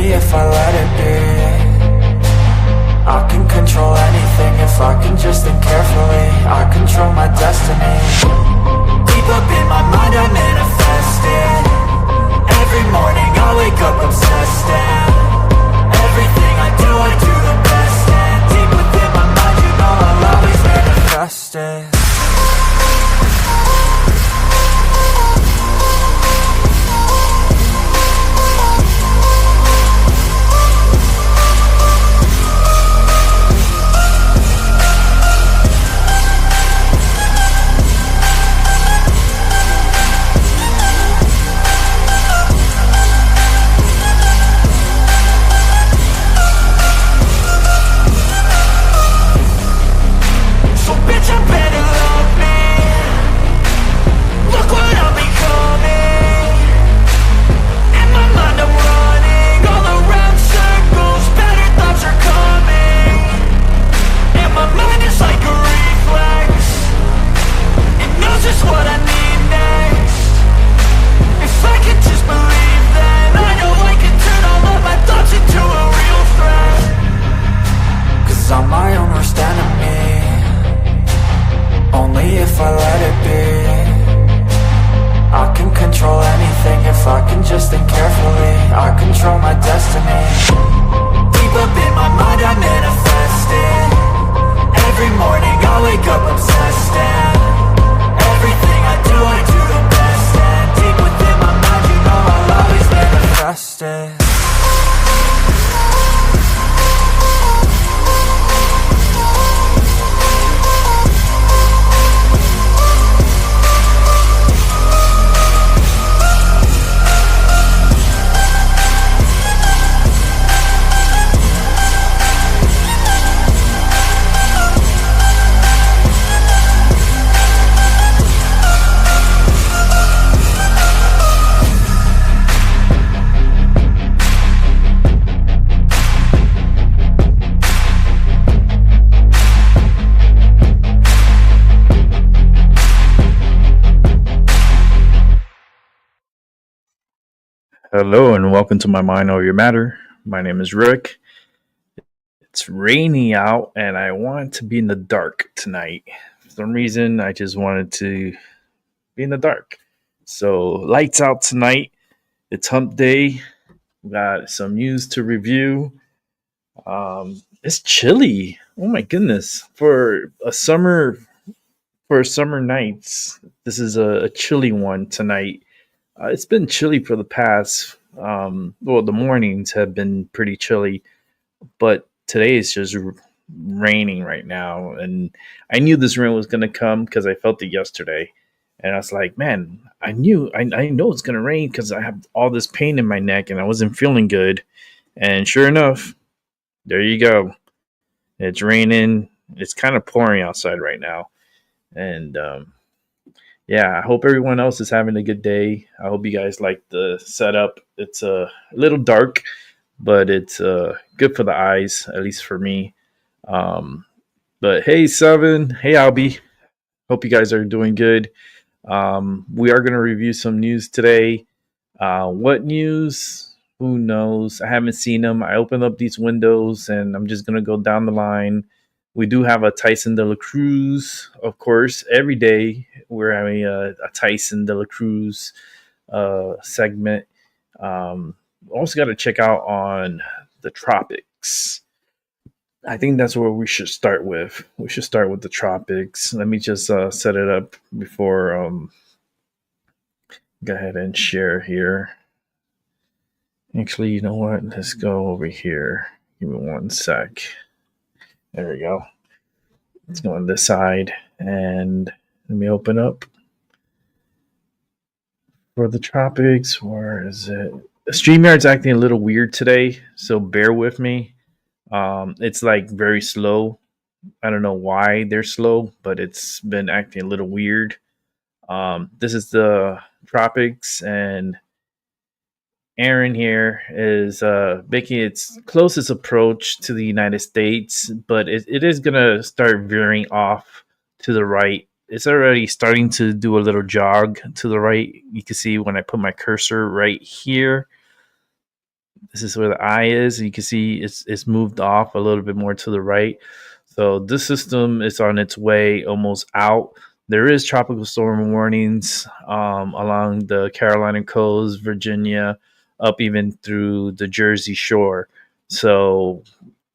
Only if I let it be. I can control anything if I can just think carefully. I control my destiny. Deep up in my mind I manifest it. Every morning I wake up obsessed, and everything I do the best. And deep within my mind, you know I'll always manifest it. Hello and welcome to my Mind Over Your Matter. My name is Rick. It's rainy out and I want to be in the dark tonight. For some reason, I just wanted to be in the dark. So, lights out tonight. It's Hump Day. We got some news to review. It's chilly. Oh my goodness. For a summer nights, this is a chilly one tonight. It's been chilly for the past, the mornings have been pretty chilly, but today is just raining right now. And I knew this rain was going to come because I felt it yesterday. And I was like, man, I know it's going to rain because I have all this pain in my neck and I wasn't feeling good. And sure enough, there you go. It's raining. It's kind of pouring outside right now. And, yeah, I hope everyone else is having a good day. I hope you guys like the setup. It's a little dark, but it's good for the eyes, at least for me. But hey, Seven. Hey, Albie. Hope you guys are doing good. We are going to review some news today. What news? Who knows? I haven't seen them. I opened up these windows, and I'm just going to go down the line. We do have a Tyson De La Cruz, of course. Every day we're having a Tyson De La Cruz segment. Also got to check out on the tropics. I think that's where we should start with. We should start with the tropics. Let me just set it up before go ahead and share here. Actually, you know what? Let's go over here. Give me one sec. There we go. Let's go on this side and let me open up for the tropics. Where is it? StreamYard's acting a little weird today, so bear with me. It's like very slow. I don't know why they're slow, but it's been acting a little weird. This is the tropics, and Aaron here is making its closest approach to the United States, but it is going to start veering off to the right. It's already starting to do a little jog to the right. You can see when I put my cursor right here, This is where the eye is. You can see it's moved off a little bit more to the right. So this system is on its way almost out. There is tropical storm warnings along the Carolina coast, Virginia, up even through the Jersey Shore. So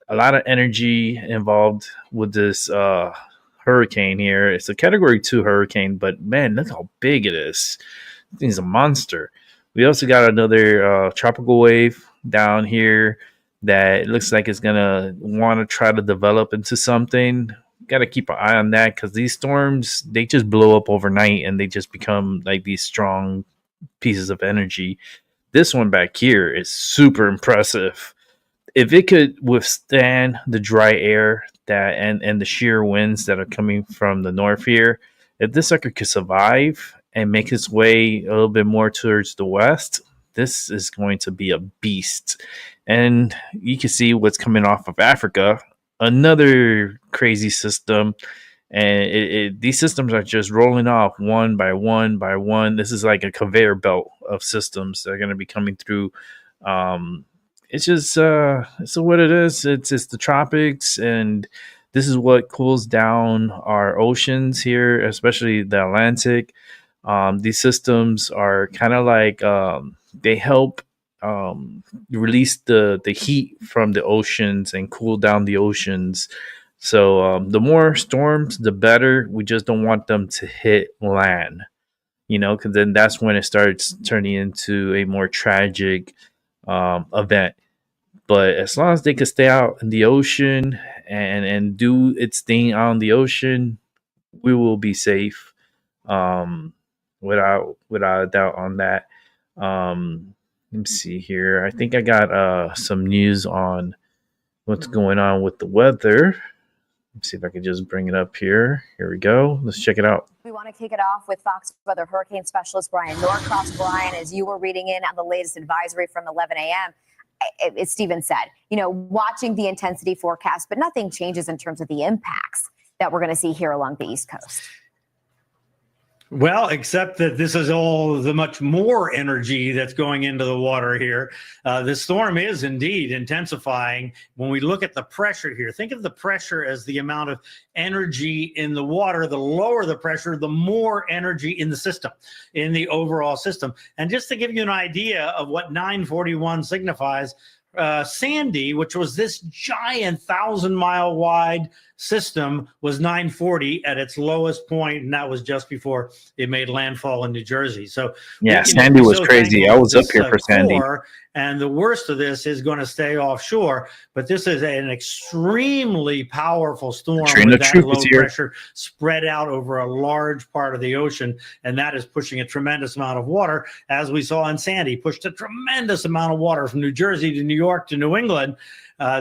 a lot of energy involved with this hurricane here. It's a Category 2 hurricane, but man, look how big it is. This thing's a monster. We also got another tropical wave down here that looks like it's gonna want to try to develop into something. Got to keep an eye on that because these storms, they just blow up overnight and they just become like these strong pieces of energy. This one back here is super impressive. If it could withstand the dry air that and the sheer winds that are coming from the north here, if this sucker could survive and make its way a little bit more towards the west, this is going to be a beast. And you can see what's coming off of Africa, another crazy system. And these systems are just rolling off one by one by one. This is like a conveyor belt of systems that are going to be coming through. It's just it's what it is. It's the tropics, and this is what cools down our oceans here, especially the Atlantic. These systems are kind of like they help release the heat from the oceans and cool down the oceans. So the more storms, the better. We just don't want them to hit land, because then that's when it starts turning into a more tragic event. But as long as they could stay out in the ocean and do its thing on the ocean, we will be safe. Without a doubt on that. Let me see here. I think I got some news on what's going on with the weather. Let's see if I can just bring it up here. Here we go. Let's check it out. We want to kick it off with Fox Weather Hurricane Specialist Brian Norcross. Brian, as you were reading in on the latest advisory from 11 a.m., as Stephen said, watching the intensity forecast, but nothing changes in terms of the impacts that we're going to see here along the East Coast. Well, except that this is all the much more energy that's going into the water here. The storm is indeed intensifying. When we look at the pressure here, think of the pressure as the amount of energy in the water. The lower the pressure, the more energy in the system, in the overall system. And just to give you an idea of what 941 signifies, Sandy, which was this giant 1,000-mile wide system, was 940 at its lowest point, and that was just before it made landfall in New Jersey. So yeah, Sandy was crazy. I was up here for Sandy. And the worst of this is going to stay offshore, but this is an extremely powerful storm with that low pressure spread out over a large part of the ocean, and that is pushing a tremendous amount of water, as we saw in Sandy, pushed a tremendous amount of water from New Jersey to New York to New England.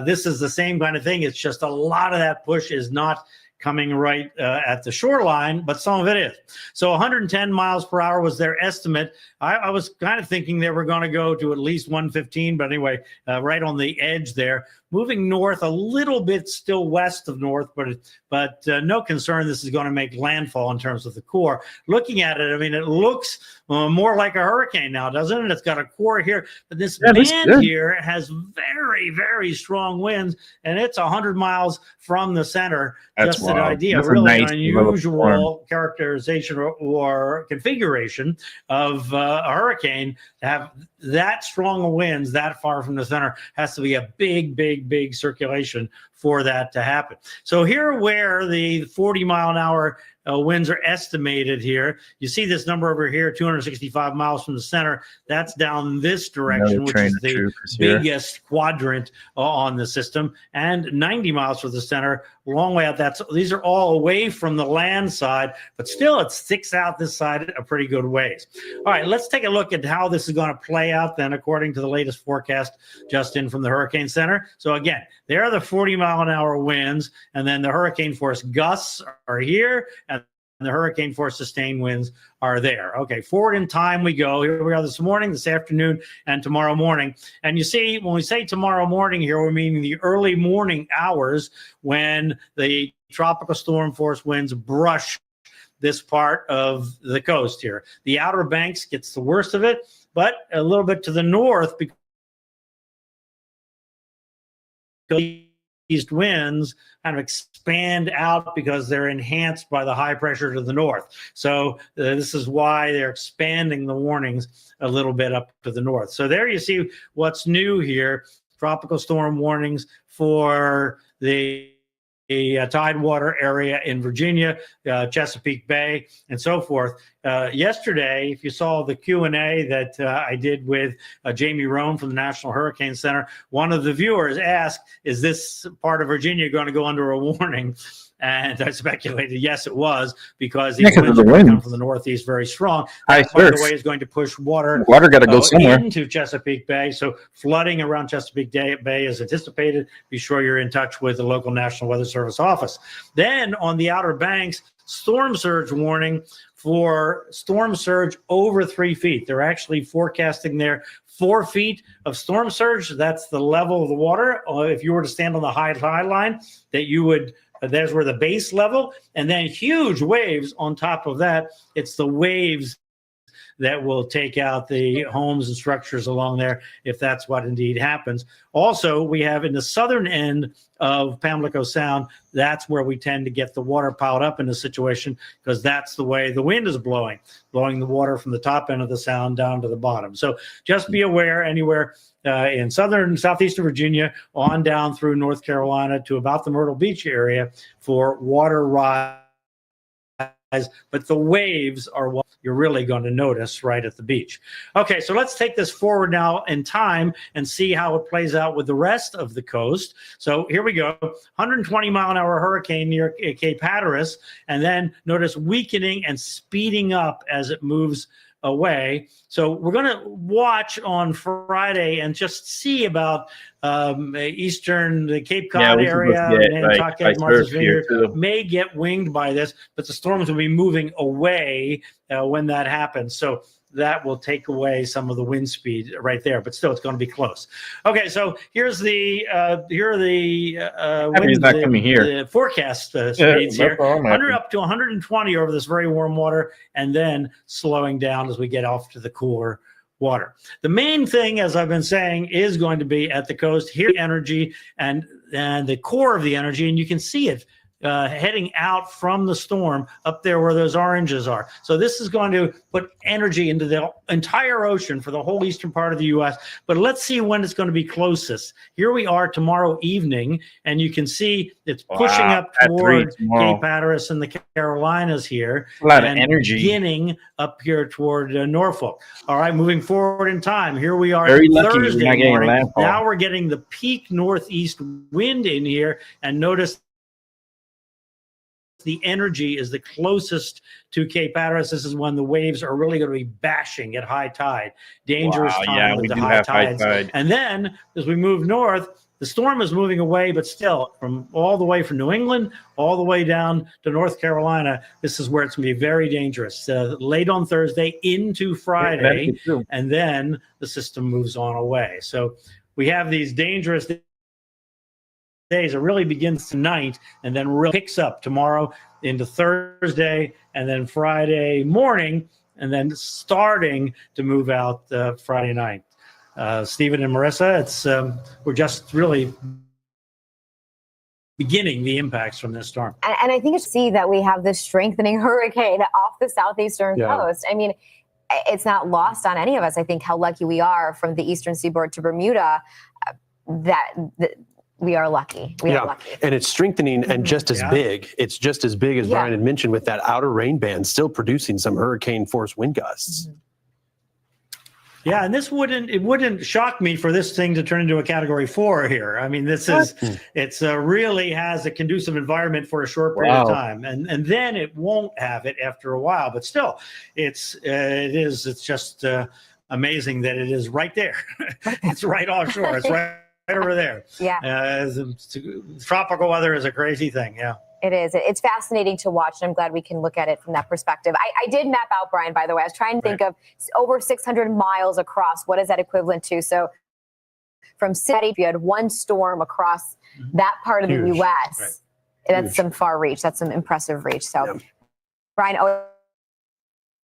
This is the same kind of thing. It's just a lot of that push is not coming right at the shoreline, but some of it is. So 110 miles per hour was their estimate. I was kind of thinking they were going to go to at least 115, but anyway, right on the edge there. Moving north a little bit, still west of north, but no concern. This is going to make landfall in terms of the core. Looking at it, I mean, it looks more like a hurricane now, doesn't it? It's got a core here, but this band here has very, very strong winds, and it's 100 miles from the center. That's just an idea. That's really an unusual characterization or configuration of a hurricane. To have that strong winds that far from the center has to be a big circulation for that to happen. So here where the 40-mile-an-hour winds are estimated here, you see this number over here, 265 miles from the center. That's down this direction, which is the biggest quadrant on the system, and 90 miles from the center, a long way out. These are all away from the land side, but still it sticks out this side a pretty good ways. All right, let's take a look at how this is going to play out then, according to the latest forecast just in from the Hurricane Center. So again, there are the 40-mile-an-hour winds, and then the hurricane force gusts are here, and the hurricane force sustained winds are there. Okay, forward in time we go. Here we are this morning, this afternoon, and tomorrow morning. And you see, when we say tomorrow morning here, we're meaning the early morning hours when the tropical storm force winds brush this part of the coast here. The Outer Banks gets the worst of it, but a little bit to the north, because east winds kind of expand out because they're enhanced by the high pressure to the north. So this is why they're expanding the warnings a little bit up to the north. So there you see what's new here. Tropical storm warnings for the Tidewater area in Virginia, Chesapeake Bay, and so forth. Yesterday, if you saw the Q&A that I did with Jamie Rohn from the National Hurricane Center, one of the viewers asked, is this part of Virginia going to go under a warning? And I speculated, yes, it was, because these winds are going to come from the northeast very strong. That, by the way, is going to push water got to go somewhere into Chesapeake Bay. So flooding around Chesapeake Bay is anticipated. Be sure you're in touch with the local National Weather Service office. Then on the Outer Banks, storm surge warning for storm surge over 3 feet. They're actually forecasting there 4 feet of storm surge. That's the level of the water. If you were to stand on the high tide line, that you would. There's where the base level, and then huge waves on top of that. It's the waves that will take out the homes and structures along there if that's what indeed happens. Also, we have in the southern end of Pamlico Sound, that's where we tend to get the water piled up in the situation, because that's the way the wind is blowing the water from the top end of the sound down to the bottom. So just be aware anywhere in southeastern Virginia on down through North Carolina to about the Myrtle Beach area for water rise. But the waves are what you're really going to notice right at the beach. Okay, so let's take this forward now in time and see how it plays out with the rest of the coast. So here we go, 120-mile-an-hour hurricane near Cape Hatteras, and then notice weakening and speeding up as it moves away. So we're going to watch on Friday and just see about the Cape Cod area, Nantucket, Martha's Vineyard may get winged by this, but the storms will be moving away when that happens. So that will take away some of the wind speed right there, but still it's going to be close. Okay, so here's the winds, the forecast speeds here. 100 up to 120 over this very warm water, and then slowing down as we get off to the cooler water. The main thing, as I've been saying, is going to be at the coast here, energy and the core of the energy, and you can see it heading out from the storm up there where those oranges are. So this is going to put energy into the entire ocean for the whole eastern part of the U.S. But let's see when it's going to be closest. Here we are tomorrow evening, and you can see it's pushing up toward Cape Hatteras and the Carolinas here. A lot of energy. Beginning up here toward Norfolk. All right, moving forward in time. Here we are Very lucky Thursday morning. Now we're getting the peak northeast wind in here, and notice the energy is the closest to Cape Hatteras. This is when the waves are really going to be bashing at high tide. Dangerous time with the high tides. And then as we move north, the storm is moving away, but still from all the way from New England, all the way down to North Carolina, this is where it's going to be very dangerous. Late on Thursday into Friday, and then the system moves on away. So we have these dangerous days. It really begins tonight and then really picks up tomorrow into Thursday and then Friday morning, and then starting to move out Friday night. Stephen and Marissa, it's we're just really beginning the impacts from this storm. And I think you see that we have this strengthening hurricane off the southeastern coast. I mean, it's not lost on any of us, I think, how lucky we are from the eastern seaboard to Bermuda that we are lucky. We are lucky. And it's strengthening and just as big. It's just as big as Brian had mentioned, with that outer rain band still producing some hurricane force wind gusts. Yeah, and it wouldn't shock me for this thing to turn into a Category 4 here. I mean, this is it's really has a conducive environment for a short period of time, and then it won't have it after a while. But still, it's just amazing that it is right there. It's right offshore. It's right over there. Yeah. Tropical weather is a crazy thing. Yeah. It is. It's fascinating to watch, and I'm glad we can look at it from that perspective. I did map out, Brian, by the way. I was trying to think of over 600 miles across. What is that equivalent to? So from City, if you had one storm across that part of the U.S., that's some far reach. That's some impressive reach. So, Brian,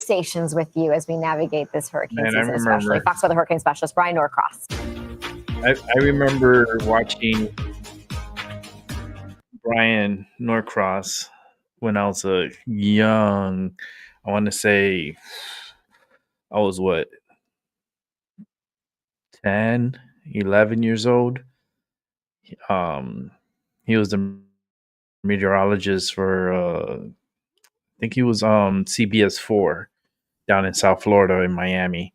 stations with you as we navigate this hurricane season, especially. Fox Weather Hurricane Specialist Brian Norcross. I remember watching Brian Norcross when I was a young, I want to say I was what, 10, 11 years old. He was the meteorologist for, I think he was CBS 4 down in South Florida in Miami.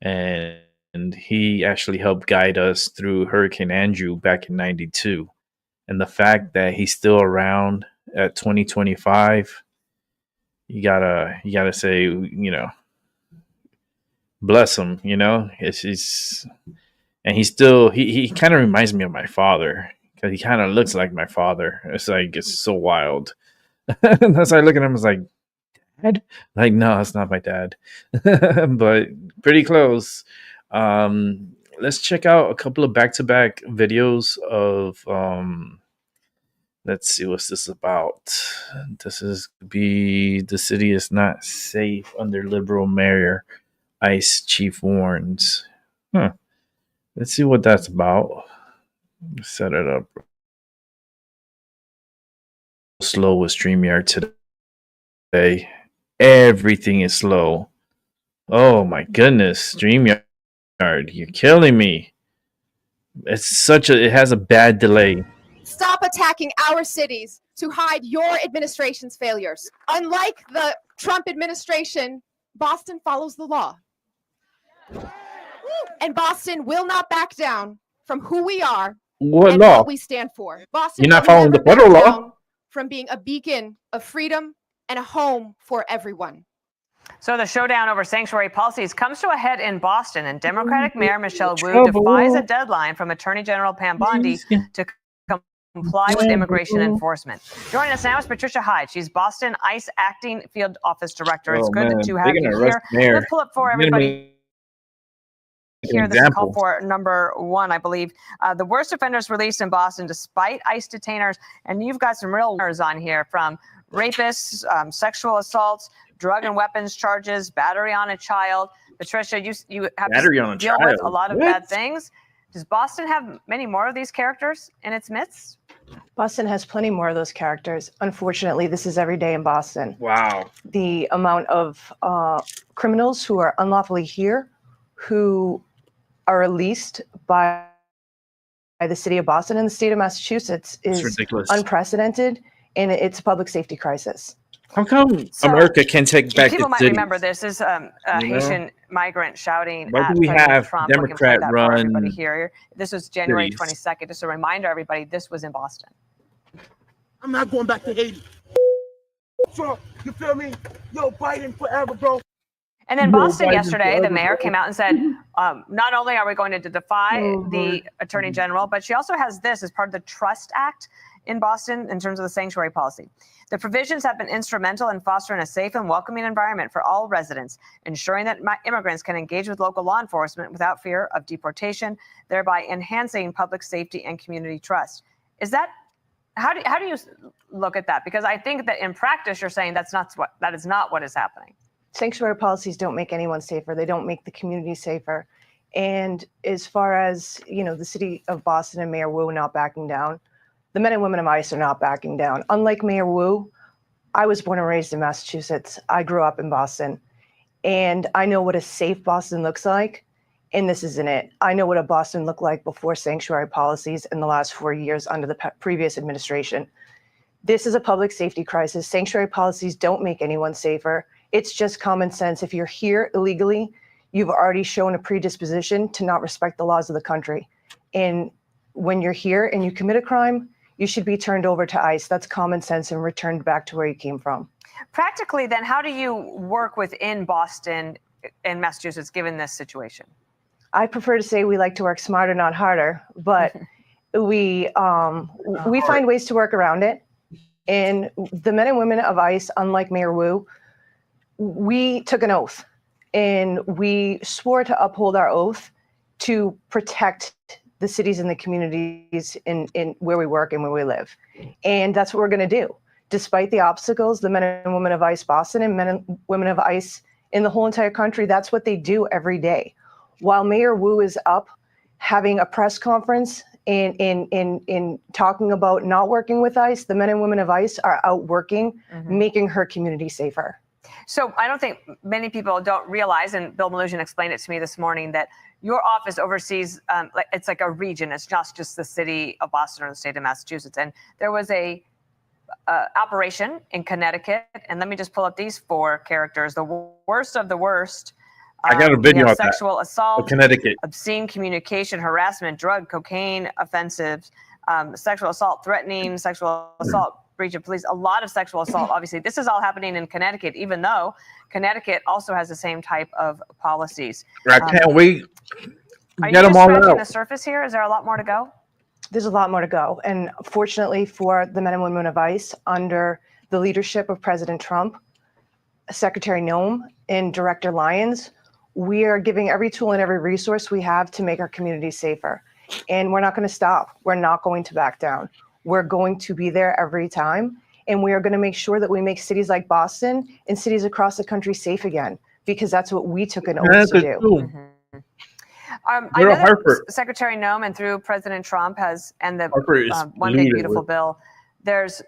And he actually helped guide us through Hurricane Andrew back in 92. And the fact that he's still around at 2025, you gotta say, bless him, and he's still, he kind of reminds me of my father because he kind of looks like my father. It's so wild. And as I look at him, I was like, Dad? Like, no, it's not my dad. But pretty close. Let's check out a couple of back-to-back videos of let's see what's this about. This is the city is not safe under liberal mayor. ICE chief warns. Let's see what that's about. Set it up. Slow with StreamYard today. Everything is slow. Oh my goodness, StreamYard, you're killing me. It has a bad delay. Stop attacking our cities to hide your administration's failures. Unlike the Trump administration, Boston follows the law. And Boston will not back down from who we are What and law? what we stand for. Boston You're not will following never the federal back law? down from being a beacon of freedom and a home for everyone. So the showdown over sanctuary policies comes to a head in Boston, and Democratic Mayor Michelle Wu defies a deadline from Attorney General Pam Bondi to comply with immigration enforcement. Joining us now is Patricia Hyde. She's Boston ICE Acting Field Office Director. It's good to have you here. Let's pull up for everybody here. This is call for number 1, I believe. The worst offenders released in Boston despite ICE detainers. And you've got some real winners on here, from rapists, sexual assaults, drug and weapons charges, battery on a child. Patricia, you have to deal with a lot of bad things. Does Boston have many more of these characters in its midst? Boston has plenty more of those characters. Unfortunately, this is every day in Boston. Wow. The amount of criminals who are unlawfully here, who are released by the city of Boston and the state of Massachusetts, is ridiculous, unprecedented, and it's a public safety crisis. How come America can't take back people the might cities? remember this is a Haitian migrant shouting Why at do we President have Trump. Democrat for run everybody here. This was January cities? 22nd. Just a reminder, everybody, this was in Boston. I'm not going back to Haiti. Trump, you feel me? Yo, Biden forever, bro. And in Boston yesterday, the mayor came out and said, not only are we going to defy the attorney general, but she also has this as part of the Trust Act in Boston in terms of the sanctuary policy. The provisions have been instrumental in fostering a safe and welcoming environment for all residents, ensuring that immigrants can engage with local law enforcement without fear of deportation, thereby enhancing public safety and community trust. Is that, how do you look at that? Because I think that in practice, you're saying that is not what is happening. Sanctuary policies don't make anyone safer. They don't make the community safer. And as far as, the city of Boston and Mayor Wu not backing down, the men and women of ICE are not backing down. Unlike Mayor Wu, I was born and raised in Massachusetts. I grew up in Boston, and I know what a safe Boston looks like, and this isn't it. I know what a Boston looked like before sanctuary policies in the last 4 years under the previous administration. This is a public safety crisis. Sanctuary policies don't make anyone safer. It's just common sense. If you're here illegally, you've already shown a predisposition to not respect the laws of the country. And when you're here and you commit a crime, you should be turned over to ICE. That's common sense, and returned back to where you came from. Practically, then, how do you work within Boston and Massachusetts given this situation? I prefer to say we like to work smarter, not harder, but we find ways to work around it. And the men and women of ICE, unlike Mayor Wu, we took an oath, and we swore to uphold our oath to protect the cities and the communities in where we work and where we live. And that's what we're going to do. Despite the obstacles, the men and women of ICE Boston and men and women of ICE in the whole entire country, that's what they do every day. While Mayor Wu is up having a press conference in talking about not working with ICE, the men and women of ICE are out working, making her community safer. So I don't think many people don't realize, and Bill Maloogian explained it to me this morning, that your office oversees, it's like a region. It's not just the city of Boston or the state of Massachusetts. And there was a operation in Connecticut. And let me just pull up these 4 characters. The worst of the worst. I got a video of sexual assault, Connecticut, obscene communication, harassment, drug, cocaine offensives, sexual assault, threatening, sexual assault, breach of police, a lot of sexual assault. Obviously, this is all happening in Connecticut, even though Connecticut also has the same type of policies. I can't wait. Are Get you them just all scratching out. the surface here? Is there a lot more to go? There's a lot more to go. And fortunately for the men and women of ICE, under the leadership of President Trump, Secretary Noem, and Director Lyons, we are giving every tool and every resource we have to make our communities safer. And we're not going to stop. We're not going to back down. We're going to be there every time. And we are going to make sure that we make cities like Boston and cities across the country safe again, because that's what we took an oath to do. I know that Secretary Noem and through President Trump and the One Big Beautiful Bill, there's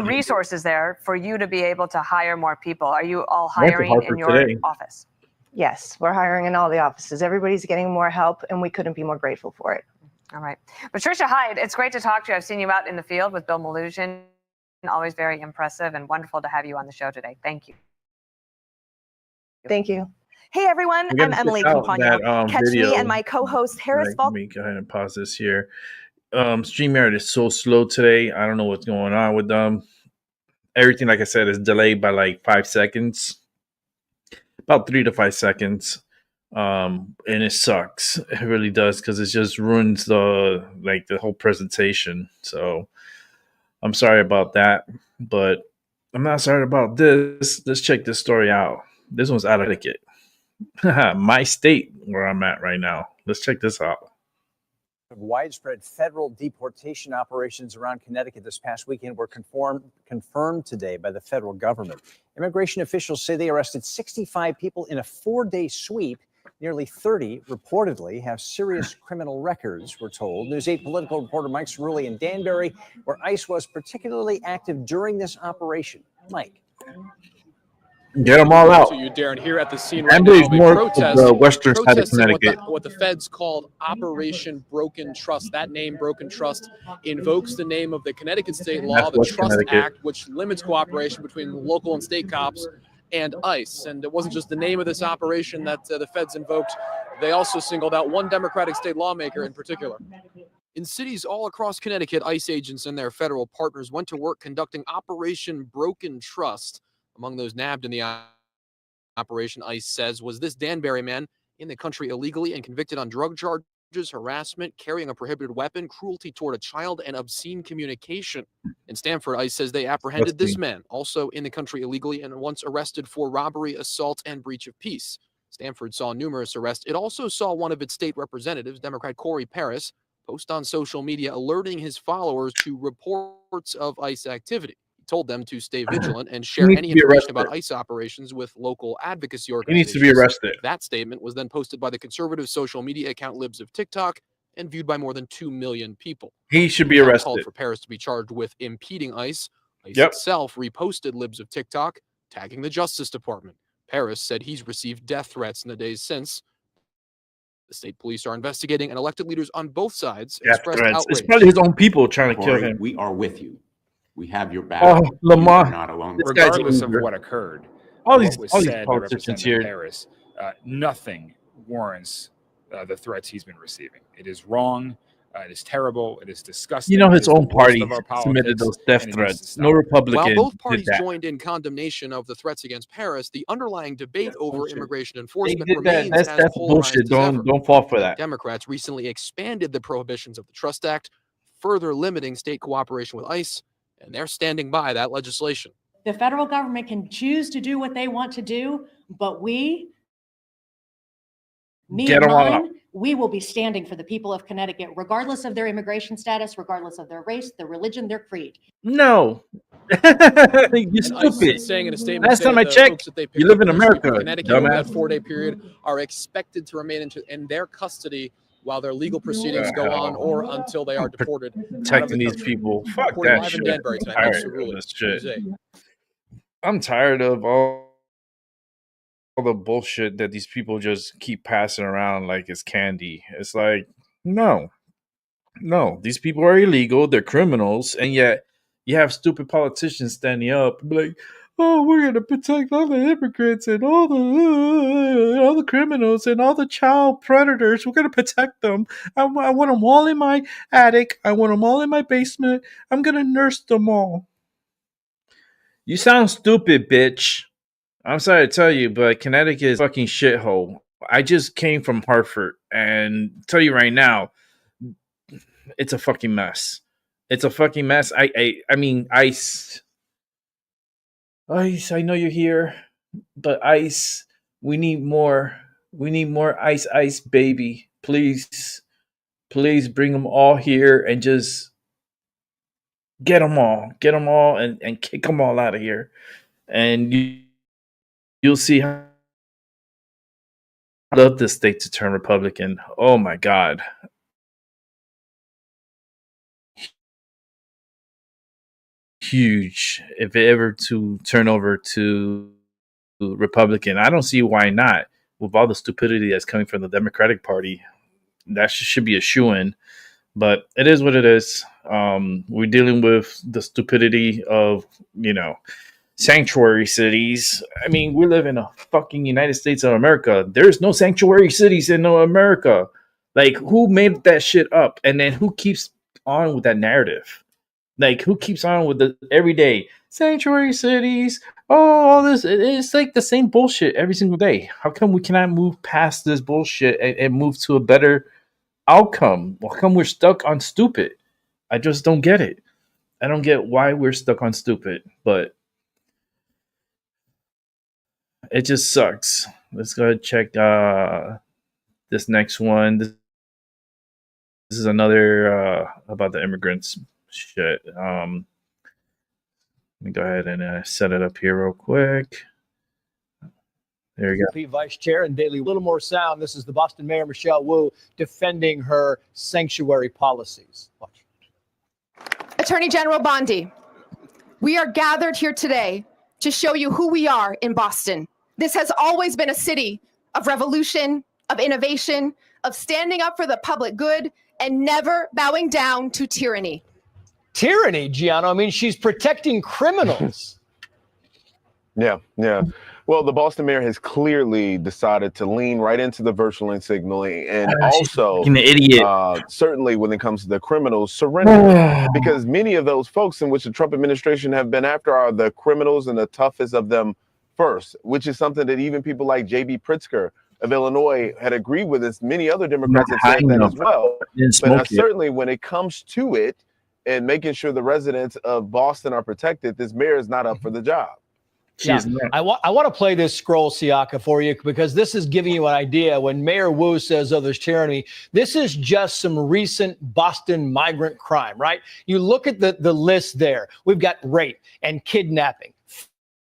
resources there for you to be able to hire more people. Are you all hiring in your office? Yes, we're hiring in all the offices. Everybody's getting more help, and we couldn't be more grateful for it. All right. Patricia Hyde, it's great to talk to you. I've seen you out in the field with Bill Maloogian. Always very impressive and wonderful to have you on the show today. Thank you. Thank you. Hey, everyone. I'm Emily Campagno. Catch me and my co-host, Harris Falk. Let me go ahead and pause this here. StreamYard is so slow today. I don't know what's going on with them. Everything, like I said, is delayed by like 5 seconds. About 3 to 5 seconds. And it sucks. It really does, because it just ruins the whole presentation. So I'm sorry about that, but I'm not sorry about this. Let's check this story out. This one's out of Connecticut. My state, where I'm at right now. Let's check this out. Widespread federal deportation operations around Connecticut this past weekend were confirmed today by the federal government. Immigration officials say they arrested 65 people in a 4-day sweep. Nearly 30 reportedly have serious criminal records, we're told. News 8 political reporter Mike Cerulli in Danbury, where ICE was particularly active during this operation. Mike. Get them all out. To you, Darren, here at the scene right now, more protest, the western side of Connecticut. What the feds called Operation Broken Trust. That name, Broken Trust, invokes the name of the Connecticut state law, the Trust Act, which limits cooperation between local and state cops and ICE. And it wasn't just the name of this operation that the feds invoked. They also singled out one Democratic state lawmaker in particular. In cities all across Connecticut, ICE agents and their federal partners went to work conducting Operation Broken Trust. Among those nabbed in the operation, ICE says, was this Danbury man in the country illegally and convicted on drug charges, harassment, carrying a prohibited weapon, cruelty toward a child, and obscene communication. In Stamford, ICE says they apprehended this man, also in the country illegally and once arrested for robbery, assault, and breach of peace. Stamford saw numerous arrests. It also saw one of its state representatives, Democrat Corey Paris, post on social media alerting his followers to reports of ICE activity. Told them to stay vigilant and share any information about ICE operations with local advocacy organizations. He needs to be arrested. That statement was then posted by the conservative social media account Libs of TikTok and viewed by more than 2 million people. He should be arrested. Called for Paris to be charged with impeding ICE. ICE itself reposted Libs of TikTok, tagging the Justice Department. Paris said he's received death threats in the days since. The state police are investigating, and elected leaders on both sides expressed outrage. It's probably his own people trying to kill him. We are with you. We have your back. Oh, Lamar, you are not alone. Regardless of what occurred, all these politicians here. Harris, nothing warrants the threats he's been receiving. It is wrong. It is terrible. It is disgusting. You know, his own party submitted those death threats. No Republican. While both parties joined in condemnation of the threats against Paris, the underlying debate over immigration enforcement remains as that's bullshit. Don't fall for that. Democrats recently expanded the prohibitions of the Trust Act, further limiting state cooperation with ICE, and they're standing by that legislation. The federal government can choose to do what they want to do, but we, me and mine, we will be standing for the people of Connecticut, regardless of their immigration status, regardless of their race, their religion, their creed. No. You're stupid. Saying in a statement, last time I checked, you live in America. Connecticut over that 4-day period are expected to remain in their custody while their legal proceedings go on or until they are deported. Protecting these people. Fuck that shit. I'm tired of this shit. I'm tired of all the bullshit that these people just keep passing around like it's candy. It's like, no, these people are illegal. They're criminals. And yet you have stupid politicians standing up and be like, oh, we're going to protect all the immigrants and all the criminals and all the child predators. We're going to protect them. I want them all in my attic. I want them all in my basement. I'm going to nurse them all. You sound stupid, bitch. I'm sorry to tell you, but Connecticut is a fucking shithole. I just came from Hartford and tell you right now, it's a fucking mess. It's a fucking mess. I mean, ICE, I know you're here, but ICE, we need more. We need more ICE, baby. Please bring them all here and just get them all and kick them all out of here. And you'll see how I love this state to turn Republican. Oh my God. Huge if it ever to turn over to Republican. I don't see why not. With all the stupidity that's coming from the Democratic Party, that should be a shoo-in. But it is what it is. We're dealing with the stupidity of, sanctuary cities. I mean, we live in a fucking United States of America. There's no sanctuary cities in America. Like, who made that shit up? And then who keeps on with that narrative? Like, who keeps on with the everyday sanctuary cities? Oh, all this. It's like the same bullshit every single day. How come we cannot move past this bullshit and move to a better outcome? How come we're stuck on stupid? I just don't get it. I don't get why we're stuck on stupid, but it just sucks. Let's go ahead and check this next one. This is another about the immigrants shit. Let me go ahead and set it up here real quick. There you go. Vice Chair and Daily. A little more sound. This is the Boston Mayor Michelle Wu defending her sanctuary policies. Watch. Attorney General Bondi, we are gathered here today to show you who we are in Boston. This has always been a city of revolution, of innovation, of standing up for the public good, and never bowing down to tyranny. Tyranny, Gianno? I mean, she's protecting criminals. Yeah. Well, the Boston mayor has clearly decided to lean right into the virtual lane signaling, and also an idiot. Certainly when it comes to the criminals, surrender, because many of those folks in which the Trump administration have been after are the criminals and the toughest of them first, which is something that even people like J.B. Pritzker of Illinois had agreed with, as many other Democrats have said that as well. But certainly when it comes to it and making sure the residents of Boston are protected, this mayor is not up for the job. Yeah. I want to play this scroll, Siaka, for you, because this is giving you an idea. When Mayor Wu says, oh, there's tyranny, this is just some recent Boston migrant crime, right? You look at the list there. We've got rape and kidnapping,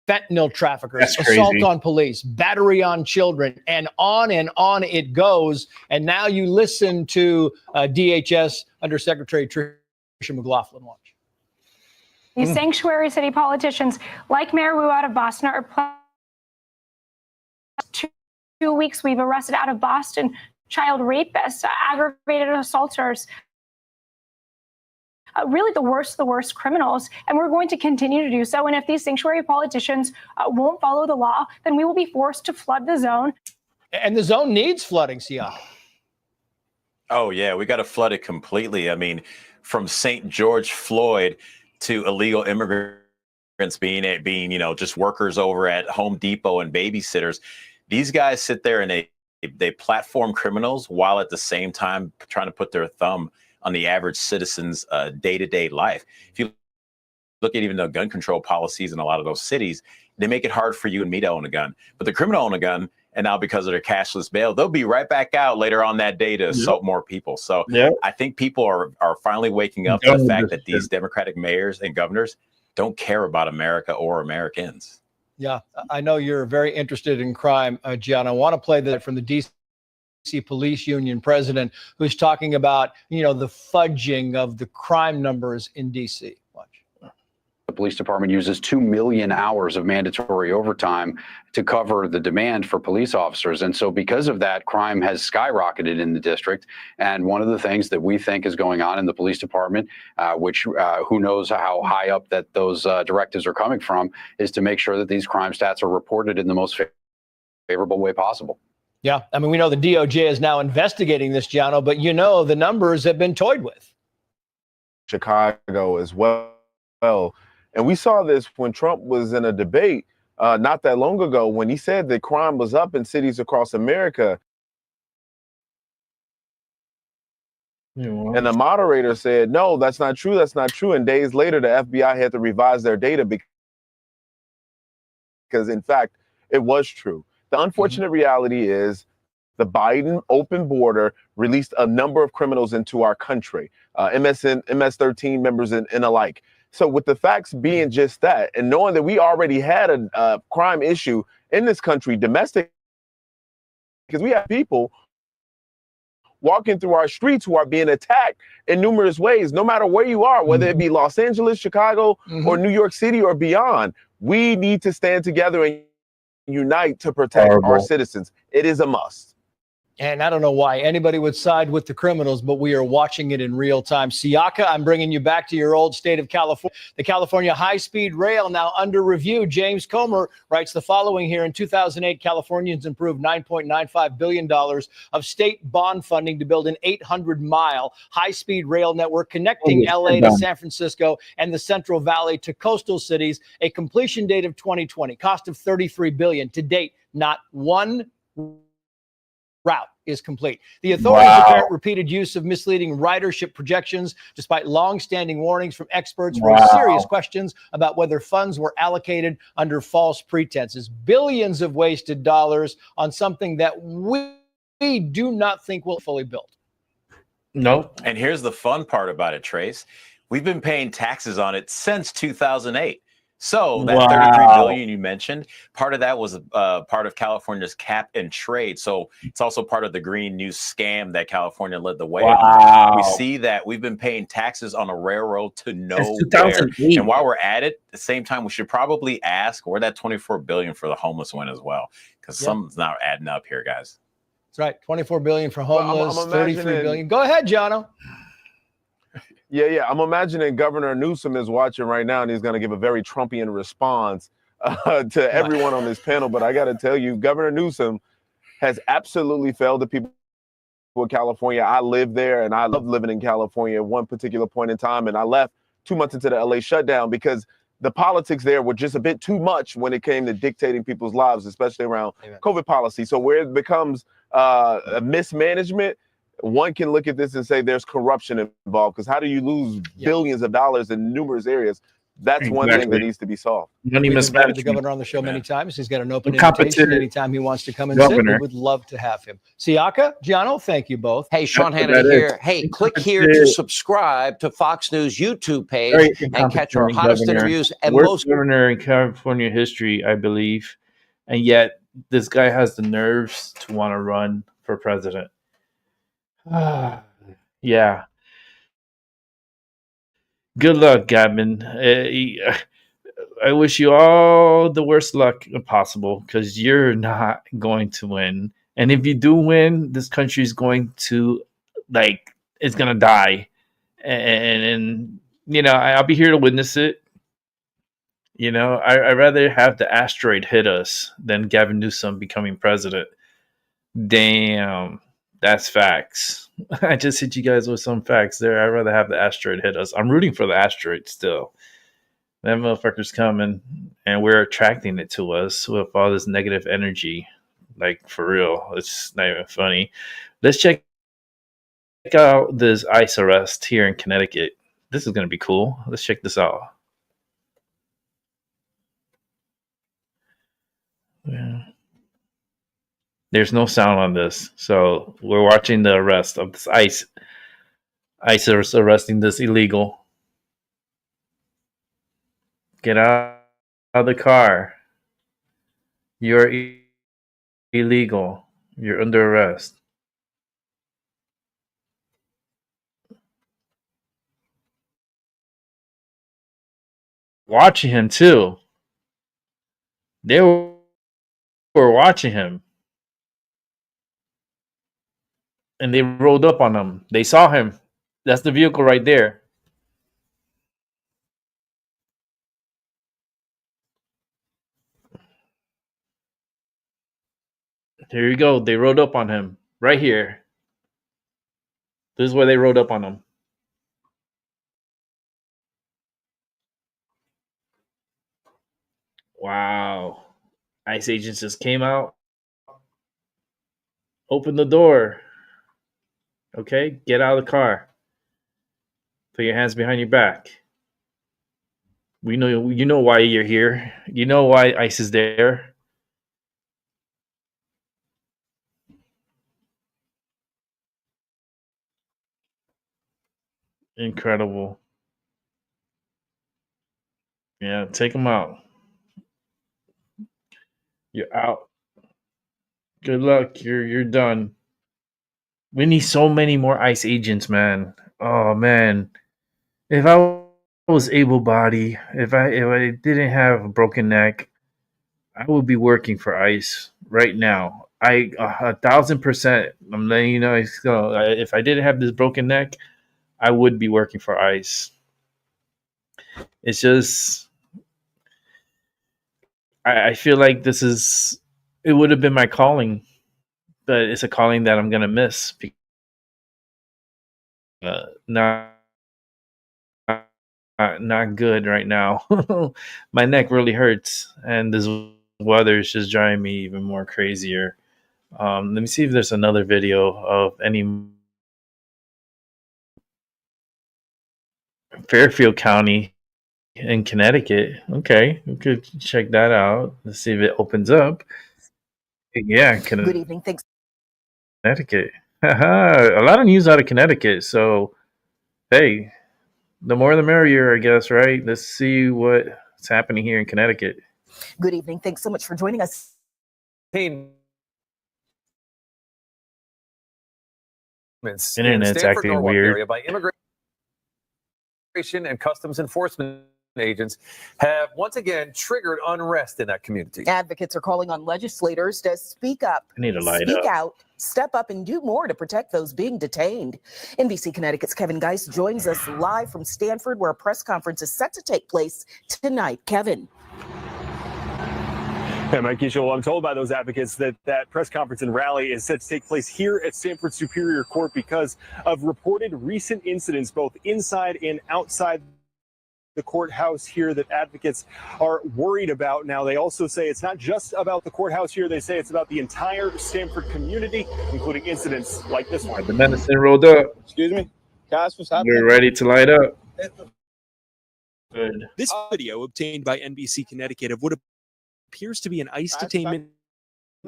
fentanyl traffickers, assault on police, battery on children, and on it goes. And now you listen to DHS Undersecretary Tricia McLaughlin. Watch. These sanctuary city politicians, like Mayor Wu out of Boston, are 2 weeks we've arrested out of Boston child rapists, aggravated assaulters, really the worst of the worst criminals, and we're going to continue to do so. And if these sanctuary politicians won't follow the law, then we will be forced to flood the zone. And the zone needs flooding, Siaka. Oh, yeah, we got to flood it completely. I mean, from St. George Floyd to illegal immigrants being, just workers over at Home Depot and babysitters. These guys sit there and they platform criminals while at the same time trying to put their thumb on the average citizen's day-to-day life. If you look at even the gun control policies in a lot of those cities, they make it hard for you and me to own a gun. But the criminal own a gun, and now because of their cashless bail, they'll be right back out later on that day to assault more people. So I think people are finally waking up to the fact that these Democratic mayors and governors don't care about America or Americans. Yeah, I know you're very interested in crime, Gian. I want to play that from the DC Police Union president, who's talking about, the fudging of the crime numbers in D.C. Watch. The police department uses 2 million hours of mandatory overtime to cover the demand for police officers. And so because of that, crime has skyrocketed in the district. And one of the things that we think is going on in the police department, which who knows how high up that those directives are coming from, is to make sure that these crime stats are reported in the most favorable way possible. Yeah, I mean, we know the DOJ is now investigating this, Giano, but the numbers have been toyed with. Chicago as well. And we saw this when Trump was in a debate not that long ago when he said that crime was up in cities across America. And the moderator said, no, that's not true. That's not true. And days later, the FBI had to revise their data because, in fact, it was true. The unfortunate reality is the Biden open border released a number of criminals into our country, MS-13 members and alike. So with the facts being just that, and knowing that we already had a crime issue in this country, domestic, because we have people walking through our streets who are being attacked in numerous ways, no matter where you are, whether it be Los Angeles, Chicago, or New York City or beyond. We need to stand together and unite to protect our citizens. It is a must. And I don't know why anybody would side with the criminals, but we are watching it in real time. Siaka, I'm bringing you back to your old state of California. The California high-speed rail now under review. James Comer writes the following here. In 2008, Californians approved $9.95 billion of state bond funding to build an 800-mile high-speed rail network connecting LA to San Francisco and the Central Valley to coastal cities. A completion date of 2020, cost of $33 billion. To date, not one route is complete. The authorities' apparent repeated use of misleading ridership projections, despite long-standing warnings from experts, raised serious questions about whether funds were allocated under false pretenses. Billions of wasted dollars on something that we do not think will fully build. No. And here's the fun part about it, Trace. We've been paying taxes on it since 2008. So that 33 billion you mentioned, part of that was part of California's cap and trade. So it's also part of the green new scam that California led the way on. We see that we've been paying taxes on a railroad to nowhere. And while we're at it, at the same time, we should probably ask where that 24 billion for the homeless went as well, because something's not adding up here, guys. That's right. 24 billion for homeless, 33 billion. Go ahead, Jono. Yeah. I'm imagining Governor Newsom is watching right now, and he's going to give a very Trumpian response to everyone on this panel. But I got to tell you, Governor Newsom has absolutely failed the people of California. I live there, and I love living in California at one particular point in time. And I left 2 months into the LA shutdown because the politics there were just a bit too much when it came to dictating people's lives, especially around COVID policy. So where it becomes a mismanagement, one can look at this and say there's corruption involved, because how do you lose billions of dollars in numerous areas? That's one thing that needs to be solved. We've invited the governor on the show many times. He's got an open invitation anytime he wants to come and sit. We would love to have him. Siaka, Giano, thank you both. Hey, Sean Hannity here. Hey, click here to subscribe to Fox News YouTube page and catch our hottest interviews and worst governor in California history, I believe. And yet this guy has the nerves to want to run for president. Yeah. Good luck, Gavin. I wish you all the worst luck possible, because you're not going to win. And if you do win, this country is going to, it's going to die. And I'll be here to witness it. I'd rather have the asteroid hit us than Gavin Newsom becoming president. Damn. That's facts. I just hit you guys with some facts there. I'd rather have the asteroid hit us. I'm rooting for the asteroid still. That motherfucker's coming, and we're attracting it to us with all this negative energy. Like, for real. It's not even funny. Let's check out this ICE arrest here in Connecticut. This is going to be cool. Let's check this out. Yeah. There's no sound on this, so we're watching the arrest of this ICE. ICE is arresting this illegal. Get out of the car. You're illegal. You're under arrest. watching him too. They were watching him. And they rolled up on him. They saw him. That's the vehicle right there. Here you go. They rode up on him. Right here. This is where they rode up on him. Wow. ICE agents just came out. Open the door. Okay, get out of the car. Put your hands behind your back. We know you know why you're here. You know why ICE is there. Incredible. Yeah, take them out. You're out. Good luck. You're done. We need so many more ICE agents, man. Oh man. If I was able bodied, if I didn't have a broken neck, I would be working for ICE right now. 1,000%. I'm letting you know. If I didn't have this broken neck, I would be working for ICE. It's just, I feel like it would have been my calling, but it's a calling that I'm gonna miss. Not good right now. My neck really hurts, and this weather is just driving me even more crazier. Let me see if there's another video of any Fairfield County in Connecticut. Okay, we could check that out. Let's see if it opens up. Yeah, Good evening. Thanks. Connecticut. A lot of news out of Connecticut. So, hey, the more the merrier, I guess, right? Let's see what's happening here in Connecticut. Good evening. Thanks so much for joining us. Internet's acting weird. By Immigration and Customs Enforcement agents have once again triggered unrest in that community. Advocates are calling on legislators to speak up, I need to light speak up. out, step up, and do more to protect those being detained. NBC Connecticut's Kevin Geist joins us live from Stanford, where a press conference is set to take place tonight. Kevin. And Mike Gischel, I'm told by those advocates that that press conference and rally is set to take place here at Stanford Superior Court because of reported recent incidents, both inside and outside the courthouse here, that advocates are worried about. Now, they also say it's not just about the courthouse here. They say it's about the entire Stanford community, including incidents like this one. The medicine rolled up. Excuse me? Guys, what's happening? We're ready to light up. Good. This video obtained by NBC Connecticut of what appears to be an ICE detainment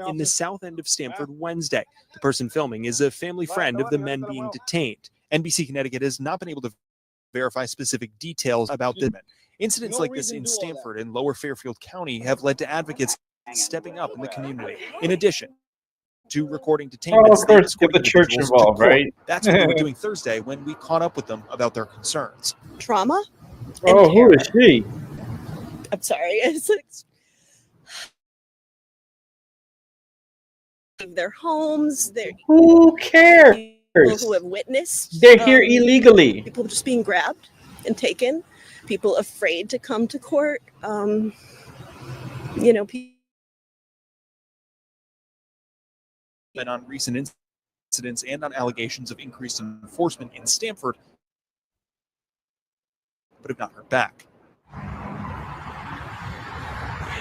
in the south end of Stanford Wednesday. The person filming is a family friend of the men being detained. NBC Connecticut has not been able to verify specific details about the men. Incidents like this in Stanford and Lower Fairfield County have led to advocates stepping up in the community. In addition to recording detainments, of course, get the church involved, right? That's what they were doing Thursday when we caught up with them about their concerns. Trauma. Oh, who is she? I'm sorry. It's like of their homes. Who cares? People who have witnessed. They're here illegally. People just being grabbed and taken. People afraid to come to court. People And on recent incidents and on allegations of increased enforcement in Stanford, but have not heard back.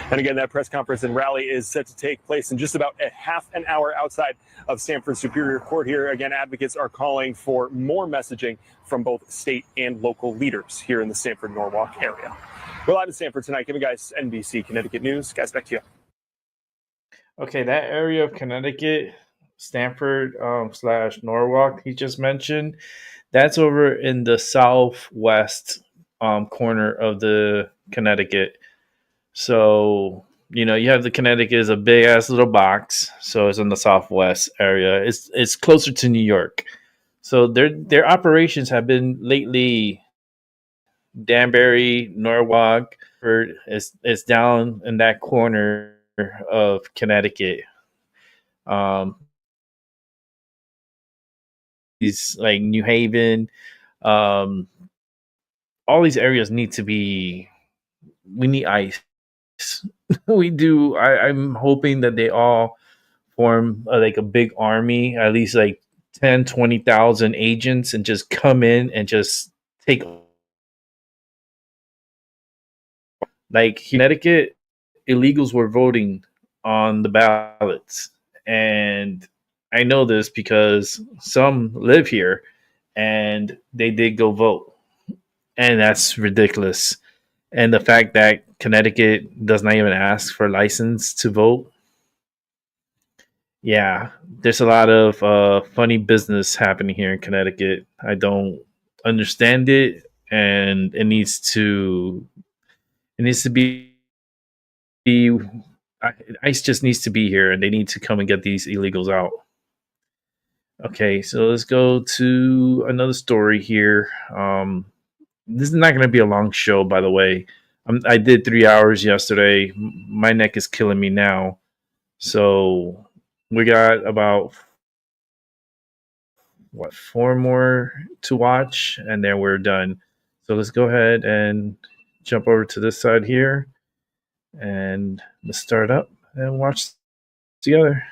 And again, that press conference and rally is set to take place in just about a half an hour outside of Stanford Superior Court here. Again, advocates are calling for more messaging from both state and local leaders here in the Stanford-Norwalk area. We're live in Stanford tonight, giving guys NBC Connecticut News. Guys, back to you. Okay, that area of Connecticut, Stanford / Norwalk he just mentioned, that's over in the southwest corner of the Connecticut. So, you have the Connecticut is a big ass little box. So it's in the southwest area. It's closer to New York. So their operations have been lately Danbury, Norwalk, it's down in that corner of Connecticut. These like New Haven, all these areas need to be. We need ice. We do. I'm hoping that they all form like a big army, at least like 10, 20,000 agents, and just come in and just take. Like Connecticut, illegals were voting on the ballots, and I know this because some live here, and they did go vote, and that's ridiculous. And the fact that Connecticut does not even ask for a license to vote. Yeah, there's a lot of funny business happening here in Connecticut. I don't understand it, and it needs to be. ICE just needs to be here, and they need to come and get these illegals out. Okay, so let's go to another story here. This is not going to be a long show, by the way. I did 3 hours yesterday. My neck is killing me now. So we got about, 4 more to watch, and then we're done. So let's go ahead and jump over to this side here, and let's start up and watch together.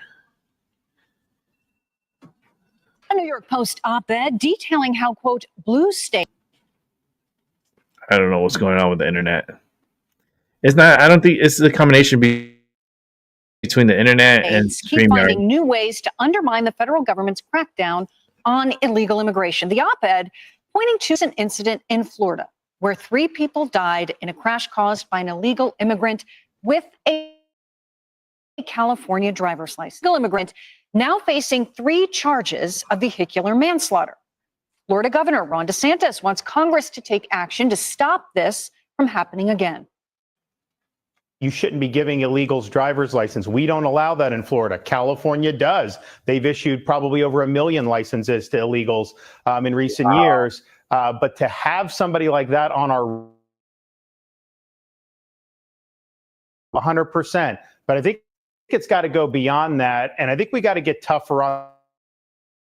A New York Post op-ed detailing how, quote, blue state. I don't know what's going on with the internet. It's not. I don't think it's the combination between the internet and keep finding new ways to undermine the federal government's crackdown on illegal immigration. The op-ed pointing to an incident in Florida where 3 people died in a crash caused by an illegal immigrant with a California driver's license. Illegal immigrant now facing 3 charges of vehicular manslaughter. Florida Governor Ron DeSantis wants Congress to take action to stop this from happening again. You shouldn't be giving illegals driver's license. We don't allow that in Florida. California does. They've issued probably over 1 million licenses to illegals in recent years. But to have somebody like that on our 100%. But I think it's got to go beyond that. And I think we got to get tougher on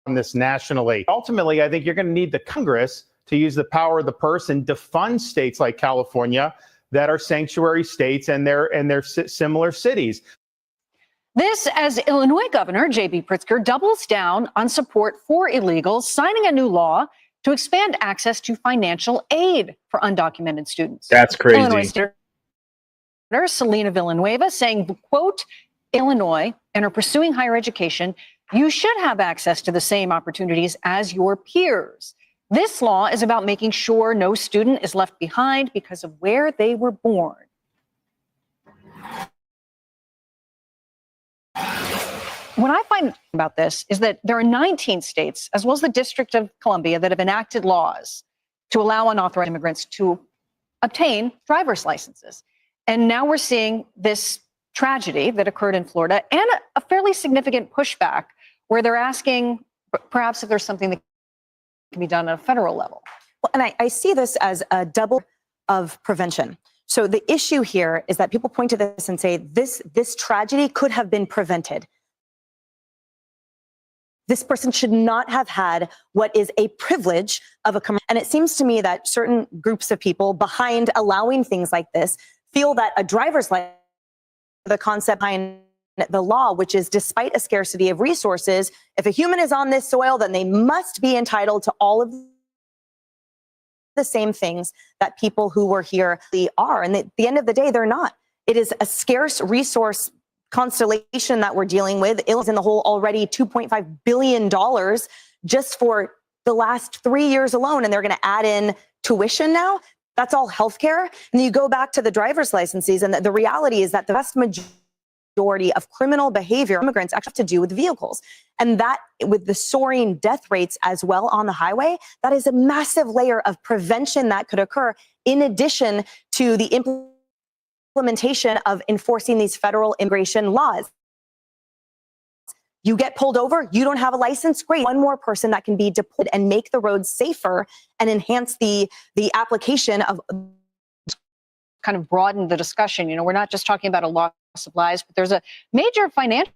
this nationally. Ultimately, I think you're going to need the Congress to use the power of the purse and defund states like California that are sanctuary states and their similar cities. This as Illinois Governor J.B. Pritzker doubles down on support for illegals, signing a new law to expand access to financial aid for undocumented students. That's crazy. Illinois Senator Selena Villanueva saying, quote, Illinois and are pursuing higher education, you should have access to the same opportunities as your peers. This law is about making sure no student is left behind because of where they were born. What I find about this is that there are 19 states, as well as the District of Columbia, that have enacted laws to allow unauthorized immigrants to obtain driver's licenses. And now we're seeing this tragedy that occurred in Florida and a fairly significant pushback where they're asking perhaps if there's something that can be done at a federal level. Well, and I see this as a double of prevention. So the issue here is that people point to this and say this tragedy could have been prevented. This person should not have had what is a privilege of a and it seems to me that certain groups of people behind allowing things like this feel that a driver's license, the concept behind the law, which is despite a scarcity of resources, if a human is on this soil, then they must be entitled to all of the same things that people who were here are. And at the end of the day, they're not. It is a scarce resource constellation that we're dealing with. It was in the hole already $2.5 billion just for the last 3 years alone. And they're going to add in tuition now. That's all healthcare. And you go back to the driver's licenses. And the reality is that the vast majority of criminal behavior, immigrants actually have to do with vehicles. And that with the soaring death rates as well on the highway, that is a massive layer of prevention that could occur in addition to the implementation of enforcing these federal immigration laws. You get pulled over, you don't have a license, great. One more person that can be deployed and make the roads safer and enhance the application of kind of broaden the discussion. You know, we're not just talking about a loss of lives, but there's a major financial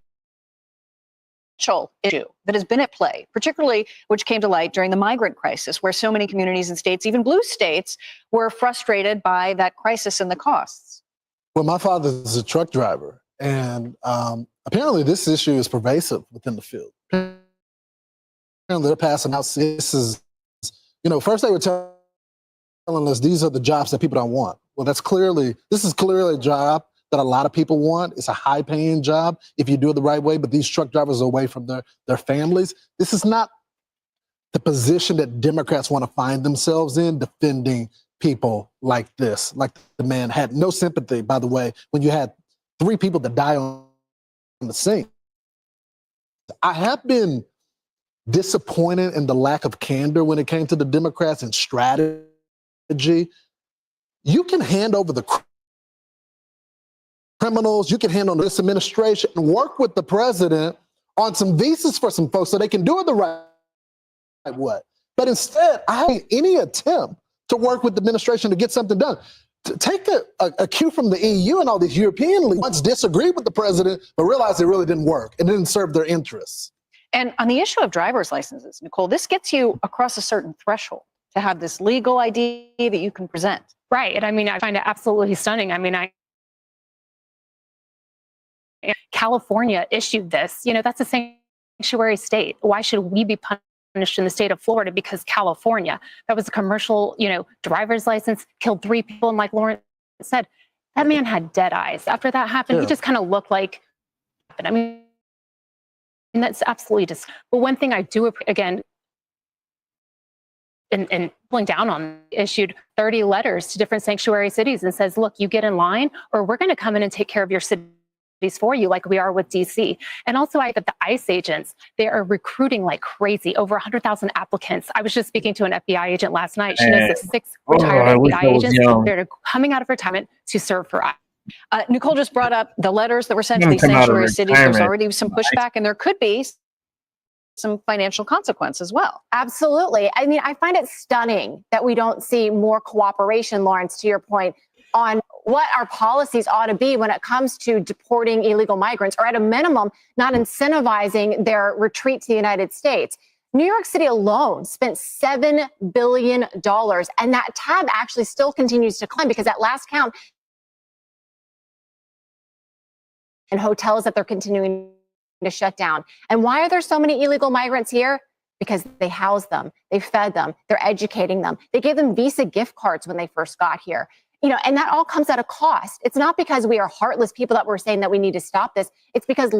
issue that has been at play, particularly which came to light during the migrant crisis, where so many communities and states, even blue states, were frustrated by that crisis and the costs. Well, my father is a truck driver, and apparently this issue is pervasive within the field. Apparently they're passing out. This is, first they were telling us these are the jobs that people don't want. Well, this is clearly a job that a lot of people want. It's a high-paying job if you do it the right way, but these truck drivers are away from their families. This is not the position that Democrats want to find themselves in, defending people like this. Like the man had no sympathy, by the way, when you had 3 people that die on the scene. I have been disappointed in the lack of candor when it came to the Democrats and strategy. You can hand over the criminals, you can hand on this administration and work with the president on some visas for some folks so they can do it the right way. But instead, I haven't any attempt to work with the administration to get something done. Take a cue from the EU and all these European leaders once disagreed with the president, but realized it really didn't work and didn't serve their interests. And on the issue of driver's licenses, Nicole, this gets you across a certain threshold to have this legal ID that you can present. Right. I mean, I find it absolutely stunning. I mean, California issued this. That's a sanctuary state. Why should we be punished in the state of Florida because California, that was a commercial, driver's license, killed 3 people. And like Lauren said, that man had dead eyes. After that happened, he just kind of looked like, I mean, and that's absolutely but one thing I do, again, and pulling down on, issued 30 letters to different sanctuary cities and says, look, you get in line or we're going to come in and take care of your cities for you, like we are with DC. And also that the ICE agents, they are recruiting like crazy, over 100,000 applicants. I was just speaking to an FBI agent last night. She knows the 6 retired FBI agents. They're coming out of retirement to serve for ICE. Nicole just brought up the letters that were sent to these sanctuary cities. There's already some pushback and there could be some financial consequence as well. Absolutely. I mean, I find it stunning that we don't see more cooperation, Lawrence, to your point, on what our policies ought to be when it comes to deporting illegal migrants, or at a minimum, not incentivizing their retreat to the United States. New York City alone spent $7 billion, and that tab actually still continues to climb because at last count, and hotels that they're continuing to shut down. And why are there so many illegal migrants here? Because they house them, they fed them, they're educating them. They gave them Visa gift cards when they first got here. And that all comes at a cost. It's not because we are heartless people that we're saying that we need to stop this. It's because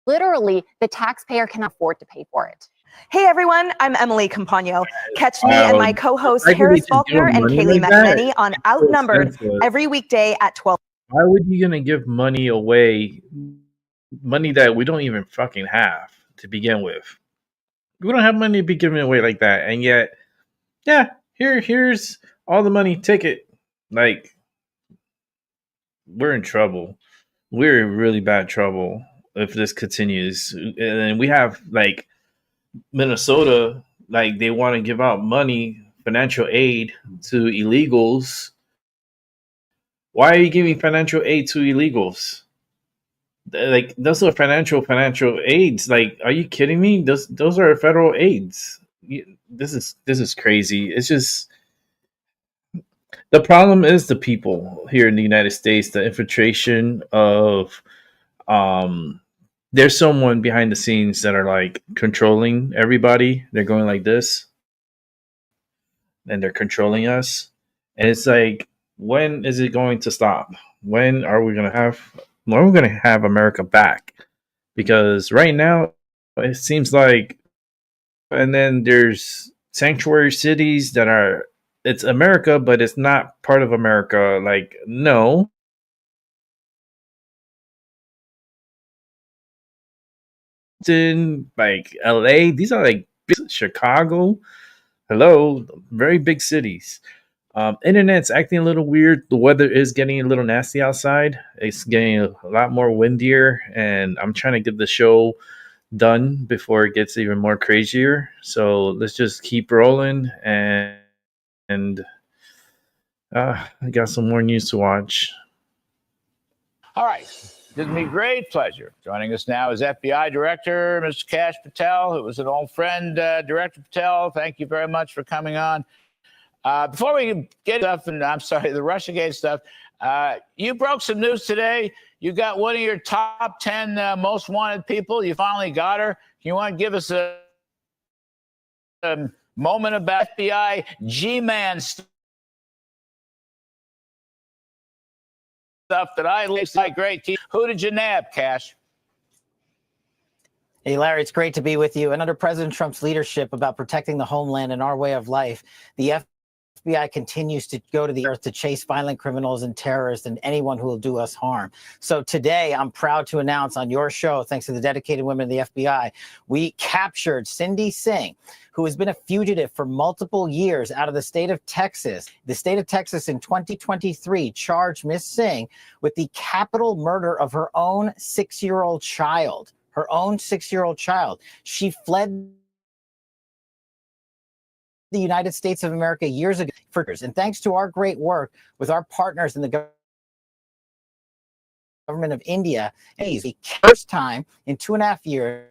literally the taxpayer cannot afford to pay for it. Hey everyone, I'm Emily Campagno. Catch me and my co-hosts Harris Faulkner and Kaylee McEnany on Outnumbered every weekday at 12. Why would you gonna give money away, money that we don't even fucking have to begin with? We don't have money to be giving away like that, and yet, yeah, here's all the money, take it. Like, we're in trouble. We're in really bad trouble if this continues. And then we have like Minnesota, like they want to give out money, financial aid to illegals. Why are you giving financial aid to illegals? Like, those are financial aids. Like, are you kidding me? Those are federal aids. This is crazy. It's just, the problem is the people here in the United States, the infiltration of there's someone behind the scenes that are like controlling everybody. They're going like this and they're controlling us. And it's like, when is it going to stop? When are we going to have America back? Because right now it seems like, and then there's sanctuary cities that are, it's America, but it's not part of America. Like, no. In like LA, these are like big, Chicago. Hello, very big cities. Internet's acting a little weird. The weather is getting a little nasty outside. It's getting a lot more windier, and I'm trying to get the show done before it gets even more crazier. So let's just keep rolling, and I got some more news to watch. All right. Gives me great pleasure. Joining us now is FBI Director, Mr. Kash Patel, who was an old friend. Director Patel, thank you very much for coming on. Before we get stuff, and I'm sorry, the Russiagate stuff, you broke some news today. You got one of your top 10 most wanted people. You finally got her. You want to give us a moment about FBI G-Man stuff that I like? Great. Who did you nab, Kash? Hey, Larry, it's great to be with you. And under President Trump's leadership about protecting the homeland and our way of life, the FBI continues to go to the earth to chase violent criminals and terrorists and anyone who will do us harm. So today, I'm proud to announce on your show, thanks to the dedicated women of the FBI, we captured Cindy Singh, who has been a fugitive for multiple years out of the state of Texas. The state of Texas in 2023 charged Miss Singh with the capital murder of her own 6-year-old child. Her own 6-year-old child. She fled the United States of America years ago. And thanks to our great work with our partners in the government of India, the first time in 2.5 years,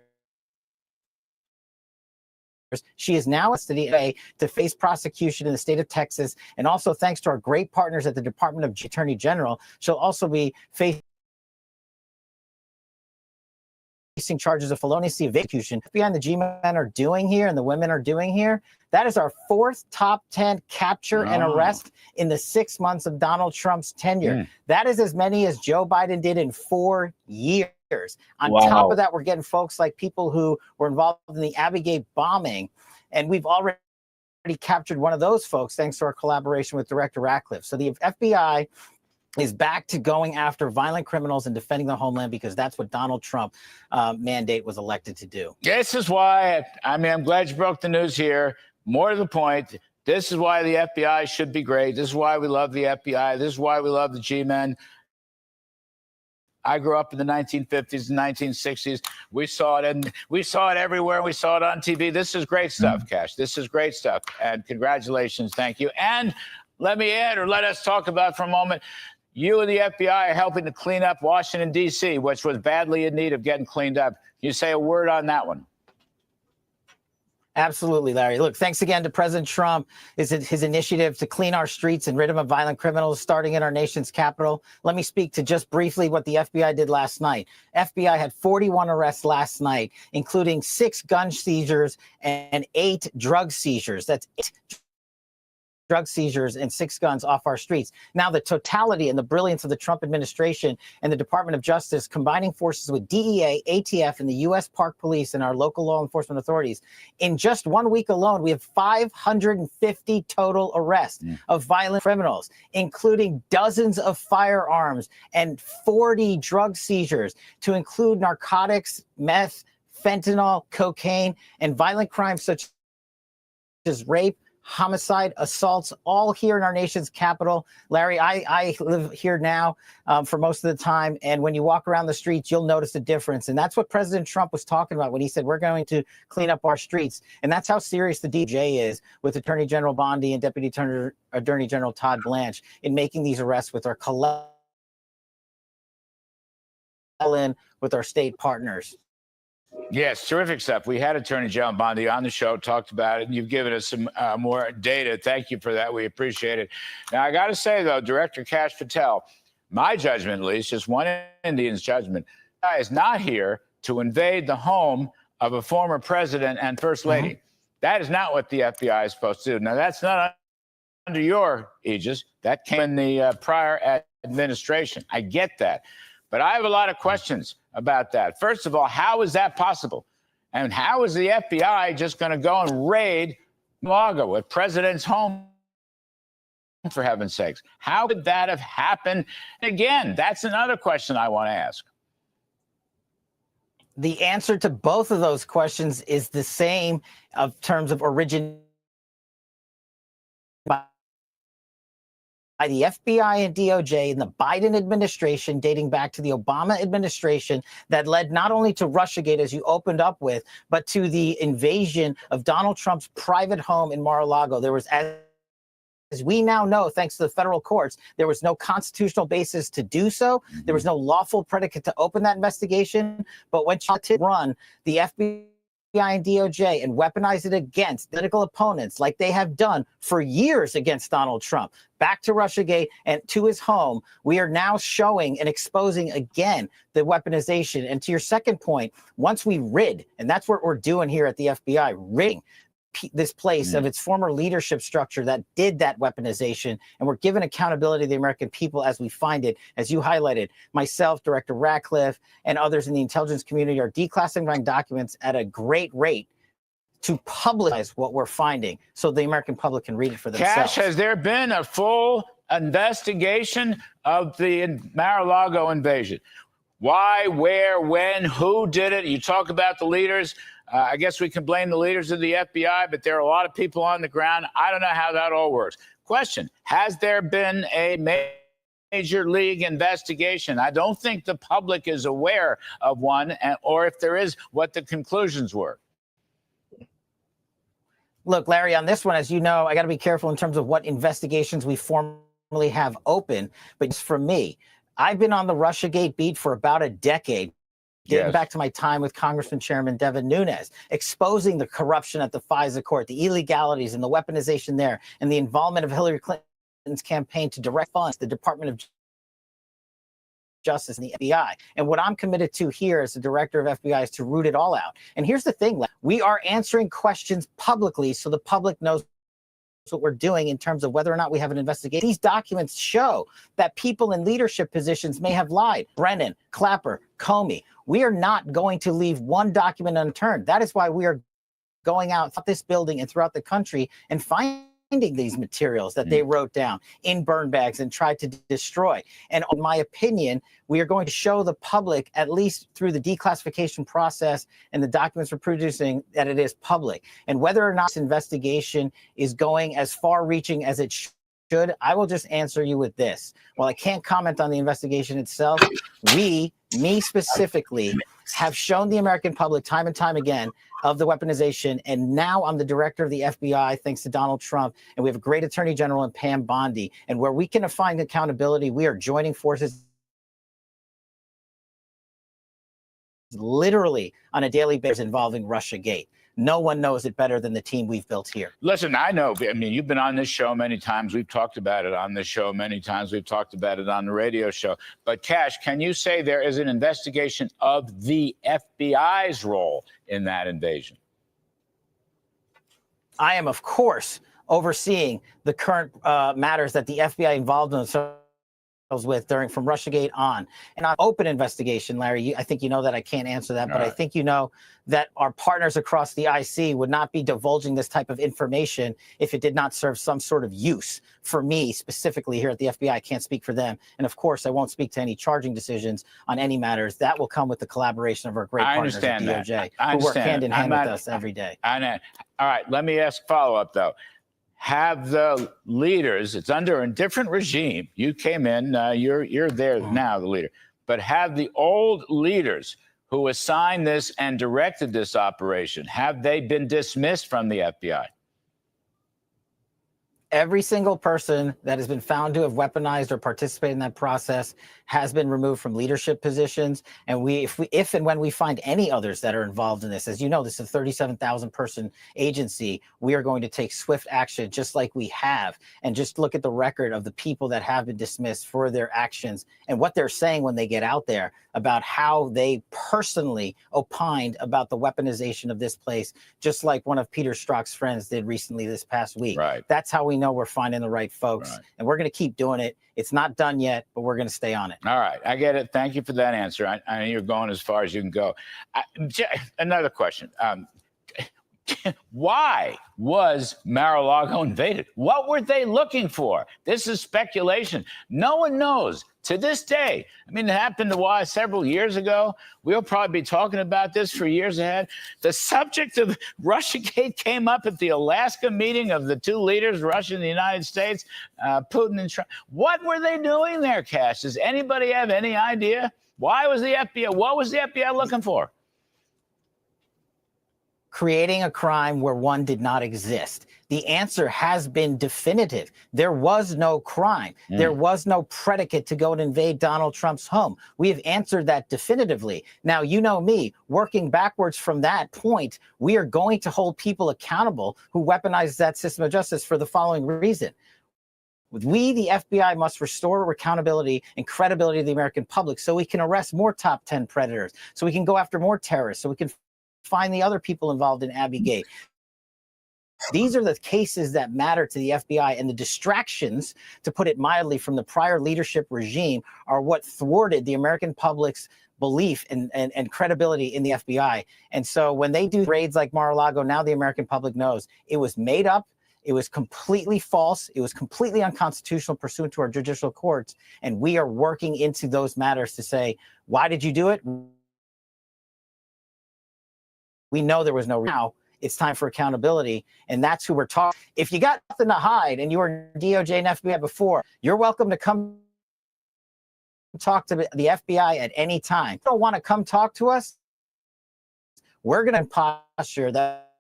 she is now in custody to face prosecution in the state of Texas. And also thanks to our great partners at the Department of Attorney General, she'll also be facing charges of felonious execution. Behind the G-men are doing here and the women are doing here, that is our 4th top 10 capture and arrest in the 6 months of Donald Trump's tenure. That is as many as Joe Biden did in 4 years. On top of that, we're getting folks like people who were involved in the Abbey Gate bombing, and we've already captured one of those folks thanks to our collaboration with Director Ratcliffe. So the FBI is back to going after violent criminals and defending the homeland because that's what Donald Trump mandate was elected to do. This is why, I'm glad you broke the news here. More to the point, this is why the FBI should be great. This is why we love the FBI. This is why we love the G-men. I grew up in the 1950s and 1960s. We saw it, and we saw it everywhere. We saw it on TV. This is great stuff, Kash. This is great stuff. And congratulations. Thank you. And let us talk about for a moment, you and the FBI are helping to clean up Washington, D.C., which was badly in need of getting cleaned up. Can you say a word on that one? Absolutely, Larry. Look, thanks again to President Trump, his initiative to clean our streets and rid them of violent criminals, starting in our nation's capital. Let me speak to just briefly what the FBI did last night. FBI had 41 arrests last night, including 6 gun seizures and 8 drug seizures. That's 8 drug seizures and 6 guns off our streets. Now, the totality and the brilliance of the Trump administration and the Department of Justice combining forces with DEA, ATF, and the U.S. Park Police and our local law enforcement authorities. In just 1 week alone, we have 550 total arrests of violent criminals, including dozens of firearms and 40 drug seizures, to include narcotics, meth, fentanyl, cocaine, and violent crimes such as rape, homicide, assaults, all here in our nation's capital. Larry, I live here now for most of the time, and when you walk around the streets, you'll notice a difference. And that's what President Trump was talking about when he said we're going to clean up our streets. And that's how serious the DJ is with Attorney General Bondi and Deputy Attorney General Todd Blanche in making these arrests with our with our state partners. Yes, terrific stuff. We had Attorney General Bondi on the show, talked about it, and you've given us some more data. Thank you for that. We appreciate it. Now, I got to say, though, Director Kash Patel, my judgment, at least, just one Indian's judgment, is not here to invade the home of a former president and first lady. That is not what the FBI is supposed to do. Now, that's not under your aegis. That came in the prior administration. I get that. But I have a lot of questions about that. First of all, how is that possible? And how is the FBI just going to go and raid Mar-a-Lago, a president's home, for heaven's sakes? How could that have happened? Again, that's another question I want to ask. The answer to both of those questions is the same in terms of origin by the FBI and DOJ in the Biden administration, dating back to the Obama administration, that led not only to Russiagate, as you opened up with, but to the invasion of Donald Trump's private home in Mar-a-Lago. There was, as we now know, thanks to the federal courts, there was no constitutional basis to do so. There was no lawful predicate to open that investigation. But when Trump did run the FBI and DOJ and weaponize it against political opponents like they have done for years against Donald Trump, back to Russiagate and to his home, we are now showing and exposing again the weaponization. And to your second point, once we rid, and that's what we're doing here at the FBI, ridding this place of its former leadership structure that did that weaponization, and we're giving accountability to the American people as we find it. As you highlighted, myself, Director Ratcliffe, and others in the intelligence community are declassifying documents at a great rate to publicize what we're finding so the American public can read it for themselves. Cash, has there been a full investigation of the Mar-a-Lago invasion? Why, where, when, who did it? You talk about the leaders. I guess we can blame the leaders of the FBI, but there are a lot of people on the ground. I don't know how that all works. Question, has there been a major league investigation? I don't think the public is aware of one, or if there is, what the conclusions were. Look, Larry, on this one, as you know, I got to be careful in terms of what investigations we formally have open. But just for me, I've been on the Russiagate beat for about a decade. Getting back to my time with Congressman Chairman Devin Nunes, exposing the corruption at the FISA court, the illegalities and the weaponization there, and the involvement of Hillary Clinton's campaign to direct funds the Department of Justice and the FBI. And what I'm committed to here as the director of FBI is to root it all out. And here's the thing, we are answering questions publicly so the public knows what we're doing in terms of whether or not we have an investigation. These documents show that people in leadership positions may have lied. Brennan, Clapper, Comey. We are not going to leave one document unturned. That is why we are going out this building and throughout the country and finding these materials that they wrote down in burn bags and tried to destroy. And in my opinion, we are going to show the public, at least through the declassification process and the documents we're producing, that it is public. And whether or not this investigation is going as far reaching as it should, I will just answer you with this. While I can't comment on the investigation itself, me specifically, have shown the American public time and time again of the weaponization. And now I'm the director of the FBI, thanks to Donald Trump. And we have a great attorney general in Pam Bondi. And where we can find accountability, we are joining forces literally on a daily basis involving Russiagate. No one knows it better than the team we've built here. Listen, I know. I mean, you've been on this show many times. We've talked about it on this show many times. We've talked about it on the radio show. But, Cash, can you say there is an investigation of the FBI's role in that invasion? I am, of course, overseeing the current matters that the FBI involved themselves with from Russiagate on. And on open investigation, Larry, I think you know that I can't answer that, but I think you know that our partners across the IC would not be divulging this type of information if it did not serve some sort of use. For me, specifically here at the FBI, I can't speak for them. And of course, I won't speak to any charging decisions on any matters. That will come with the collaboration of our great partners at DOJ, who work hand in hand with us every day. I know. All right, let me ask follow-up, though. Have the leaders, it's under a different regime. You came in, you're there now, the leader. But have the old leaders who assigned this and directed this operation, have they been dismissed from the FBI? Every single person that has been found to have weaponized or participated in that process has been removed from leadership positions. And if and when we find any others that are involved in this, as you know, this is a 37,000 person agency, we are going to take swift action just like we have. And just look at the record of the people that have been dismissed for their actions and what they're saying when they get out there about how they personally opined about the weaponization of this place, just like one of Peter Strzok's friends did recently this past week. Right. That's how we know we're finding the right folks. Right. And we're going to keep doing it. It's not done yet, but we're going to stay on it. All right. I get it. Thank you for that answer. I know you're going as far as you can go. Another question. Why was Mar-a-Lago invaded? What were they looking for? This is speculation. No one knows to this day. I mean, it happened several years ago. We'll probably be talking about this for years ahead. The subject of Russiagate came up at the Alaska meeting of the two leaders, Russia and the United States, Putin and Trump. What were they doing there, Cash? Does anybody have any idea? Why was the FBI? What was the FBI looking for? Creating a crime where one did not exist. The answer has been definitive. There was no crime. There was no predicate to go and invade Donald Trump's home. We have answered that definitively. Now, you know me, working backwards from that point, we are going to hold people accountable who weaponize that system of justice for the following reason. We, the FBI, must restore accountability and credibility to the American public so we can arrest more top 10 predators, so we can go after more terrorists, so we can find the other people involved in Abbey-gate. These are the cases that matter to the FBI, and the distractions, to put it mildly, from the prior leadership regime are what thwarted the American public's belief and credibility in the FBI. And so when they do raids like Mar-a-Lago, now the American public knows it was made up, it was completely false, it was completely unconstitutional pursuant to our judicial courts, and we are working into those matters to say, why did you do it? We know there was no. Now it's time for accountability, and that's who we're talking. If you got nothing to hide and you were DOJ and FBI before, you're welcome to come talk to the FBI at any time. If you don't want to come talk to us, we're going to posture that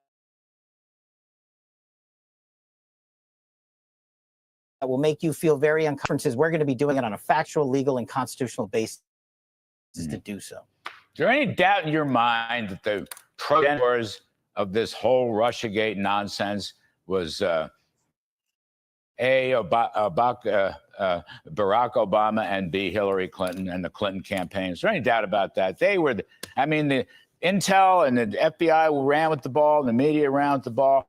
will make you feel very uncomfortable. We're going to be doing it on a factual, legal, and constitutional basis to do so. Is there any doubt in your mind that the progenitor of this whole Russiagate nonsense was Barack Obama, and B, Hillary Clinton and the Clinton campaign? Is there any doubt about that? They were, the intel and the FBI ran with the ball, and the media ran with the ball.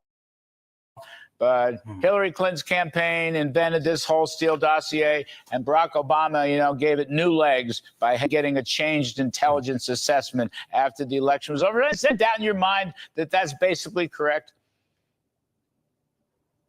But Hillary Clinton's campaign invented this whole Steele dossier, and Barack Obama, gave it new legs by getting a changed intelligence assessment after the election was over. Is there doubt in your mind that that's basically correct?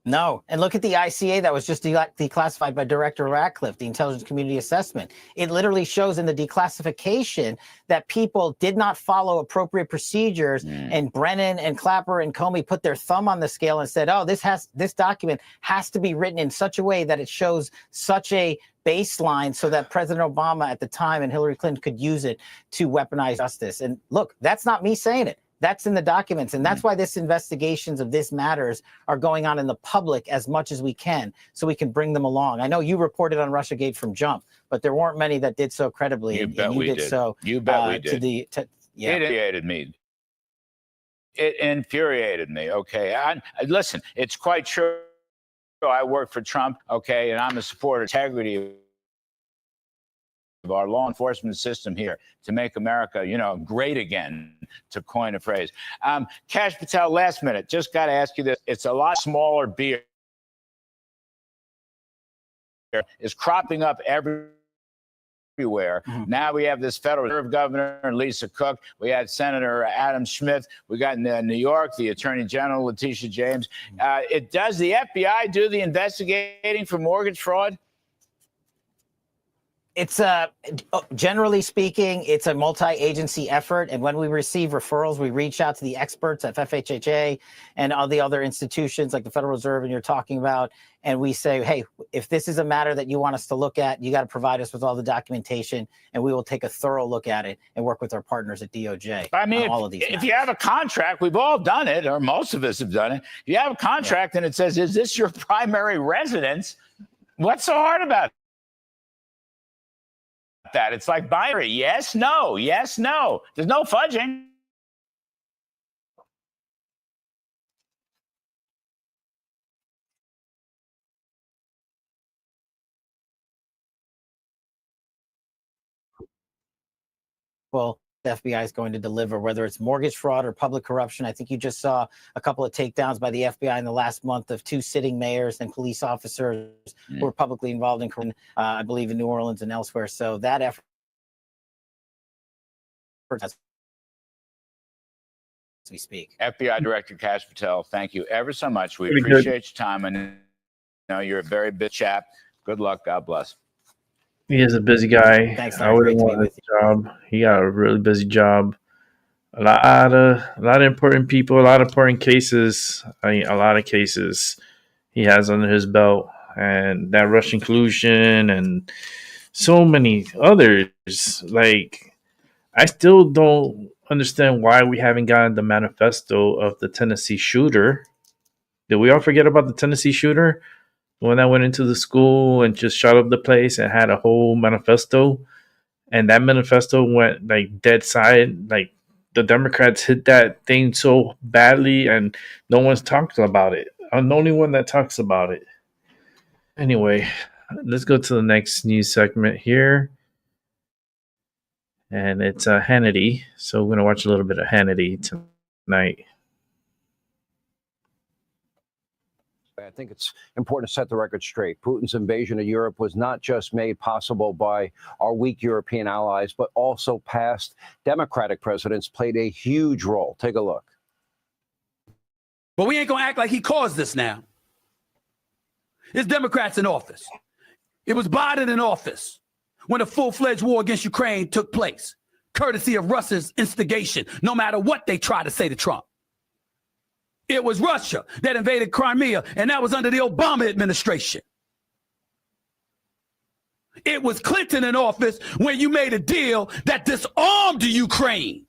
No. And look at the ICA that was just declassified by Director Ratcliffe, the Intelligence Community Assessment. It literally shows in the declassification that people did not follow appropriate procedures, and Brennan and Clapper and Comey put their thumb on the scale and said, oh, this document has to be written in such a way that it shows such a baseline so that President Obama at the time and Hillary Clinton could use it to weaponize justice. And look, that's not me saying it. That's in the documents. And that's why this investigations of this matters are going on in the public as much as we can, so we can bring them along. I know you reported on Russiagate from jump, but there weren't many that did so credibly. You bet we did. So you bet we did. It infuriated me. It infuriated me. Okay. Listen, it's quite true. I work for Trump. Okay. And I'm a supporter of integrity of our law enforcement system here to make America, great again, to coin a phrase. Kash Patel, last minute, just got to ask you this. It's a lot smaller beer is cropping up everywhere. Now we have this Federal Reserve Governor, Lisa Cook. We had Senator Adam Smith. We got in New York, the Attorney General, Letitia James. Does the FBI do the investigating for mortgage fraud? It's generally speaking, it's a multi-agency effort. And when we receive referrals, we reach out to the experts at FHHA and all the other institutions like the Federal Reserve and you're talking about. And we say, hey, if this is a matter that you want us to look at, you got to provide us with all the documentation, and we will take a thorough look at it and work with our partners at DOJ. I mean, all of these if you have a contract, we've all done it, or most of us have done it. If you have a contract and it says, is this your primary residence? What's so hard about it? That it's like binary. Yes, no, yes, no. There's no fudging. Well, the FBI is going to deliver, whether it's mortgage fraud or public corruption. I think you just saw a couple of takedowns by the FBI in the last month of 2 sitting mayors and police officers who were publicly involved in, I believe, in New Orleans and elsewhere. So that effort has we speak. FBI Director Kash Patel, thank you ever so much. We Pretty good. appreciate your time. And you're a very big chap. Good luck. God bless. He is a busy guy. Thanks, I Larry. wouldn't Great to be want with his job. He got a really busy job. A lot of important people, a lot of important cases. A lot of cases he has under his belt, and that Russian collusion and so many others. Like, I still don't understand why we haven't gotten the manifesto of the Tennessee shooter. Did we all forget about the Tennessee shooter? The one that went into the school and just shot up the place and had a whole manifesto. And that manifesto went like dead side. Like, the Democrats hit that thing so badly and no one's talking about it. I'm the only one that talks about it. Anyway, let's go to the next news segment here. And it's Hannity. So we're going to watch a little bit of Hannity tonight. I think it's important to set the record straight. Putin's invasion of Europe was not just made possible by our weak European allies, but also past Democratic presidents played a huge role. Take a look. But we ain't going to act like he caused this now. It's Democrats in office. It was Biden in office when a full-fledged war against Ukraine took place, courtesy of Russia's instigation, no matter what they try to say to Trump. It was Russia that invaded Crimea, and that was under the Obama administration. It was Clinton in office when you made a deal that disarmed Ukraine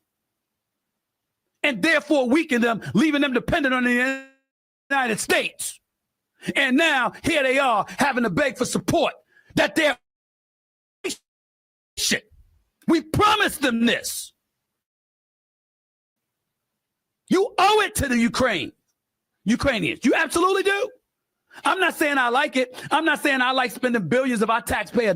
and therefore weakened them, leaving them dependent on the United States. And now here they are having to beg for support that they're shit. We promised them this. You owe it to the Ukrainians. You absolutely do. I'm not saying I like it. I'm not saying I like spending billions of our taxpayer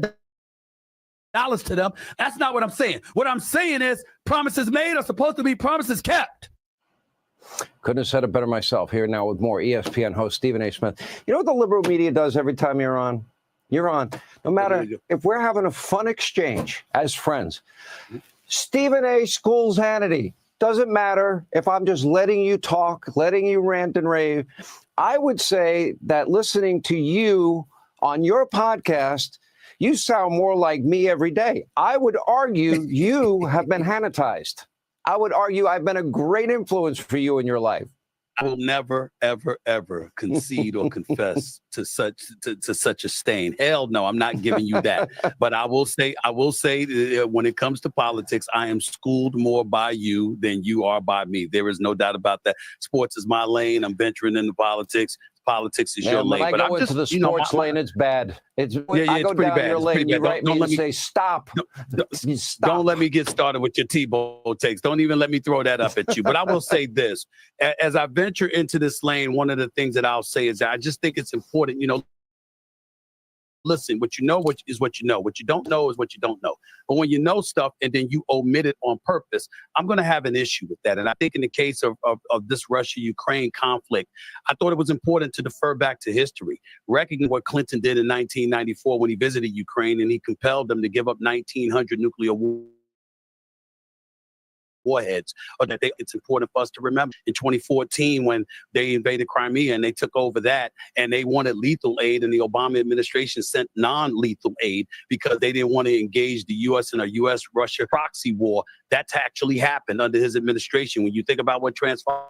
dollars to them. That's not what I'm saying. What I'm saying is promises made are supposed to be promises kept. Couldn't have said it better myself. Here now with more ESPN host Stephen A. Smith. You know what the liberal media does every time you're on? You're on. No matter if we're having a fun exchange as friends. Stephen A. schools Hannity. Doesn't matter if I'm just letting you talk, letting you rant and rave. I would say that listening to you on your podcast, you sound more like me every day. I would argue you have been Hannitized. I would argue I've been a great influence for you in your life. I will never, ever, ever concede or confess to such a stain. Hell no, I'm not giving you that. But I will say that when it comes to politics, I am schooled more by you than you are by me. There is no doubt about that. Sports is my lane. I'm venturing into politics. Politics is your lane. When I go into the sports lane, it's bad. I go down your lane, you write me and say, stop. Don't let me get started with your Tebow takes. Don't even let me throw that up at you. But I will say this. As I venture into this lane, one of the things that I'll say is that I just think it's important, listen, what you know is what you know. What you don't know is what you don't know. But when you know stuff and then you omit it on purpose, I'm going to have an issue with that. And I think in the case of this Russia-Ukraine conflict, I thought it was important to defer back to history, recognize what Clinton did in 1994 when he visited Ukraine and he compelled them to give up 1,900 nuclear warheads. It's important for us to remember in 2014 when they invaded Crimea and they took over that and they wanted lethal aid, and the Obama administration sent non-lethal aid because they didn't want to engage the U.S. in a U.S.-Russia proxy war. That's actually happened under his administration. When you think about what transpired,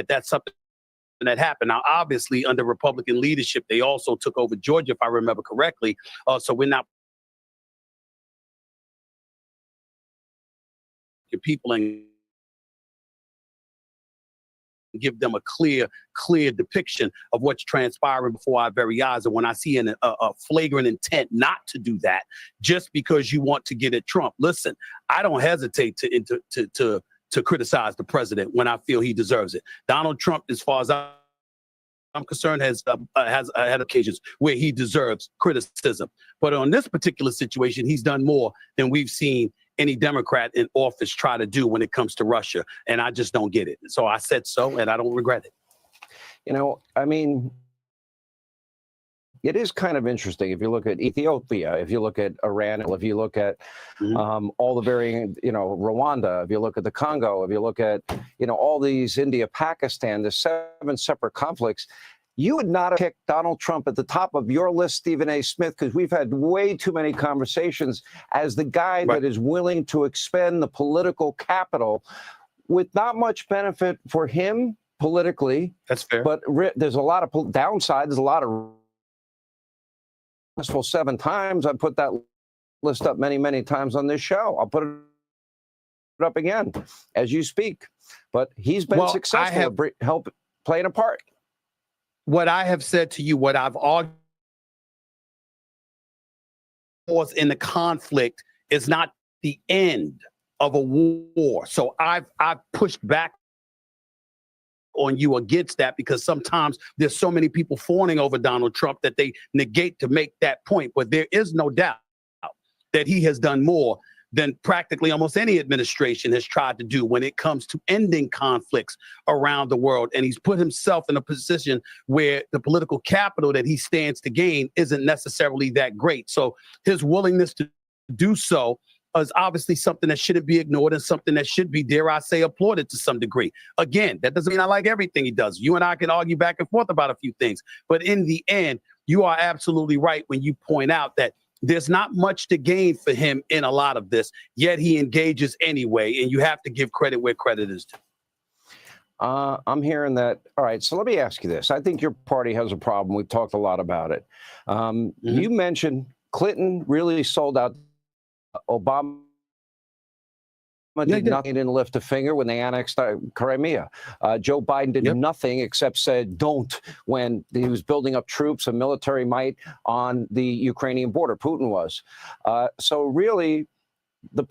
that's something that happened. Now, obviously, under Republican leadership, they also took over Georgia, if I remember correctly. So we're not people and give them a clear depiction of what's transpiring before our very eyes. And when I see a flagrant intent not to do that, just because you want to get at Trump, listen, I don't hesitate to criticize the president when I feel he deserves it. Donald Trump, as far as I'm concerned, has had occasions where he deserves criticism. But on this particular situation, he's done more than we've seen any Democrat in office try to do when it comes to Russia. And I just don't get it. So I said so, and I don't regret it. I mean, it is kind of interesting if you look at Ethiopia, if you look at Iran, if you look at all the varying, Rwanda, if you look at the Congo, if you look at, all these India, Pakistan, there's 7 separate conflicts. You would not have picked Donald Trump at the top of your list, Stephen A. Smith, because we've had way too many conversations as the guy that is willing to expend the political capital with not much benefit for him politically. That's fair. But there's a lot of downside. There's a lot of 7 times. I put that list up many, many times on this show. I'll put it up again as you speak. But he's been successful at help playing a part. What I have said to you, what I've argued in the conflict is not the end of a war. So I've pushed back on you against that, because sometimes there's so many people fawning over Donald Trump that they negate to make that point. But there is no doubt that he has done more than practically almost any administration has tried to do when it comes to ending conflicts around the world. And he's put himself in a position where the political capital that he stands to gain isn't necessarily that great. So his willingness to do so is obviously something that shouldn't be ignored and something that should be, dare I say, applauded to some degree. Again, that doesn't mean I like everything he does. You and I can argue back and forth about a few things. But in the end, you are absolutely right when you point out that there's not much to gain for him in a lot of this, yet he engages anyway, and you have to give credit where credit is due. I'm hearing that. All right, so let me ask you this. I think your party has a problem. We've talked a lot about it. You mentioned Clinton really sold out. Obama did nothing, didn't lift a finger when they annexed Crimea. Joe Biden did nothing except said don't when he was building up troops and military might on the Ukrainian border. Putin was. So really, the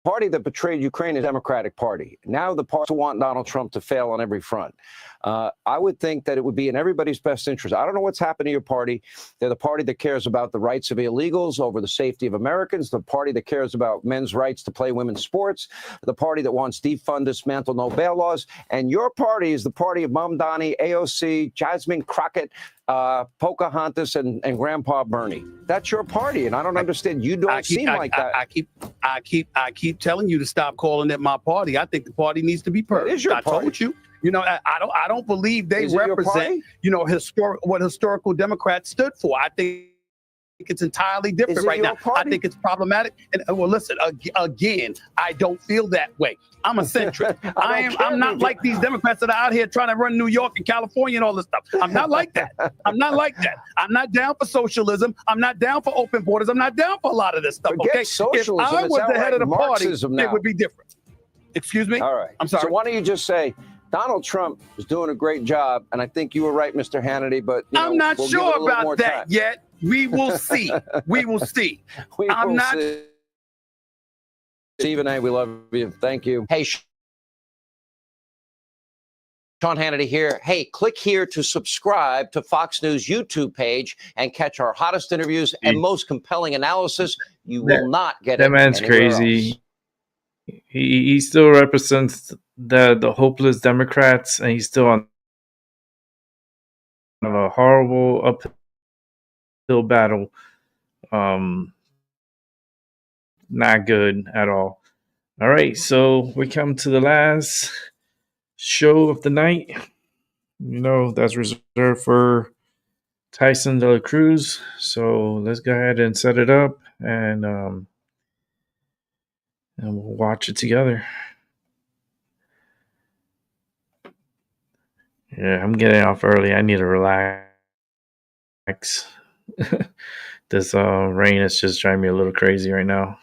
party that betrayed Ukraine is the Democratic Party. Now the party want Donald Trump to fail on every front. I would think that it would be in everybody's best interest. I don't know what's happened to your party. They're the party that cares about the rights of illegals over the safety of Americans, the party that cares about men's rights to play women's sports, the party that wants defund, dismantle, no bail laws. And your party is the party of Mamdani, AOC, Jasmine Crockett, Pocahontas, and Grandpa Bernie. That's your party, and I don't understand. You don't seem like that. I keep telling you to stop calling it my party. I think the party needs to be perfect. It is your I party. told you. I don't believe they represent, what historical Democrats stood for. I think it's entirely different right now. I think it's problematic. And well, listen, again, I don't feel that way. I'm a centrist. I'm not like these Democrats that are out here trying to run New York and California and all this stuff. I'm not like that. I'm not like that. I'm not down for socialism. I'm not down for open borders. I'm not down for a lot of this stuff. Forget Okay, socialism. If I was the head of the party, now. it would be different. Excuse me? All right. I'm sorry. So why don't you just say, Donald Trump is doing a great job, and I think you were right, Mr. Hannity, but I'm not we'll sure give it a about more that time. yet. We will see. We will see. I'm not. See. Stephen A., we love you. Thank you. Hey, Sean Hannity here. Hey, click here to subscribe to Fox News YouTube page and catch our hottest interviews and most compelling analysis. You will not get it. That man's crazy. Else. He still represents the hopeless Democrats, and he's still on a horrible uphill battle. Not good at all. All right, so we come to the last show of the night. That's reserved for Tyson De La Cruz. So let's go ahead and set it up, and we'll watch it together. Yeah, I'm getting off early. I need to relax. This rain is just driving me a little crazy right now.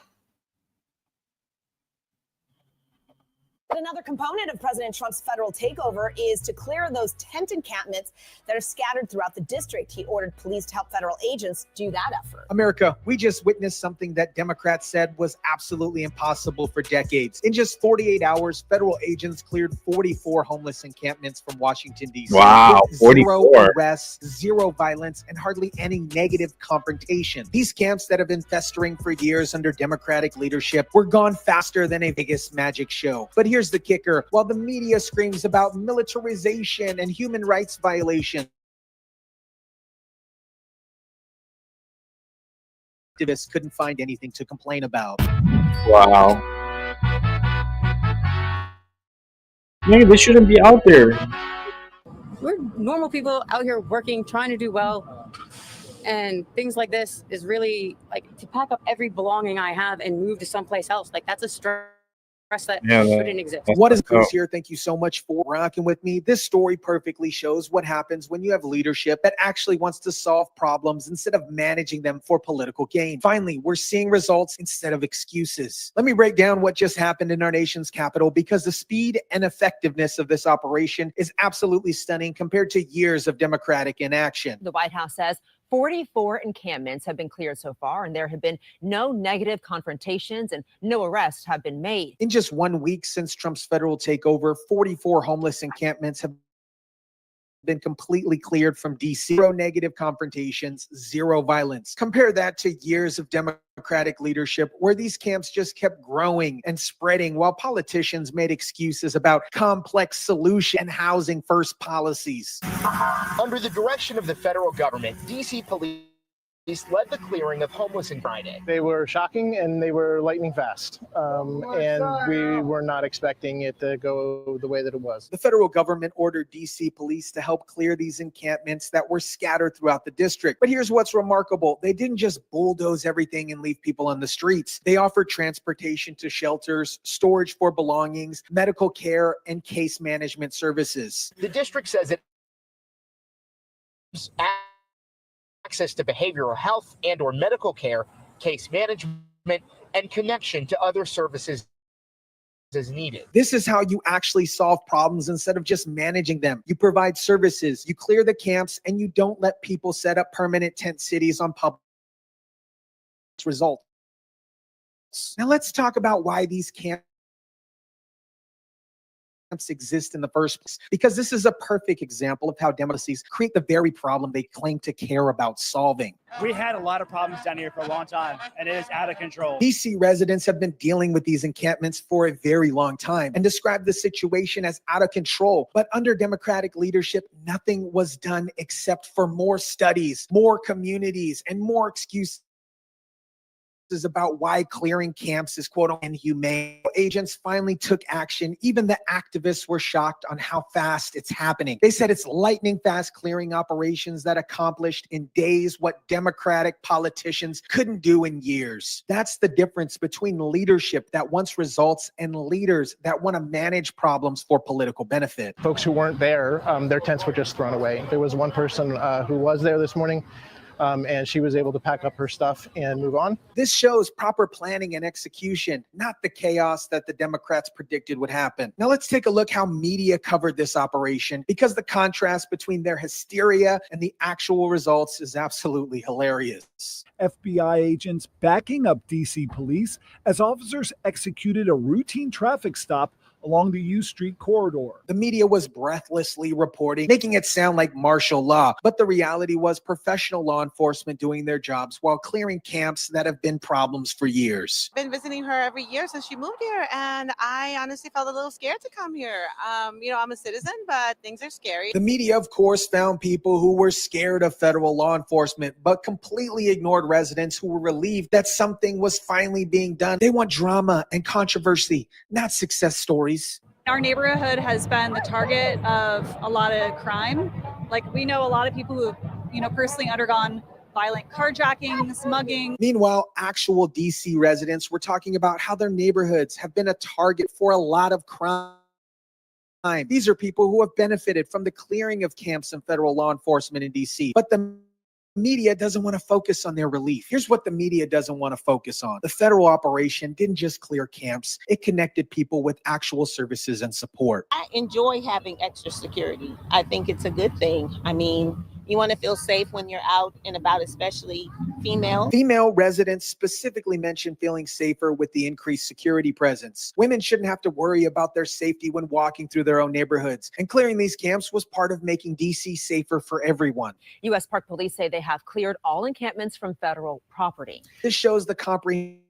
Another component of President Trump's federal takeover is to clear those tent encampments that are scattered throughout the district. He ordered police to help federal agents do that effort. America, we just witnessed something that Democrats said was absolutely impossible for decades. In just 48 hours, federal agents cleared 44 homeless encampments from Washington, D.C. Wow, with 44. Zero arrests, zero violence, and hardly any negative confrontation. These camps that have been festering for years under Democratic leadership were gone faster than a Vegas magic show. But here's the kicker. While the media screams about militarization and human rights violations, activists couldn't find anything to complain about. Wow. Maybe they shouldn't be out there. We're normal people out here working, trying to do well. And things like this is really like to pack up every belonging I have and move to someplace else. Like that's a stress that shouldn't exist. What is Cruz here? Thank you so much for rocking with me. This story perfectly shows what happens when you have leadership that actually wants to solve problems instead of managing them for political gain. Finally, we're seeing results instead of excuses. Let me break down what just happened in our nation's capital, because the speed and effectiveness of this operation is absolutely stunning compared to years of Democratic inaction. The White House says 44 encampments have been cleared so far, and there have been no negative confrontations and no arrests have been made. In just 1 week since Trump's federal takeover, 44 homeless encampments have been completely cleared from D.C. Zero negative confrontations, zero violence. Compare that to years of Democratic leadership where these camps just kept growing and spreading while politicians made excuses about complex solution and housing first policies. Under the direction of the federal government, D.C. police led the clearing of homeless on Friday. They were shocking and they were lightning fast. And we were not expecting it to go the way that it was. The federal government ordered D.C. police to help clear these encampments that were scattered throughout the district. But here's what's remarkable. They didn't just bulldoze everything and leave people on the streets. They offered transportation to shelters, storage for belongings, medical care, and case management services. The district says it access to behavioral health and or medical care, case management, and connection to other services as needed. This is how you actually solve problems instead of just managing them. You provide services, you clear the camps, and you don't let people set up permanent tent cities on public results. Now let's talk about why these camps exist in the first place, because this is a perfect example of how democracies create the very problem they claim to care about solving. We had a lot of problems down here for a long time, and it is out of control. DC residents have been dealing with these encampments for a very long time and described the situation as out of control. But under Democratic leadership, nothing was done except for more studies, more communities, and more excuses about why clearing camps is quote unquote inhumane. Agents finally took action. Even the activists were shocked on how fast it's happening. They said it's lightning fast clearing operations that accomplished in days what Democratic politicians couldn't do in years. That's the difference between leadership that wants results and leaders that want to manage problems for political benefit. Folks who weren't there, their tents were just thrown away. There was one person who was there this morning, and she was able to pack up her stuff and move on. This shows proper planning and execution, not the chaos that the Democrats predicted would happen. Now let's take a look how media covered this operation, because the contrast between their hysteria and the actual results is absolutely hilarious. FBI agents backing up DC police as officers executed a routine traffic stop along the U Street corridor. The media was breathlessly reporting, making it sound like martial law. But the reality was professional law enforcement doing their jobs while clearing camps that have been problems for years. Been visiting her every year since she moved here, and I honestly felt a little scared to come here. I'm a citizen, but things are scary. The media, of course, found people who were scared of federal law enforcement, but completely ignored residents who were relieved that something was finally being done. They want drama and controversy, not success stories. Our neighborhood has been the target of a lot of crime. Like, we know a lot of people who have, personally undergone violent carjacking, mugging. Meanwhile, actual DC residents were talking about how their neighborhoods have been a target for a lot of crime. These are people who have benefited from the clearing of camps and federal law enforcement in DC. But the media doesn't want to focus on their relief. Here's what the media doesn't want to focus on. The federal operation didn't just clear camps. It connected people with actual services and support. I enjoy having extra security. I think it's a good thing. I mean, you want to feel safe when you're out and about, especially female. Female residents specifically mentioned feeling safer with the increased security presence. Women shouldn't have to worry about their safety when walking through their own neighborhoods. And clearing these camps was part of making DC safer for everyone. U.S. Park Police say they have cleared all encampments from federal property. This shows the comprehensive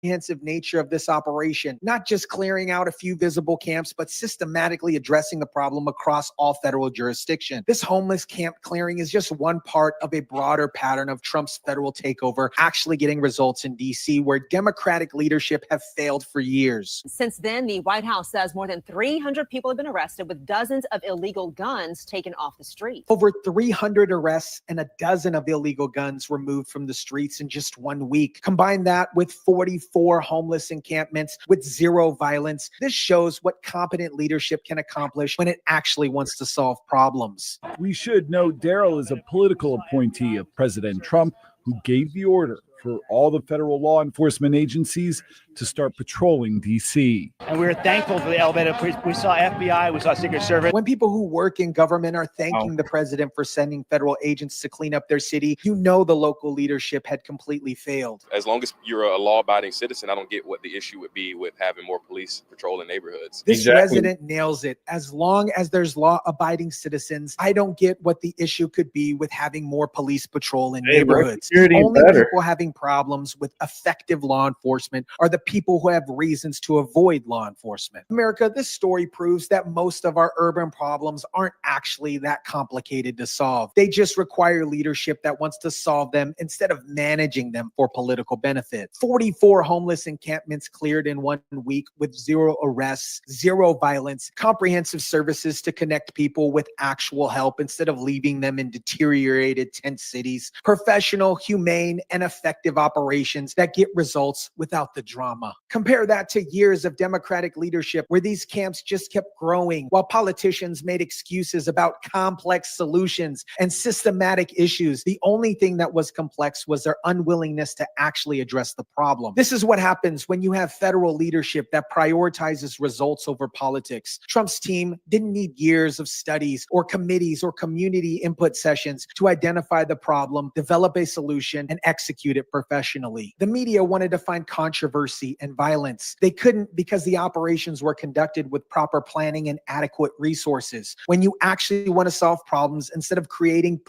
comprehensive nature of this operation, not just clearing out a few visible camps, but systematically addressing the problem across all federal jurisdiction. This homeless camp clearing is just one part of a broader pattern of Trump's federal takeover actually getting results in D.C., where Democratic leadership have failed for years. Since then, the White House says more than 300 people have been arrested with dozens of illegal guns taken off the street. Over 300 arrests and a dozen of illegal guns removed from the streets in just 1 week. Combine that with 44 homeless encampments with zero violence. This shows what competent leadership can accomplish when it actually wants to solve problems. We should note Daryl is a political appointee of President Trump who gave the order for all the federal law enforcement agencies to start patrolling D.C. And we were thankful for the elevated. We saw FBI, we saw Secret Service. When people who work in government are thanking the president for sending federal agents to clean up their city, you know the local leadership had completely failed. As long as you're a law-abiding citizen, I don't get what the issue would be with having more police patrolling neighborhoods. This resident nails it. As long as there's law-abiding citizens, I don't get what the issue could be with having more police patrol in neighborhoods. The only people having problems with effective law enforcement are the people who have reasons to avoid law enforcement. America, this story proves that most of our urban problems aren't actually that complicated to solve. They just require leadership that wants to solve them instead of managing them for political benefit. 44 homeless encampments cleared in 1 week with zero arrests, zero violence, comprehensive services to connect people with actual help instead of leaving them in deteriorated tent cities, professional, humane, and effective operations that get results without the drama. Compare that to years of Democratic leadership where these camps just kept growing while politicians made excuses about complex solutions and systematic issues. The only thing that was complex was their unwillingness to actually address the problem. This is what happens when you have federal leadership that prioritizes results over politics. Trump's team didn't need years of studies or committees or community input sessions to identify the problem, develop a solution, and execute it professionally. The media wanted to find controversy and violence. They couldn't because the operations were conducted with proper planning and adequate resources. When you actually want to solve problems instead of creating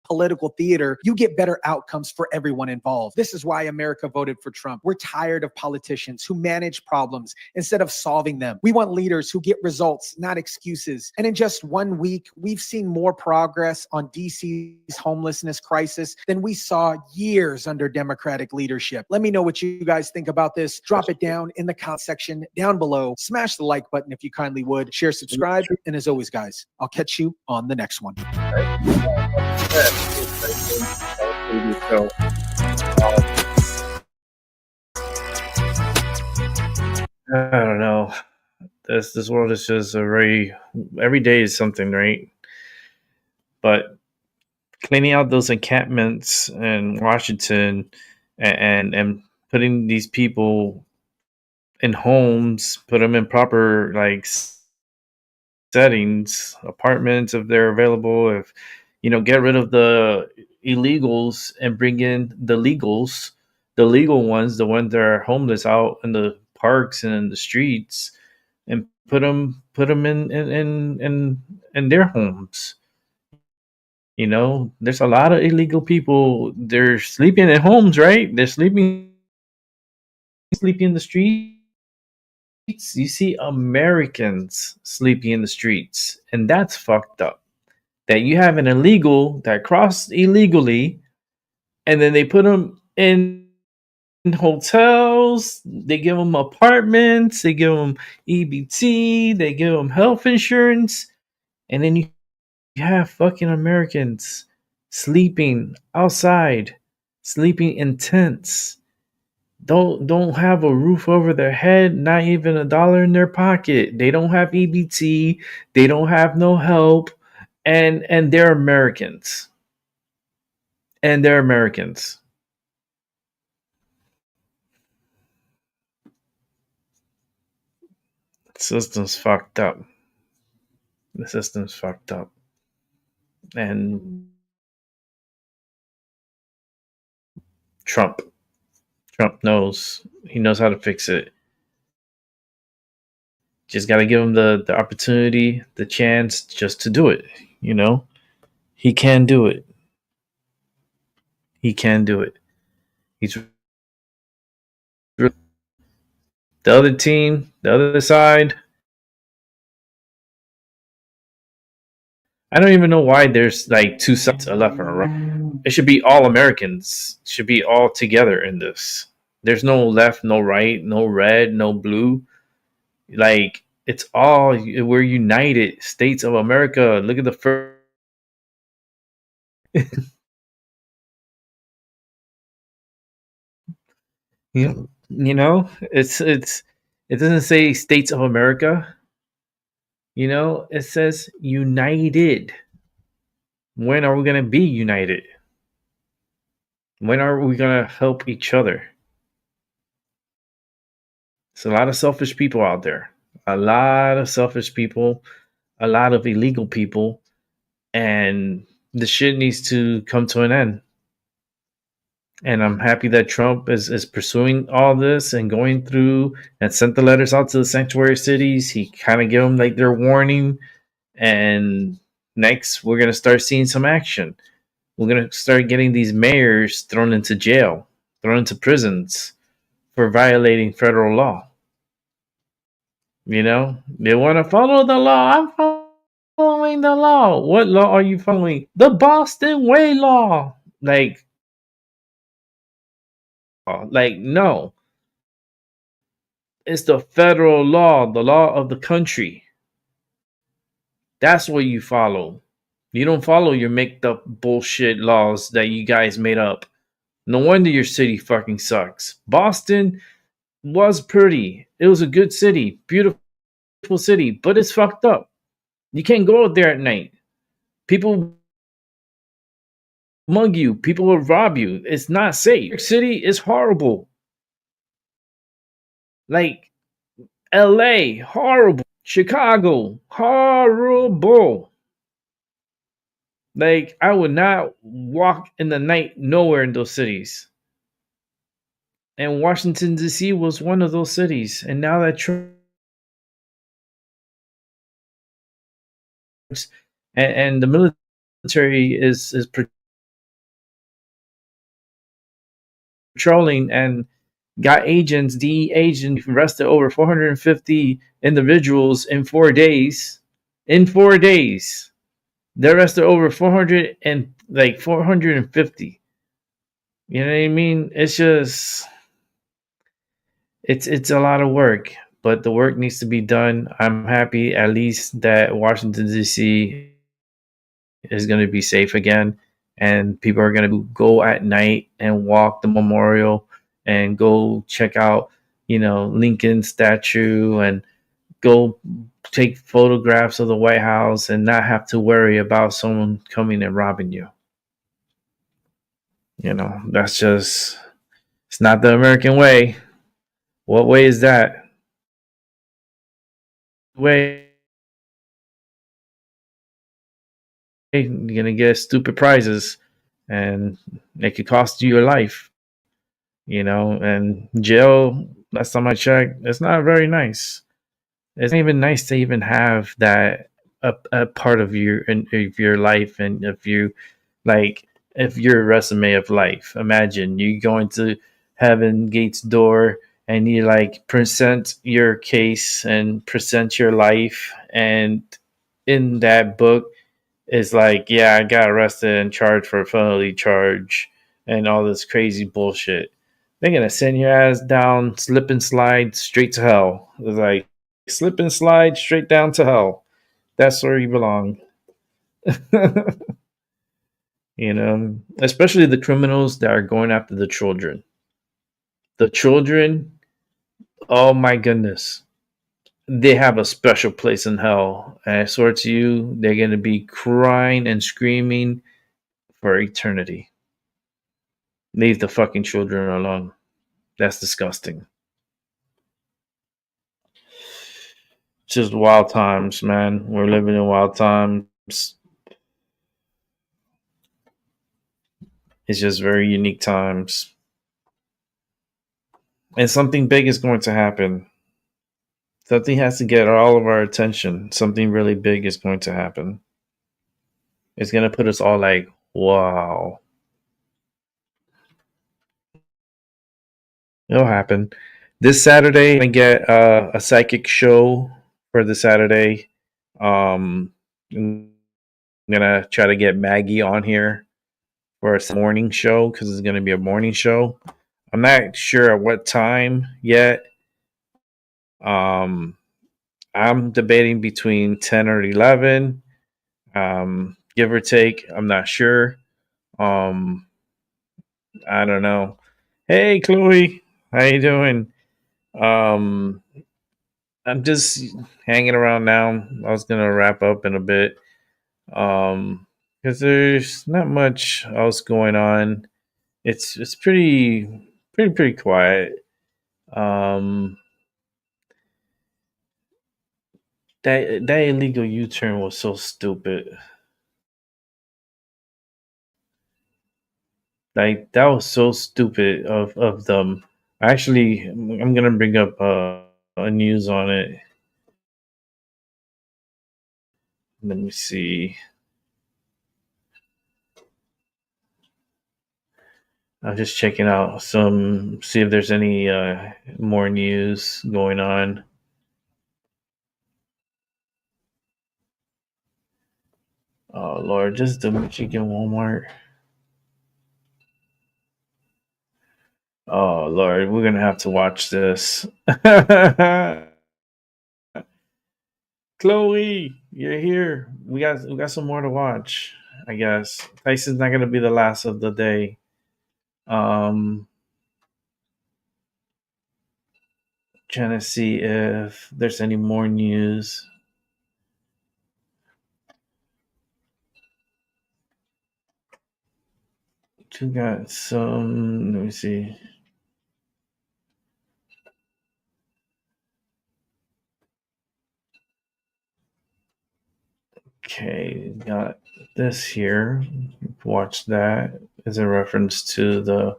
political theater, you get better outcomes for everyone involved. This is why America voted for Trump. We're tired of politicians who manage problems instead of solving them. We want leaders who get results, not excuses. And in just 1 week, we've seen more progress on DC's homelessness crisis than we saw years under Democratic leadership. Let me know what you guys think about this. Drop it down in the comment section down below. Smash the like button if you kindly would. Share, subscribe, and as always, guys, I'll catch you on the next one. So, I don't know. This world is just every day is something, right? But cleaning out those encampments in Washington and putting these people in homes, put them in proper settings, apartments if they're available, if get rid of the illegals and bring in the legals, the legal ones, the ones that are homeless out in the parks and in the streets, and put them in their homes. There's a lot of illegal people. They're sleeping at homes, right? They're sleeping in the streets. You see Americans sleeping in the streets, and that's fucked up. That you have an illegal that crossed illegally, and then they put them in hotels, they give them apartments, they give them EBT, they give them health insurance, and then you have fucking Americans sleeping outside, sleeping in tents, don't have a roof over their head, not even $1 in their pocket. They don't have EBT, they don't have no help. And they're Americans. And they're Americans. The system's fucked up. The system's fucked up. And Trump knows. He knows how to fix it. Just got to give him the opportunity, the chance just to do it. He can do it. He can do it. He's The other team, the other side. I don't even know why there's like two sides, a left and a right. It should be all Americans. It should be all together in this. There's no left, no right, no red, no blue. Like, it's all, we're United States of America. Look at the first. You know, it doesn't say States of America. You know, it says united. When are we going to be united? When are we going to help each other? There's a lot of selfish people out there. A lot of selfish people, a lot of illegal people, and the shit needs to come to an end. And I'm happy that Trump is pursuing all this and going through and sent the letters out to the sanctuary cities. He kind of gave them like their warning. And next, we're going to start seeing some action. We're going to start getting these mayors thrown into jail, thrown into prisons for violating federal law. You know, they want to follow the law. I'm following the law. What law are you following? The Boston Way law. Like, no. It's the federal law, the law of the country. That's what you follow. You don't follow your made up bullshit laws that you guys made up. No wonder your city fucking sucks. Boston was pretty. It was a good city, beautiful city, but it's fucked up. You can't go out there at night. People mug you. People will rob you. It's not safe. New York City is horrible. Like, LA, horrible. Chicago, horrible. Like, I would not walk in the night nowhere in those cities. And Washington, D.C. was one of those cities. And now that Trump and the military is patrolling and got agents, DE agents, arrested over 450 individuals in 4 days. In 4 days. They arrested over 450. You know what I mean? It's just, it's a lot of work, but the work needs to be done. I'm happy at least that Washington, D.C. is going to be safe again, and people are going to go at night and walk the memorial and go check out, Lincoln statue and go take photographs of the White House and not have to worry about someone coming and robbing you. That's just, it's not the American way. What way is that? Way you're gonna get stupid prizes, and it could cost you your life. And jail. Last time I checked, it's not very nice. It's not even nice to even have that a part of your life, and if your resume of life. Imagine you going to Heaven Gate's door and you present your case and present your life, and in that book is yeah, I got arrested and charged for a felony charge and all this crazy bullshit. They're gonna send your ass down, slip and slide straight to hell. It's slip and slide straight down to hell. That's where you belong. Especially the criminals that are going after the children. The children, oh my goodness, they have a special place in hell. And I swear to you, they're going to be crying and screaming for eternity. Leave the fucking children alone. That's disgusting. Just wild times, man. We're living in wild times. It's just very unique times. And something big is going to happen. Something has to get all of our attention. Something really big is going to happen. It's going to put us all wow. It'll happen. This Saturday, I'm gonna get a psychic show for the Saturday. I'm gonna try to get Maggie on here for a morning show because it's gonna be a morning show. I'm not sure at what time yet. I'm debating between 10 or 11, give or take. I'm not sure. I don't know. Hey, Chloe, how you doing? Um, I'm just hanging around now. I was gonna wrap up in a bit, because there's not much else going on. It's pretty quiet. Um, that illegal U-turn was so stupid. Like that was so stupid of them. Actually, I'm gonna bring up a news on it. Let me see. I'm just checking out see if there's any more news going on. Oh Lord, just the Michigan Walmart. Oh Lord, we're gonna have to watch this. Chloe, you're here. We got some more to watch. I guess Tyson's not gonna be the last of the day. Trying to see if there's any more news. We got some. Let me see. Okay, got this here. Watch that as a reference to the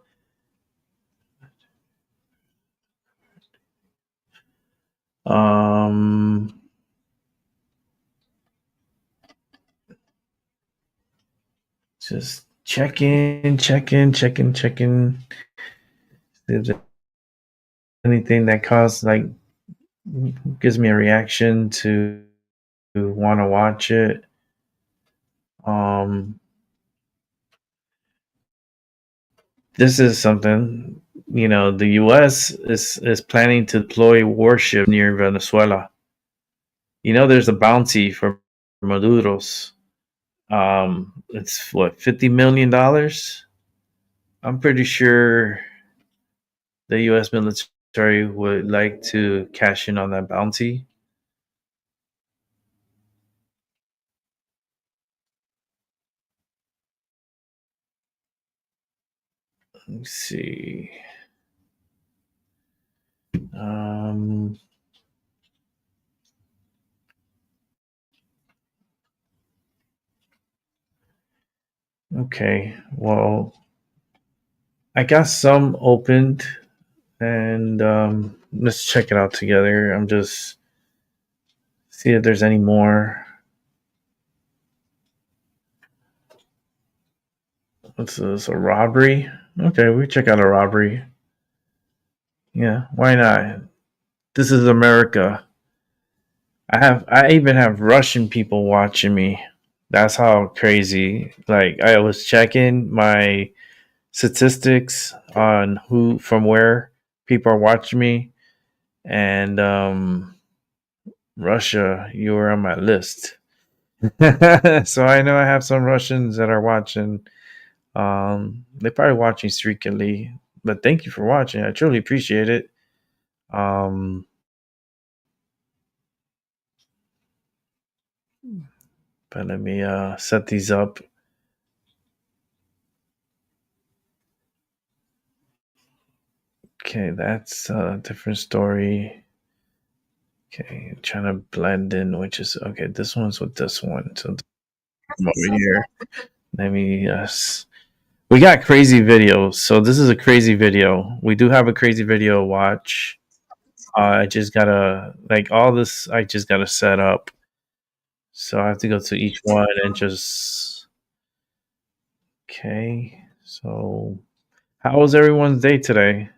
just checking. If there's anything that caused gives me a reaction to want to watch it. This is something, the U.S. is planning to deploy warship near Venezuela. There's a bounty for Maduro's. It's what, $50 million. I'm pretty sure the U.S. military would like to cash in on that bounty. Let me see. Okay, well, I got some opened, and let's check it out together. I'm just see if there's any more. What's this? A robbery? Okay, we check out a robbery. Yeah, why not? This is America. I even have Russian people watching me. That's how crazy. Like, I was checking my statistics on from where people are watching me, and Russia, you were on my list. So I know I have some Russians that are watching. They're probably watching secretly, but thank you for watching. I truly appreciate it. But let me set these up. Okay, that's a different story. Okay, trying to blend in, which is okay. This one's with this one, so over here. Let me. We got crazy videos, so this is a crazy video. We do have a crazy video watch. I just gotta all this. I just gotta set up. So I have to go to each one and just. Okay, so how was everyone's day today?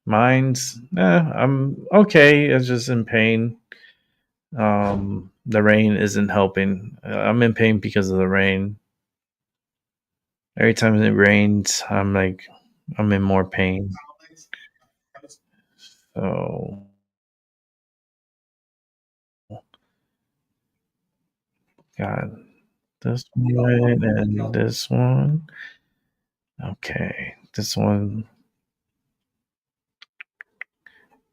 Mine's, I'm okay. It's just in pain. The rain isn't helping. I'm in pain because of the rain. Every time it rains, I'm in more pain. So, got this one and this one. Okay, this one.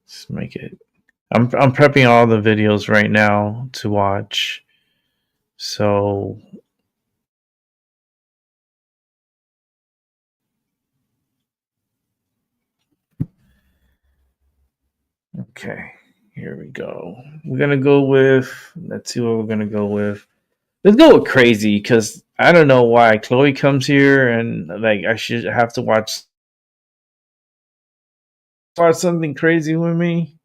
Let's make it. I'm prepping all the videos right now to watch. So okay, here we go. We're gonna go with. Let's see what we're gonna go with. Let's go with crazy because I don't know why Chloe comes here and I should have to watch something crazy with me.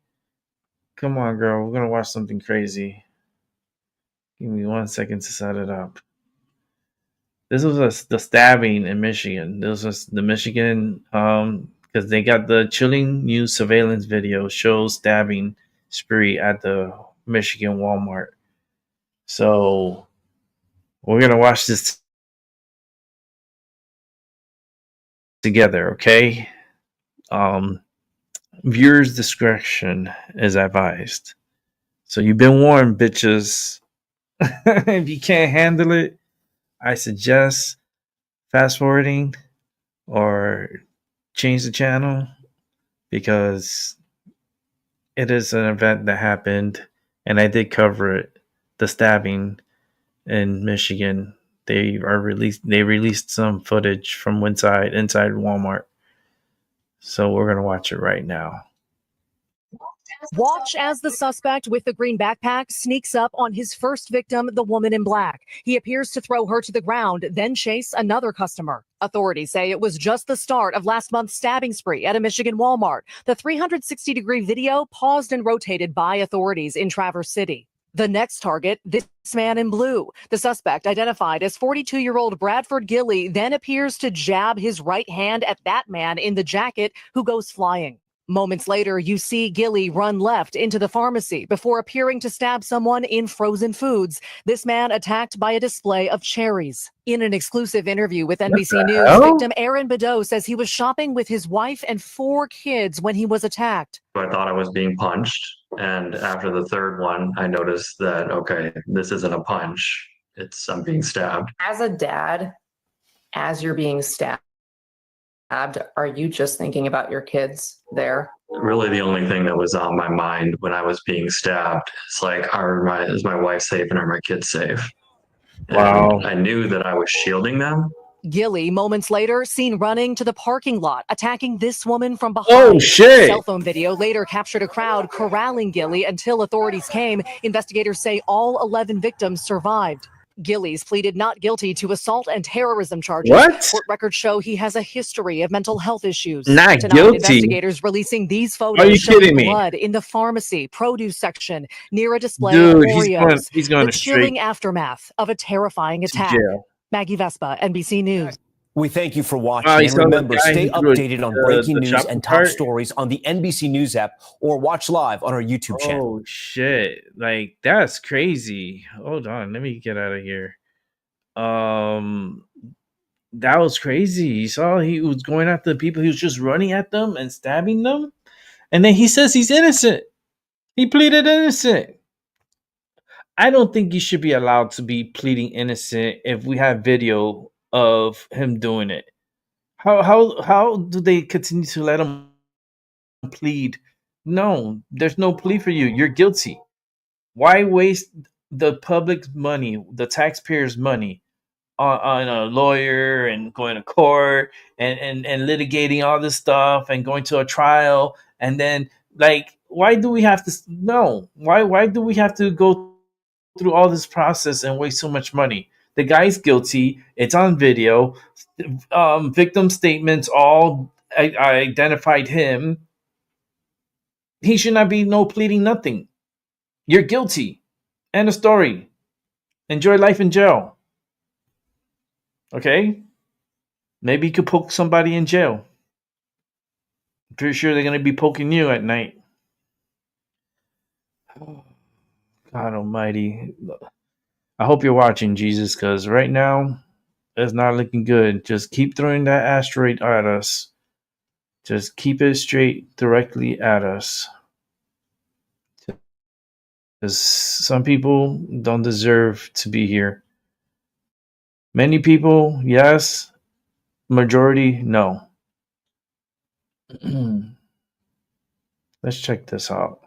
Come on, girl. We're gonna watch something crazy. Give me 1 second to set it up. This was the stabbing in Michigan. This was the Michigan because they got the chilling news surveillance video shows stabbing spree at the Michigan Walmart. So we're gonna watch this together, okay? Viewers' discretion is advised. So you've been warned, bitches. If you can't handle it, I suggest fast forwarding or change the channel because it is an event that happened and I did cover it. The stabbing in Michigan. They released some footage from inside Walmart. So we're gonna watch it right now. Watch as the suspect with the green backpack sneaks up on his first victim, the woman in black. He appears to throw her to the ground, then chase another customer. Authorities say it was just the start of last month's stabbing spree at a Michigan Walmart. The 360-degree video paused and rotated by authorities in Traverse City. The next target, this man in blue. The suspect, identified as 42-year-old Bradford Gilley, then appears to jab his right hand at that man in the jacket who goes flying. Moments later, you see Gilley run left into the pharmacy before appearing to stab someone in frozen foods. This man attacked by a display of cherries. In an exclusive interview with NBC News, victim Aaron Bedeau says he was shopping with his wife and 4 kids when he was attacked. I thought I was being punched. And after the third one, I noticed that, okay, this isn't a punch. I'm being stabbed. As a dad, as you're being stabbed, are you just thinking about your kids there? Really, the only thing that was on my mind when I was being stabbed is is my wife safe and are my kids safe? Wow. And I knew that I was shielding them. Gilley, moments later, seen running to the parking lot, attacking this woman from behind. Oh, shit. Cell phone video later captured a crowd corralling Gilley until authorities came. Investigators say all 11 victims survived. Gilley's pleaded not guilty to assault and terrorism charges. What? Court records show he has a history of mental health issues. Not Tonight, guilty. investigators releasing these Are you photos showing kidding me? blood in the pharmacy produce section near a display Dude, of Oreos. he's going the to chilling straight aftermath of a terrifying attack. jail. Maggie Vespa, NBC News. We thank you for watching. you And saw the remember, guy stay who threw updated on the breaking news shopping and top cart? stories on the NBC News app or watch live on our YouTube channel. Oh shit! That's crazy. Hold on, let me get out of here. That was crazy. You saw he was going after the people. He was just running at them and stabbing them, and then he says he's innocent. He pleaded innocent. I don't think he should be allowed to be pleading innocent if we have video of him doing it. How do they continue to let him plead? No, there's no plea for you. You're guilty. Why waste the public's money, the taxpayers' money, on a lawyer and going to court and litigating all this stuff and going to a trial and then why do we have to why do we have to go through all this process and waste so much money? The guy's guilty. It's on video. Victim statements all identified him. He should not be no pleading nothing. You're guilty. End of story. Enjoy life in jail. Okay? Maybe you could poke somebody in jail. Pretty sure they're going to be poking you at night. God almighty. I hope you're watching, Jesus, because right now it's not looking good. Just keep throwing that asteroid at us. Just keep it straight directly at us. Because some people don't deserve to be here. Many people, yes. Majority, no. Let's check this out.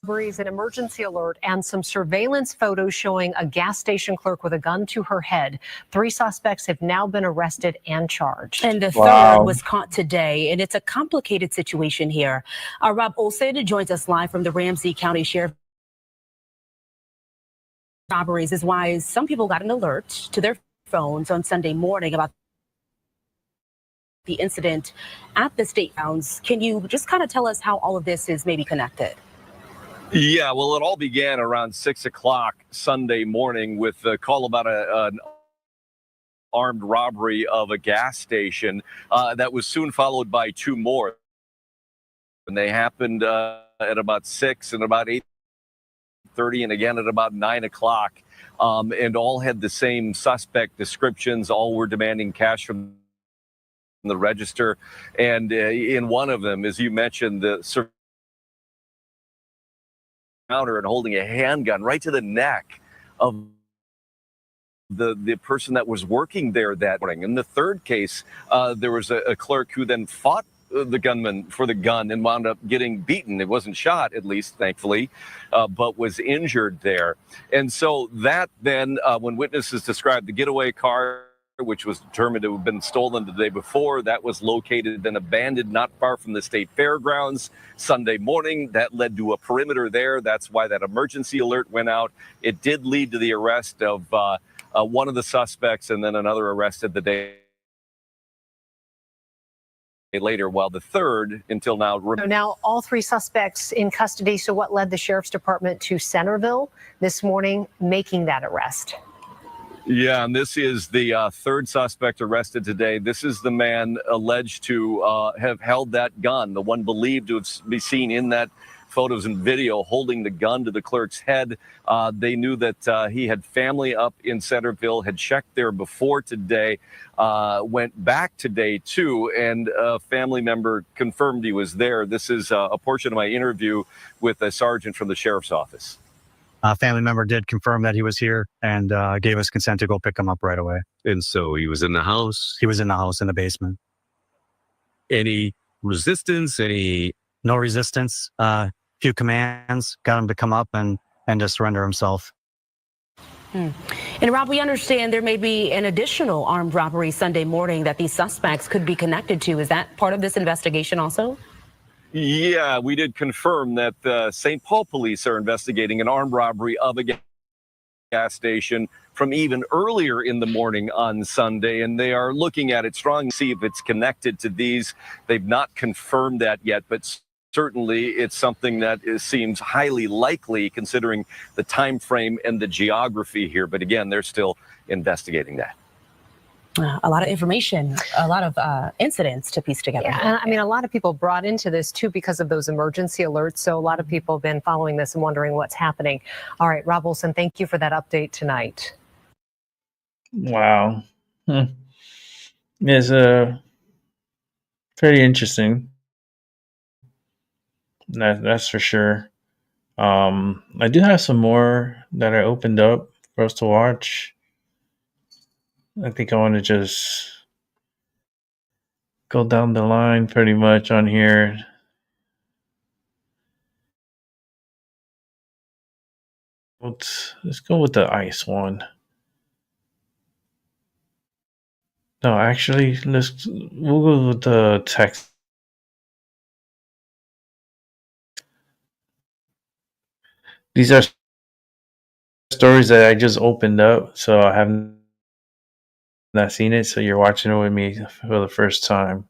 An emergency alert and some surveillance photos showing a gas station clerk with a gun to her head. 3 suspects have now been arrested and charged. And the third was caught today, and it's a complicated situation here. Rob Olson joins us live from the Ramsey County Sheriff. Robberies is why some people got an alert to their phones on Sunday morning about the incident at the state grounds. Can you just kind of tell us how all of this is maybe connected? Yeah, well, it all began around 6 o'clock Sunday morning with a call about an armed robbery of a gas station that was soon followed by 2 more. And they happened at about 6 and about 8:30 and again at about 9 o'clock. And all had the same suspect descriptions. All were demanding cash from the register. And in one of them, as you mentioned, the and holding a handgun right to the neck of the person that was working there that morning. In the third case, there was a clerk who then fought the gunman for the gun and wound up getting beaten. It wasn't shot, at least, thankfully, but was injured there. And so that then, when witnesses described the getaway car, which was determined to have been stolen the day before, that was located and abandoned not far from the state fairgrounds Sunday morning. That led to a perimeter there. That's why that emergency alert went out. It did lead to the arrest of one of the suspects and then another arrested the day later, while the third, until now. So now all 3 suspects in custody. So what led the sheriff's department to Centerville this morning, making that arrest? Yeah, and this is the third suspect arrested today. This is the man alleged to have held that gun, the one believed to be seen in that photos and video holding the gun to the clerk's head. They knew that he had family up in Centerville, had checked there before today, went back today too, and a family member confirmed he was there. This is a portion of my interview with a sergeant from the sheriff's office. A family member did confirm that he was here and gave us consent to go pick him up right away. And so he was in the house? He was in the house in the basement. Any resistance? No resistance. Few commands, got him to come up and to surrender himself. And Rob, we understand there may be an additional armed robbery Sunday morning that these suspects could be connected to. Is that part of this investigation also? Yeah, we did confirm that St. Paul police are investigating an armed robbery of a gas station from even earlier in the morning on Sunday, and they are looking at it strongly to see if it's connected to these. They've not confirmed that yet, but certainly it's something that seems highly likely considering the time frame and the geography here. But again, they're still investigating that. A lot of information, a lot of incidents to piece together. Yeah, and I mean, a lot of people brought into this too because of those emergency alerts. So a lot of people have been following this and wondering what's happening. All right, Rob Olson, thank you for that update tonight. Wow. It's pretty interesting. That's for sure. I do have some more that I opened up for us to watch. I think I want to just go down the line pretty much on here. Let's go with the ice one. No, actually, we'll go with the text. These are stories that I just opened up, so I haven't seen it. So you're watching it with me for the first time.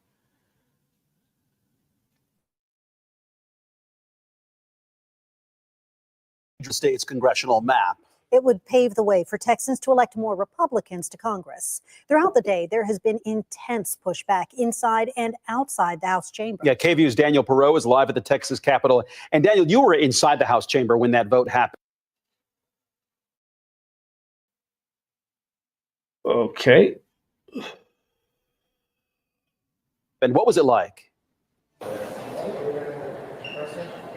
States congressional map. It would pave the way for Texans to elect more Republicans to Congress. Throughout the day, there has been intense pushback inside and outside the House chamber. Yeah, KVU's Daniel Perot is live at the Texas Capitol. And Daniel, you were inside the House chamber when that vote happened. Okay. And what was it like?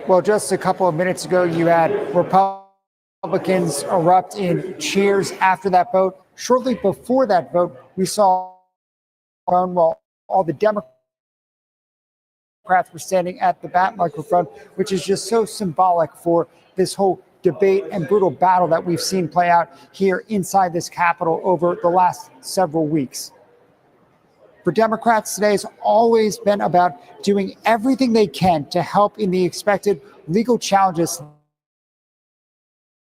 Well, just a couple of minutes ago, you had Republicans erupt in cheers after that vote. Shortly before that vote, we saw while all the Democrats were standing at the bat microphone, which is just so symbolic for this whole debate and brutal battle that we've seen play out here inside this Capitol over the last several weeks. For Democrats, today has always been about doing everything they can to help in the expected legal challenges to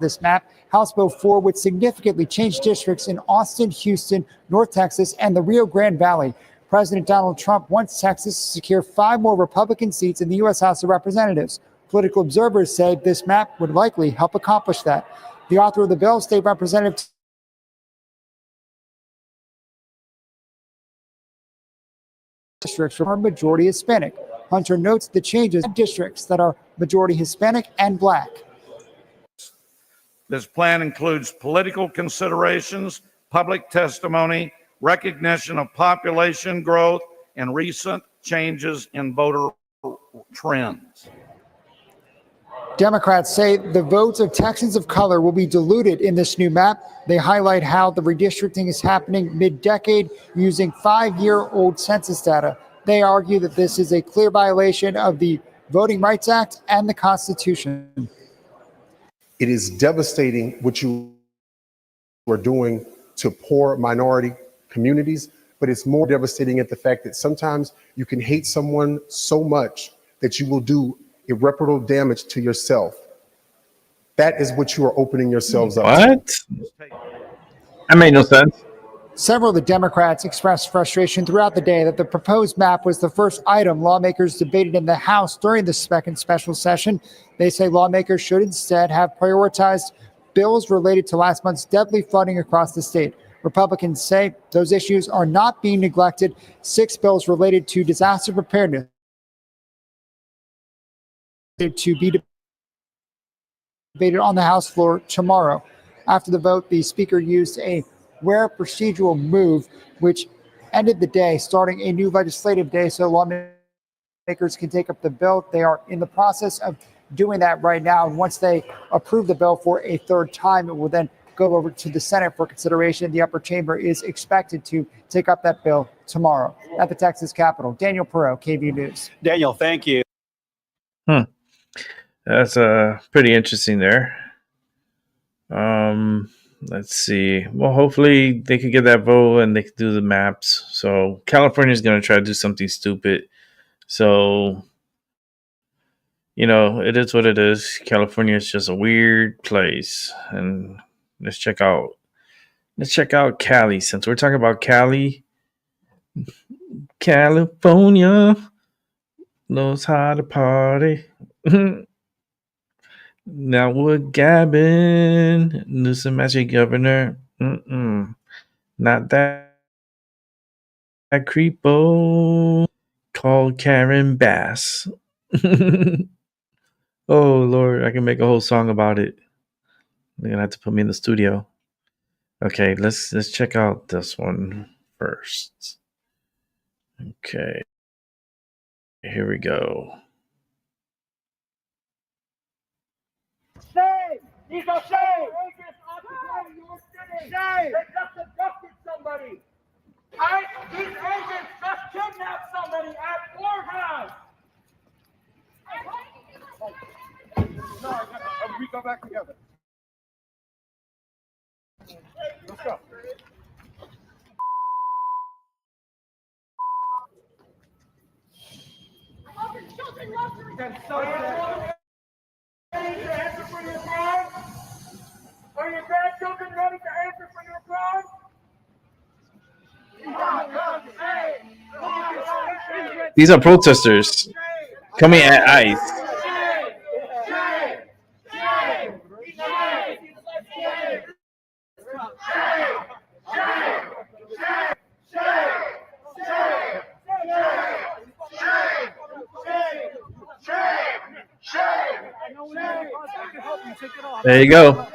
this map. House Bill 4 would significantly change districts in Austin, Houston, North Texas, and the Rio Grande Valley. President Donald Trump wants Texas to secure 5 more Republican seats in the U.S. House of Representatives. Political observers say this map would likely help accomplish that. The author of the bill, State Representative districts are majority Hispanic. Hunter notes the changes in districts that are majority Hispanic and Black. This plan includes political considerations, public testimony, recognition of population growth, and recent changes in voter trends. Democrats say the votes of Texans of color will be diluted in this new map. They highlight how the redistricting is happening mid-decade using 5-year-old census data. They argue that this is a clear violation of the Voting Rights Act and the Constitution. It is devastating what you are doing to poor minority communities, but it's more devastating at the fact that sometimes you can hate someone so much that you will do irreparable damage to yourself. That is what you are opening yourselves up to. What? That made no sense. Several of the Democrats expressed frustration throughout the day that the proposed map was the first item lawmakers debated in the House during the second special session. They say lawmakers should instead have prioritized bills related to last month's deadly flooding across the state. Republicans say those issues are not being neglected. 6 bills related to disaster preparedness to be debated on the House floor tomorrow. After the vote, the Speaker used a rare procedural move, which ended the day, starting a new legislative day so lawmakers can take up the bill. They are in the process of doing that right now. And once they approve the bill for a third time, it will then go over to the Senate for consideration. The upper chamber is expected to take up that bill tomorrow at the Texas Capitol. Daniel Perot, KVU News. Daniel, thank you. That's pretty interesting there. Let's see. Well, hopefully they could get that vote and they could do the maps. So California is going to try to do something stupid. So, you know, it is what it is. California is just a weird place. And let's check out Cali. Since we're talking about Cali, California knows how to party. Now we're gabbing. Newsom as your governor. Not that creepo called Karen Bass. Oh Lord, I can make a whole song about it. They're gonna have to put me in the studio. Okay, let's check out this one first. Okay, here we go. Shame! These are shame! Shame! They just abducted somebody! These agents just kidnapped somebody at courthouse! No, we go back together. Let's go. Can someone ready to answer for your crime? Are your grandchildren ready to answer for your crime? These are protesters coming at ICE. Shame! Shame! Shame! There you go.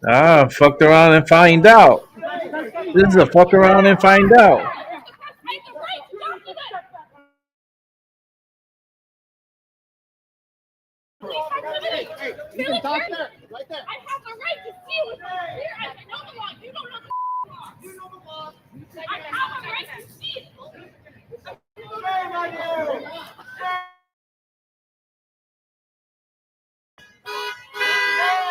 Ah, fucked around and find out. This is a fuck around and find out. Hey, you can talk there, right there. I have the right to see what's here. I know the law. You don't know the law. You know the law. I have the right to see it. Shame on you.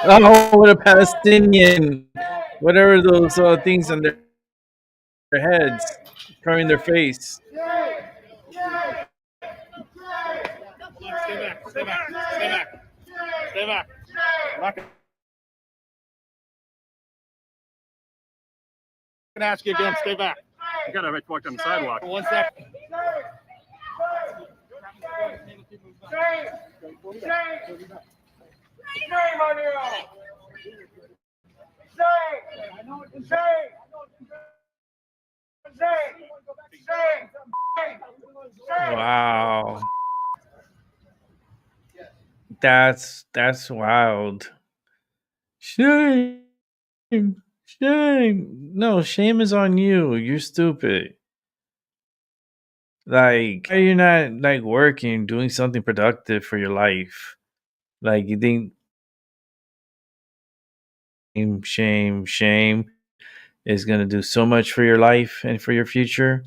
Oh, what a Palestinian. Whatever those things on their heads, covering their face. Stay back. Stay back. Stay back. Stay back. I'm not gonna ask you again. Stay back. You gotta walk on the sidewalk. 1 second. Shame on you! Wow. That's wild. Shame. Shame. No, shame is on you. You're stupid. Like, why are you not like working, doing something productive for your life? Like, you think shame is gonna do so much for your life and for your future?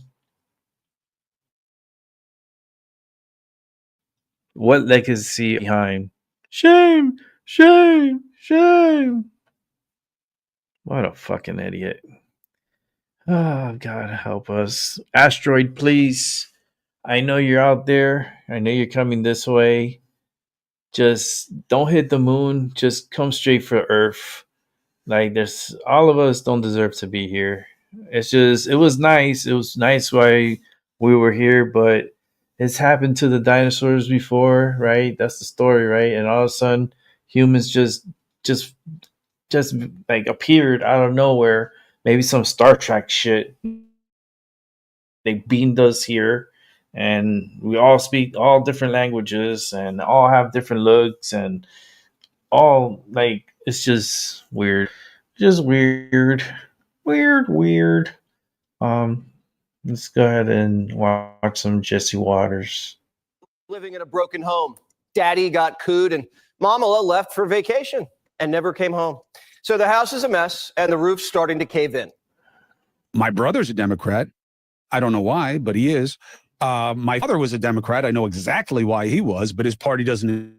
What legacy behind? Shame. What a fucking idiot. Oh, God help us. Asteroid, please. I know you're out there. I know you're coming this way. Just don't hit the moon. Just come straight for Earth. Like, there's all of us don't deserve to be here. It's just, it was nice. It was nice why we were here, but it's happened to the dinosaurs before, right? That's the story, right? And all of a sudden, humans just like appeared out of nowhere. Maybe some Star Trek shit. They beamed us here, and we all speak all different languages and all have different looks, and all like it's just weird. Just weird. Let's go ahead and watch some Jesse Waters. Living in a broken home. Daddy got cooed and Mama left for vacation and never came home. So the house is a mess and the roof's starting to cave in. My brother's a Democrat. I don't know why, but he is. My father was a Democrat. I know exactly why he was, but his party doesn't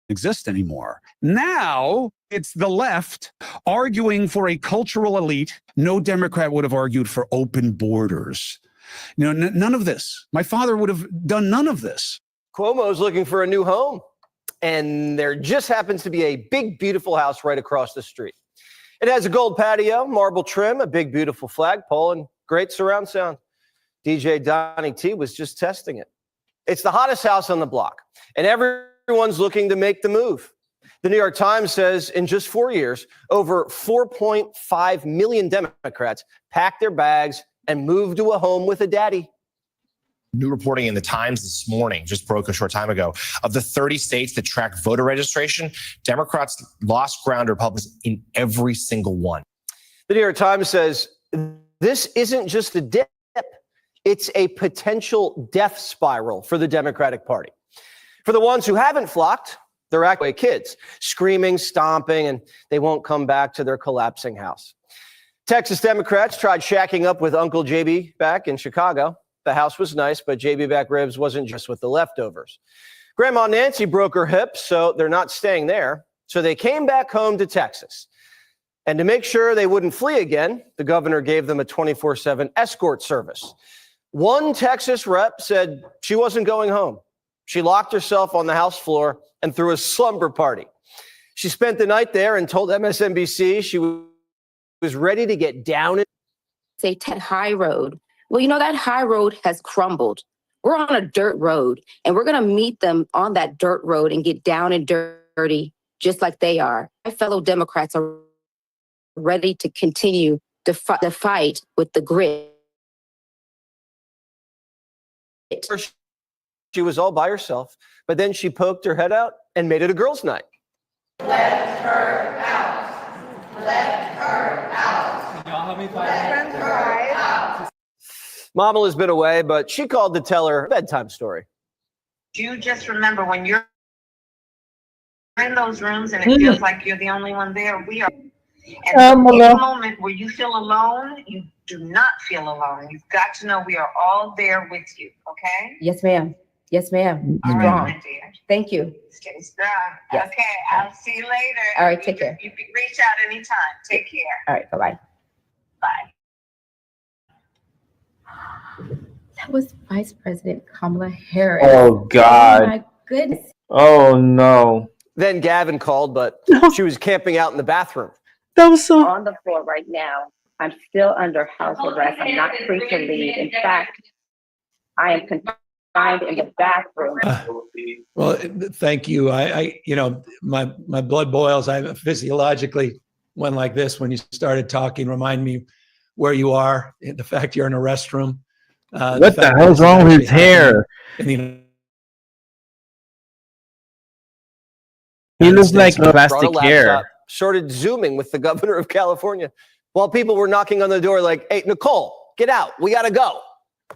exist anymore. Now it's the left arguing for a cultural elite. No Democrat would have argued for open borders. You know, none of this. My father would have done none of this. Cuomo's looking for a new home, and there just happens to be a big, beautiful house right across the street. It has a gold patio, marble trim, a big, beautiful flagpole, and great surround sound. DJ Donnie T was just testing it. It's the hottest house on the block, and everyone's looking to make the move. The New York Times says in just 4 years, over 4.5 million Democrats packed their bags and moved to a home with a daddy. New reporting in the Times this morning, just broke a short time ago, of the 30 states that track voter registration, Democrats lost ground to Republicans in every single one. The New York Times says this isn't just a dip, it's a potential death spiral for the Democratic Party. For the ones who haven't flocked, they're actually kids, screaming, stomping, and they won't come back to their collapsing house. Texas Democrats tried shacking up with Uncle JB back in Chicago. The house was nice, but JB back ribs wasn't just with the leftovers. Grandma Nancy broke her hip, so they're not staying there. So they came back home to Texas. And to make sure they wouldn't flee again, the governor gave them a 24/7 escort service. One Texas rep said she wasn't going home. She locked herself on the House floor and threw a slumber party. She spent the night there and told MSNBC she was ready to get down. Say 10 high road. Well, you know, that high road has crumbled. We're on a dirt road, and we're going to meet them on that dirt road and get down and dirty just like they are. My fellow Democrats are ready to continue the fight with the grit. She was all by herself, but then she poked her head out and made it a girls' night. Let her out. Let her out. Y'all help me find her. Mama has been away, but she called to tell her bedtime story. You just remember when you're in those rooms and it feels like you're the only one there, we are. And in the moment where you feel alone, you do not feel alone. You've got to know we are all there with you, okay? Yes, ma'am. Yes, ma'am. All Strong. right, my dear. Thank you. Stay strong. Yes. Okay, I'll see you later. All right, take care. You can reach out anytime. Take care. All right, bye-bye. Bye. That was Vice President Kamala Harris. Oh, God. Oh, my goodness. Oh, no. Then Gavin called, but she was camping out in the bathroom. That was so... On the floor right now. I'm still under house arrest. I'm not free to leave. In fact, I am confined in the bathroom. Well, thank you. My blood boils. I physiologically went like this when you started talking. Remind me where you are. The fact you're in a restroom. What the hell's wrong with his hair? He looks like plastic hair. Started Zooming with the governor of California while people were knocking on the door like, hey, Nicole, get out. We got to go.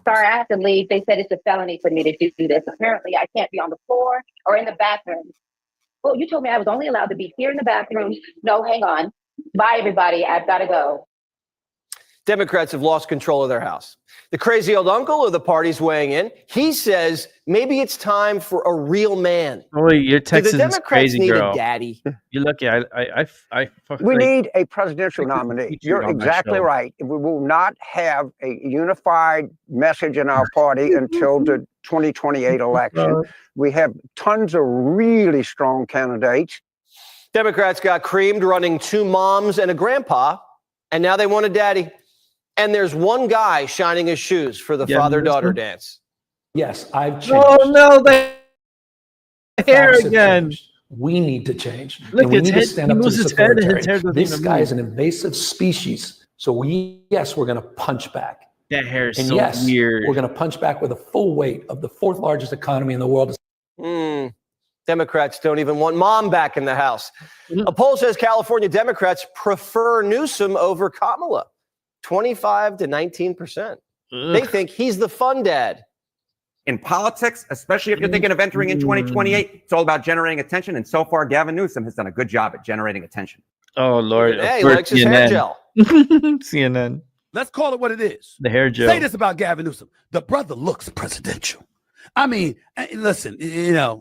Sorry, I have to leave. They said it's a felony for me to do this. Apparently, I can't be on the floor or in the bathroom. Well, you told me I was only allowed to be here in the bathroom. No, hang on. Bye, everybody. I've got to go. Democrats have lost control of their House. The crazy old uncle of the party's weighing in. He says maybe it's time for a real man. Oh, your Texas is crazy, need girl. A daddy. You're lucky. We need a presidential nominee. You're exactly right. We will not have a unified message in our party until the 2028 election. We have tons of really strong candidates. Democrats got creamed running 2 moms and a grandpa, and now they want a daddy. And there's one guy shining his shoes for the father-daughter dance. Yes, I've changed. Oh, no, the hair again. We need to change. Look, we his need head, to stand he up to moves this his head and his hair authoritarian. doesn't This even guy move. is an invasive species. So we're going to punch back. That hair is And so yes, weird. we're going to punch back with the full weight of the 4th largest economy in the world. Democrats don't even want mom back in the House. A poll says California Democrats prefer Newsom over Kamala, 25 to 19%. They think he's the fun dad. In politics, especially if you're thinking of entering in 2028, it's all about generating attention. And so far, Gavin Newsom has done a good job at generating attention. Oh, Lord. Hey, Of course, likes his hair gel. CNN. Let's call it what it is. The hair gel. Say this about Gavin Newsom. The brother looks presidential. I mean, listen,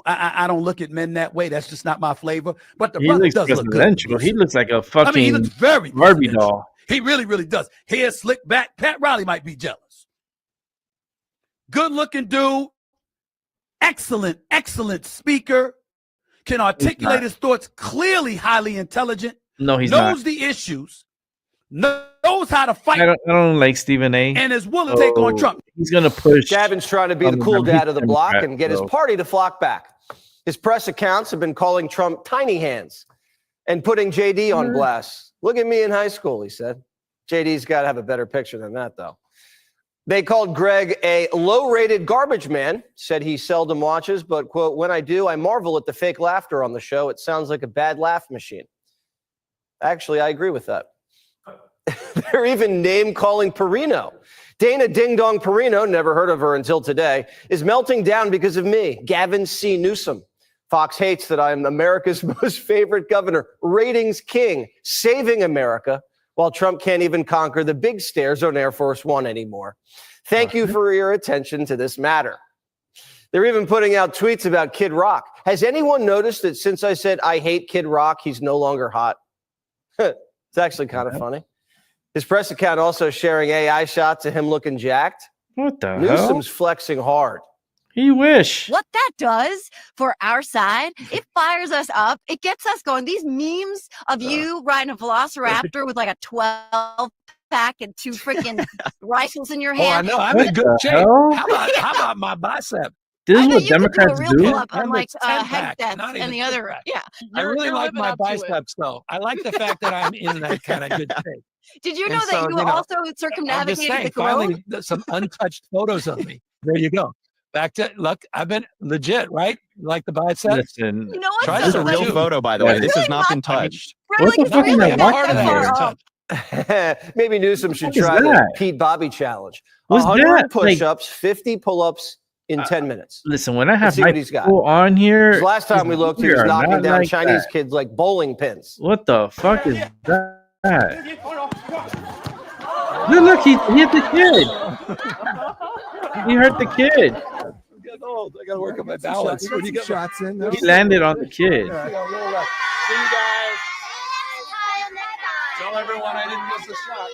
I don't look at men that way. That's just not my flavor. But the brother does look good. He looks like a fucking he looks very Barbie doll. He really, really does. Hair slicked back. Pat Riley might be jealous. Good looking dude. Excellent, excellent speaker. Can articulate his thoughts clearly, highly intelligent. No, he's knows not. the issues. Knows how to fight. I don't like Stephen A. And is willing to take on Trump. He's going to push. Gavin's trying to be the cool dad of the block and get his party to flock back. His press accounts have been calling Trump tiny hands and putting JD on blast. Look at me in high school, he said. JD's got to have a better picture than that, though. They called Greg a low-rated garbage man, said he seldom watches, but, quote, when I do, I marvel at the fake laughter on the show. It sounds like a bad laugh machine. Actually, I agree with that. They're even name-calling Perino. Dana Ding Dong Perino, never heard of her until today, is melting down because of me, Gavin C. Newsom. Fox hates that I am America's most favorite governor, ratings king, saving America, while Trump can't even conquer the big stairs on Air Force One anymore. Thank you for your attention to this matter. They're even putting out tweets about Kid Rock. Has anyone noticed that since I said I hate Kid Rock, he's no longer hot? It's actually kind of funny. His press account also sharing AI shots of him looking jacked. What the hell? Newsom's flexing hard. He wish. What that does for our side, it fires us up. It gets us going. These memes of you riding a velociraptor with like a 12-pack and 2 freaking rifles in your hand. Oh, I know. I'm in good shape. How about my bicep? This I is know what you could do a Democrats real do. pull-up, unlike Ten-pack, Hegseth not and even the other. six-pack. Yeah. I really like my biceps, though. I like the fact that I'm in that kind of good shape. Did you And know that so, you you know, also I'm just circumnavigated saying, the globe? finally, there's some untouched photos of me. There you go. Back to look, I've been legit, right? You like the biceps? Listen, You know what? Try though? This is a Like, real two. photo, by the way. it's This has really not been not. touched. Really, what the it's fuck am really I not watching that here? far up. Maybe Newsom should What is try the that? Pete Bobby challenge. What's 100 that? Like, push-ups, 50 pull-ups in 10 minutes. listen, when I Let's have see my what he's got. people on here, Because last time we looked, he was are knocking not down like Chinese that. kids like bowling pins. What the fuck is that? Look, he hit the kid. He hurt the kid. I'm getting old. I got to work on my balance. When you get shots in. He landed on the kid. See you guys. Tell everyone I didn't miss a shot.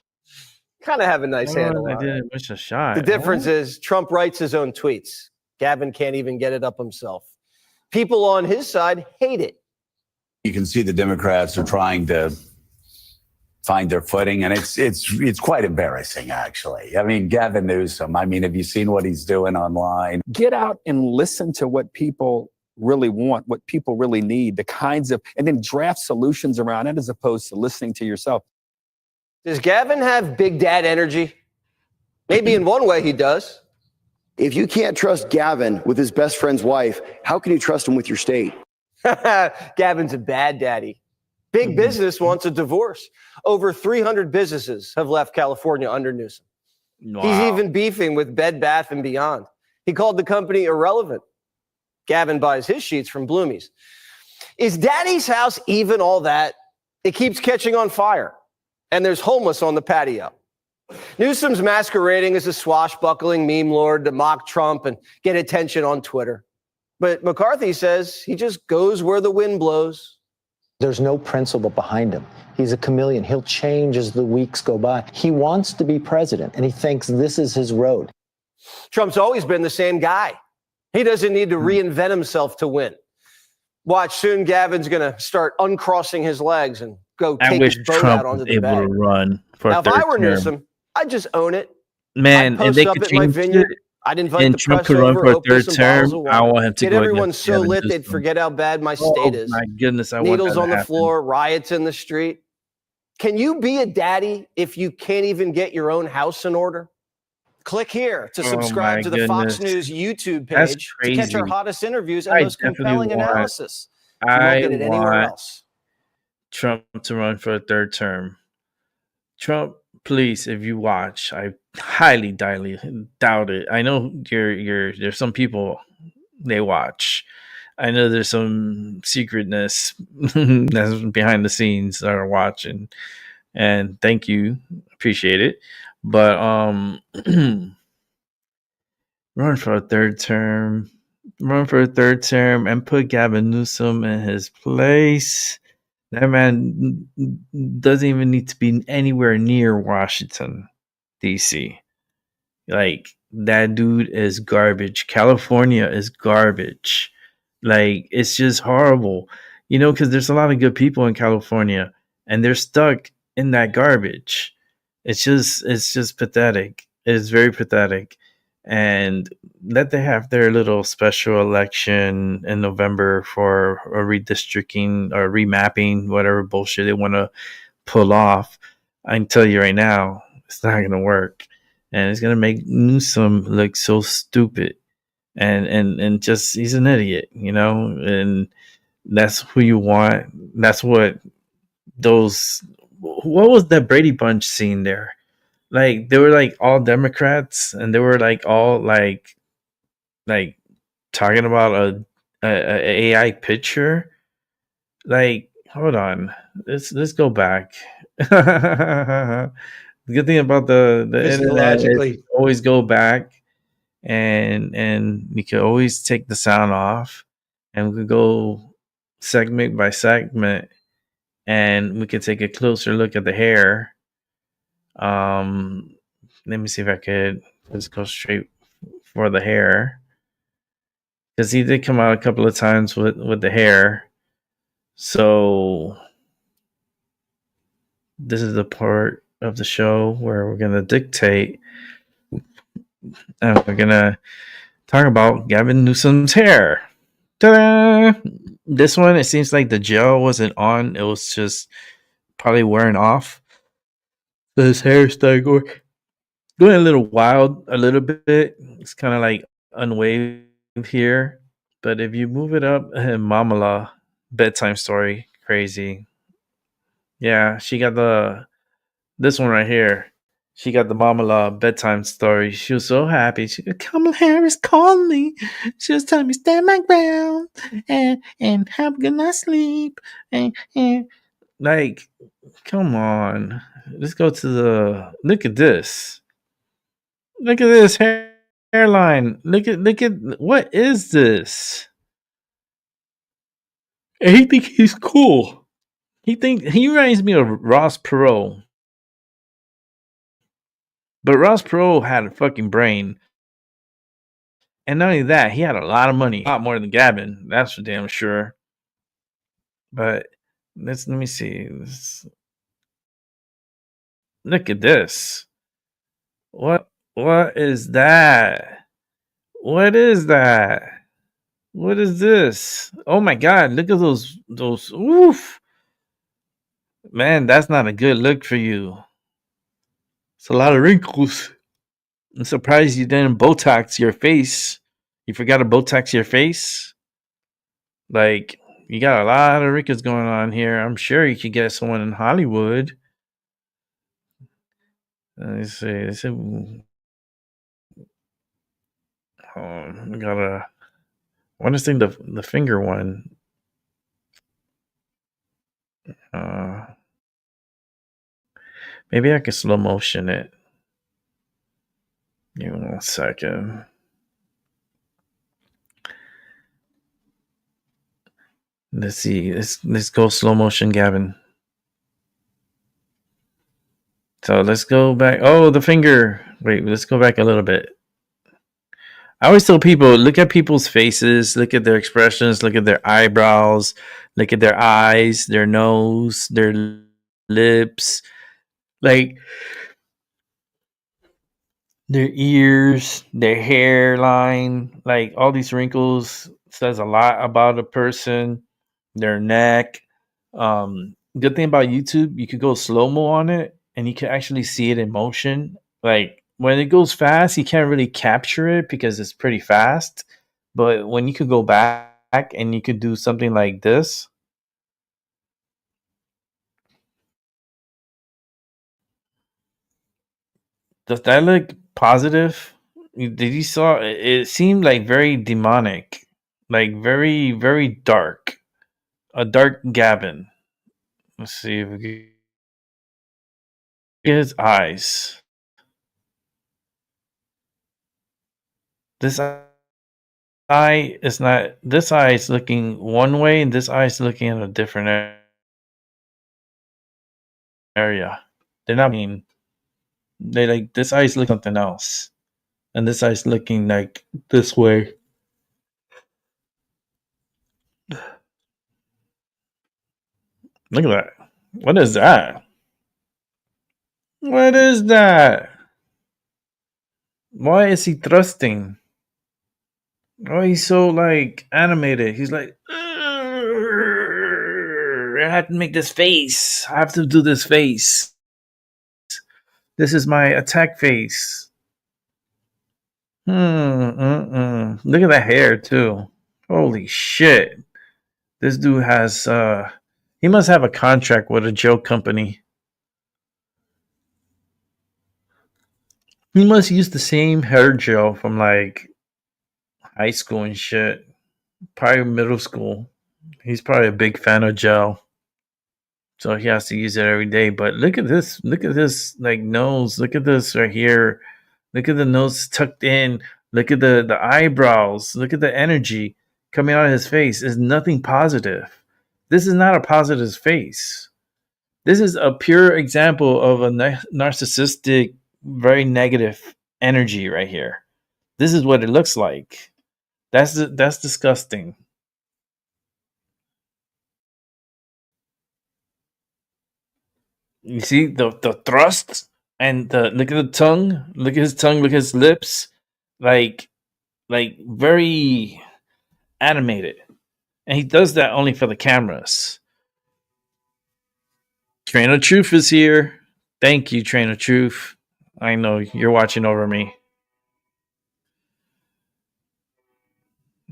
Kind of have a nice handle I on it. didn't miss a shot. The difference is Trump writes his own tweets. Gavin can't even get it up himself. People on his side hate it. You can see the Democrats are trying to find their footing, and it's quite embarrassing, actually. I mean, Gavin Newsom, I mean, have you seen what he's doing online? Get out and listen to what people really want, what people really need, the kinds of, and then draft solutions around it as opposed to listening to yourself. Does Gavin have big dad energy? Maybe in one way he does. If you can't trust Gavin with his best friend's wife, how can you trust him with your state? Gavin's a bad daddy. Big business wants a divorce. Over 300 businesses have left California under Newsom. Wow. He's even beefing with Bed Bath & Beyond. He called the company irrelevant. Gavin buys his sheets from Bloomie's. Is Daddy's house even all that? It keeps catching on fire, and there's homeless on the patio. Newsom's masquerading as a swashbuckling meme lord to mock Trump and get attention on Twitter. But McCarthy says he just goes where the wind blows. There's no principle behind him. He's a chameleon. He'll change as the weeks go by. He wants to be president, and he thinks this is his road. Trump's always been the same guy. He doesn't need to reinvent himself to win. Watch, soon Gavin's going to start uncrossing his legs and go take his boat out onto the bay. Able to run for Now, a if third I were term. Newsom, I'd just own it. Man, I'd and they post could up at my change vineyard. it, I'd invite and the Trump press could run over, for a open third some bottles term. of I wine. want him to Get go everyone against so Gavin lit they'd Newsom. forget how bad my Oh state is. my goodness, I want Needles that on to the happen. floor, riots in the street. Can you be a daddy if you can't even get your own house in order? Click here to Oh subscribe my to the Fox goodness. News YouTube That's page to catch our crazy. hottest interviews and I most definitely compelling want- analysis. You I won't get it anywhere want else. Trump to run for a third term. Trump, please, if you watch, I highly doubt it. I know there's some people they watch. I know there's some secretness that's behind the scenes that are watching, and thank you, appreciate it. But run for a third term, and put Gavin Newsom in his place. That man doesn't even need to be anywhere near Washington, D.C. Like, that dude is garbage. California is garbage. Like, it's just horrible. You know, because there's a lot of good people in California, and they're stuck in that garbage. It's just pathetic. It's very pathetic. And let they have their little special election in November for a redistricting or remapping, whatever bullshit they want to pull off. I can tell you right now, it's not going to work. And it's going to make Newsom look so stupid. And just, he's an idiot, you know? And that's who you want. That's what was that Brady Bunch scene there? Like, they were like all Democrats, and they were like all like talking about a AI picture. Like, hold on, let's go back. The good thing about the internet is Physiologically. always go back, and you can always take the sound off, and we could go segment by segment, and we could take a closer look at the hair. Let me see if I could just go straight for the hair, because he did come out a couple of times with the hair. So this is the part of the show where we're gonna dictate, and we're gonna Talk about Gavin Newsom's hair. Ta-da! This one, it seems like the gel wasn't on. It was just probably wearing off. So his hair started going a little wild, a little bit. It's kind of like unwaved here. But if you move it up, Mamala, bedtime story, crazy. Yeah, she got this one right here. She got the Mamala bedtime story. She was so happy. She goes, Kamala Harris called me. She was telling me stand my ground and have a good night's sleep. And like, come on. Let's go to the look at this. Look at this hairline. Look at what is this? And he think he's cool. He reminds me of Ross Perot. But Ross Perot had a fucking brain. And not only that, he had a lot of money. A lot more than Gavin. That's for damn sure. But let me see. Look at this. What is that? What is that? What is this? Oh my god, look at those oof. Man, that's not a good look for you. It's a lot of wrinkles. I'm surprised you didn't Botox your face. You forgot to Botox your face? Like, you got a lot of wrinkles going on here. I'm sure you could get someone in Hollywood. Let me see. I gotta. I want to see the finger one. Maybe I can slow motion it. Give me 1 second. Let's see. Let's go slow motion, Gavin. So let's go back. Oh, the finger. Wait, let's go back a little bit. I always tell people, look at people's faces, look at their expressions, look at their eyebrows, look at their eyes, their nose, their lips, like their ears, their hairline, like all these wrinkles says a lot about a person, their neck. Good thing about YouTube, you could go slow-mo on it and you can actually see it in motion. Like when it goes fast, you can't really capture it because it's pretty fast. But when you could go back and you could do something like this, does that look positive? Did you saw it seemed like very demonic, like very, very dark. A dark Gavin. Let's see if we can get his eyes. This eye is not. This eye is looking one way, and this eye is looking in a different area. They're not mean. They like this eye is looking something else, and this eye is looking like this way. Look at that. What is that? What is that? Why is he thrusting? Oh, he's so like animated. He's like, I have to make this face. I have to do this face. This is my attack face. Look at that hair too. Holy shit. This dude has he must have a contract with a joke company. He must use the same hair gel from like high school and shit. Probably middle school. He's probably a big fan of gel. So he has to use it every day. But look at this. Look at this like nose. Look at this right here. Look at the nose tucked in. Look at the eyebrows. Look at the energy coming out of his face. Is nothing positive. This is not a positive face. This is a pure example of a narcissistic, very negative energy right here. This is what it looks like. That's disgusting. You see the thrust and the look at the tongue. Look at his tongue. Look at his lips. Like like very animated. And he does that only for the cameras. Train of Truth is here. Thank you, Train of Truth. I know you're watching over me.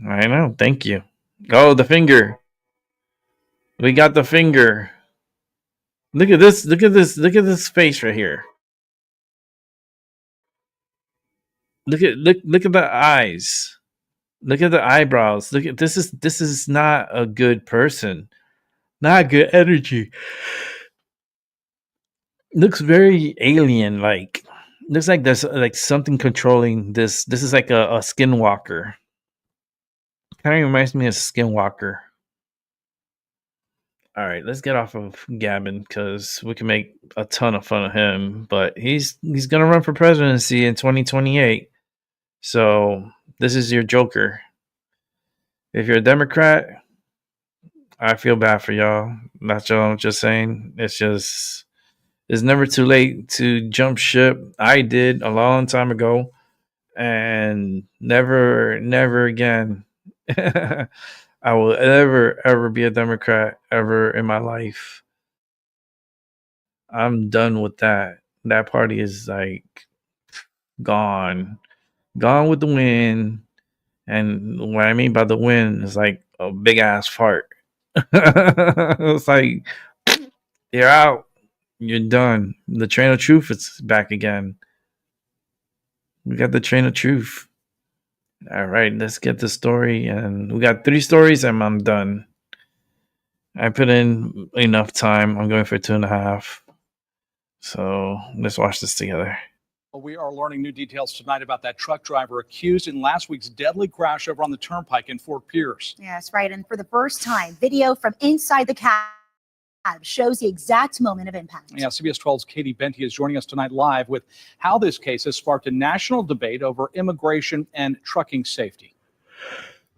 I know. Thank you. Oh, the finger. We got the finger. Look at this. Look at this. Look at this face right here. Look at the eyes. Look at the eyebrows. Look at this is not a good person. Not good energy. Looks very alien like. Looks like there's like something controlling this. This is like a skinwalker. Kind of reminds me of Skinwalker. All right, let's get off of Gavin because we can make a ton of fun of him. But he's gonna run for presidency in 2028. So this is your Joker. If you're a Democrat, I feel bad for y'all. That's all I'm just saying. It's never too late to jump ship. I did a long time ago, and never again. I will ever be a Democrat ever in my life. I'm done with that. That party is like gone with the wind. And what I mean by the wind is like a big ass fart. It's like you're out, you're done. The Train of Truth is back again. We got the Train of Truth. All right, let's get the story. And we got 3 stories and I'm done. I put in enough time. I'm going for 2.5. So let's watch this together. We are learning new details tonight about that truck driver accused in last week's deadly crash over on the Turnpike in Fort Pierce. Yes, right. And for the first time, video from inside the cab shows the exact moment of impact. Yeah, CBS 12's Katie Benty is joining us tonight live with how this case has sparked a national debate over immigration and trucking safety.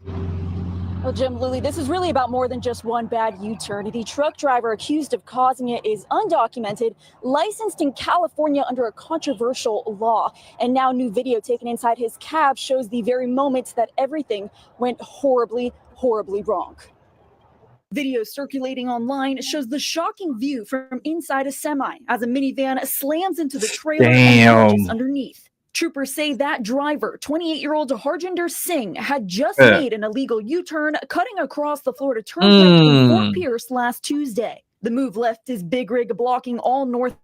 Well, Jim, Lily, this is really about more than just one bad U-turn. The truck driver accused of causing it is undocumented, licensed in California under a controversial law. And now new video taken inside his cab shows the very moment that everything went horribly, horribly wrong. Video circulating online shows the shocking view from inside a semi as a minivan slams into the trailer and damages underneath. Troopers say that driver, 28-year-old Harjinder Singh, had just made an illegal U-turn cutting across the Florida Turnpike in Fort Pierce last Tuesday. The move left his big rig blocking all northbound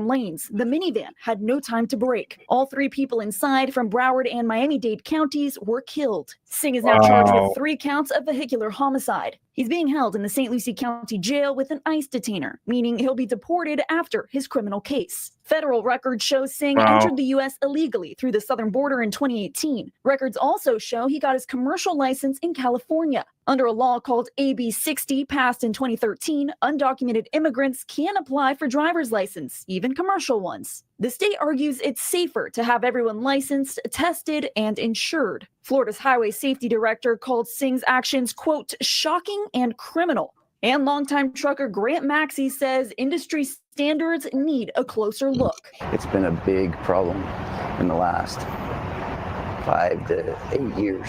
lanes. The minivan had no time to brake. All 3 people inside from Broward and Miami-Dade counties were killed. Singh is now charged with 3 counts of vehicular homicide. He's being held in the St. Lucie County Jail with an ICE detainer, meaning he'll be deported after his criminal case. Federal records show Singh entered the U.S. illegally through the southern border in 2018. Records also show he got his commercial license in California. Under a law called AB 60, passed in 2013, undocumented immigrants can apply for driver's license, even commercial ones. The state argues it's safer to have everyone licensed, tested, and insured. Florida's highway safety director called Singh's actions, quote, shocking and criminal. And longtime trucker Grant Maxey says industry standards need a closer look. It's been a big problem in the last 5 to 8 years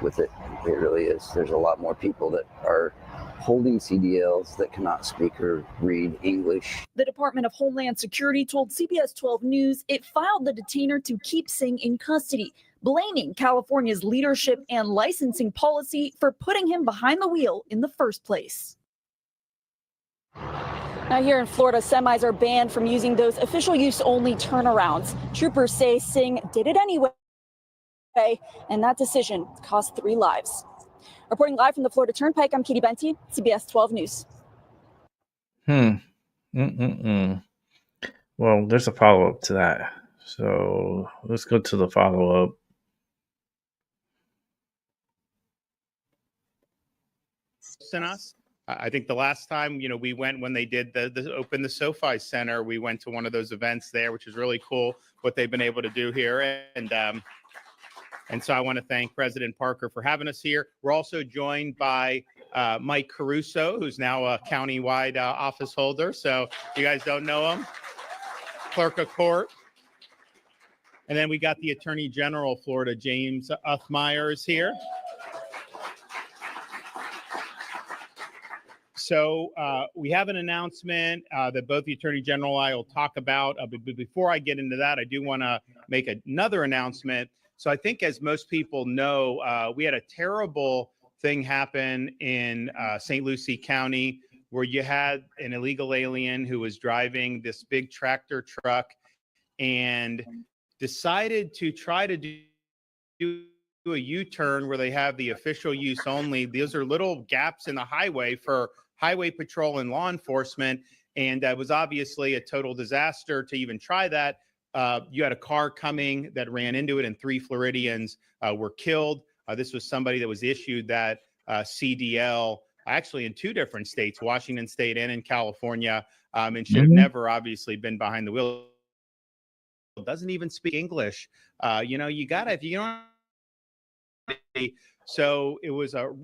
with it. It really is. There's a lot more people that are holding CDLs that cannot speak or read English. The Department of Homeland Security told CBS 12 News it filed the detainer to keep Singh in custody, blaming California's leadership and licensing policy for putting him behind the wheel in the first place. Now here in Florida, semis are banned from using those official use only turnarounds. Troopers say Singh did it anyway, and that decision cost 3 lives. Reporting live from the Florida Turnpike, I'm Katie Benty, CBS 12 News. Well, there's a follow-up to that. So let's go to the follow-up. Us. I think the last time, we went when they did the open the SoFi Center, we went to one of those events there, which is really cool what they've been able to do here. And so I want to thank President Parker for having us here. We're also joined by Mike Caruso, who's now a countywide office holder. So if you guys don't know him, clerk of court. And then we got the Attorney General of Florida, James Uthmeyer, is here. So we have an announcement that both the Attorney General and I will talk about. But before I get into that, I do want to make another announcement. So I think, as most people know, we had a terrible thing happen in St. Lucie County, where you had an illegal alien who was driving this big tractor truck and decided to try to do a U-turn where they have the official use only. Those are little gaps in the highway for highway patrol and law enforcement. And it was obviously a total disaster to even try that. You had a car coming that ran into it, and 3 Floridians were killed. This was somebody that was issued that CDL actually in 2 different states, Washington State and in California, and should have never obviously been behind the wheel. Doesn't even speak English. You gotta, if you don't. So it was a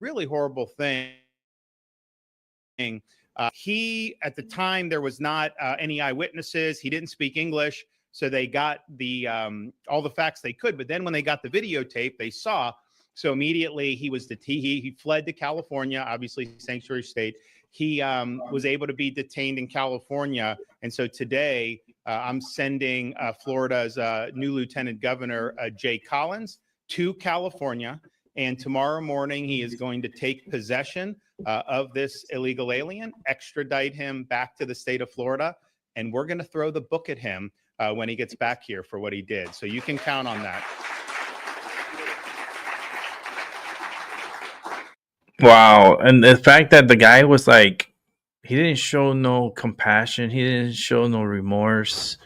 really horrible thing. He, at the time, there was not any eyewitnesses. He didn't speak English, so they got the all the facts they could. But then when they got the videotape, they saw. So immediately he fled to California, obviously sanctuary state. He was able to be detained in California, and so today I'm sending Florida's new Lieutenant Governor Jay Collins to California. And tomorrow morning, he is going to take possession of this illegal alien, extradite him back to the state of Florida, and we're going to throw the book at him when he gets back here for what he did. So you can count on that. Wow. And the fact that the guy was like, he didn't show no compassion. He didn't show no remorse.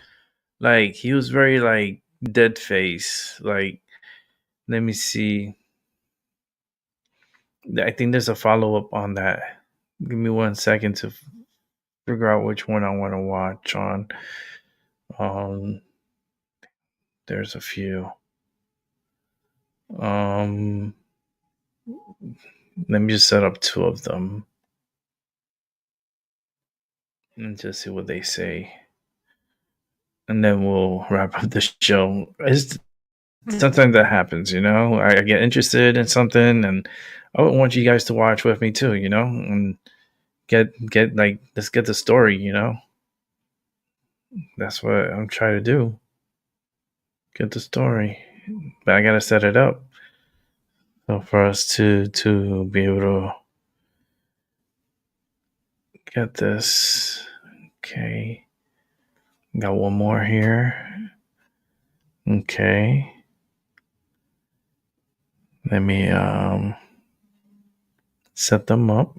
Like, he was very, like, dead face. Like, let me see. I think there's a follow-up on that. Give me 1 second to figure out which one I want to watch on. There's a few. Let me just set up 2 of them and just see what they say. And then we'll wrap up the show. Sometimes that happens, I get interested in something and I want you guys to watch with me too, and get like, let's get the story, That's what I'm trying to do. Get the story. But I gotta set it up. So for us to be able to get this. Okay. Got one more here. Okay. Let me set them up.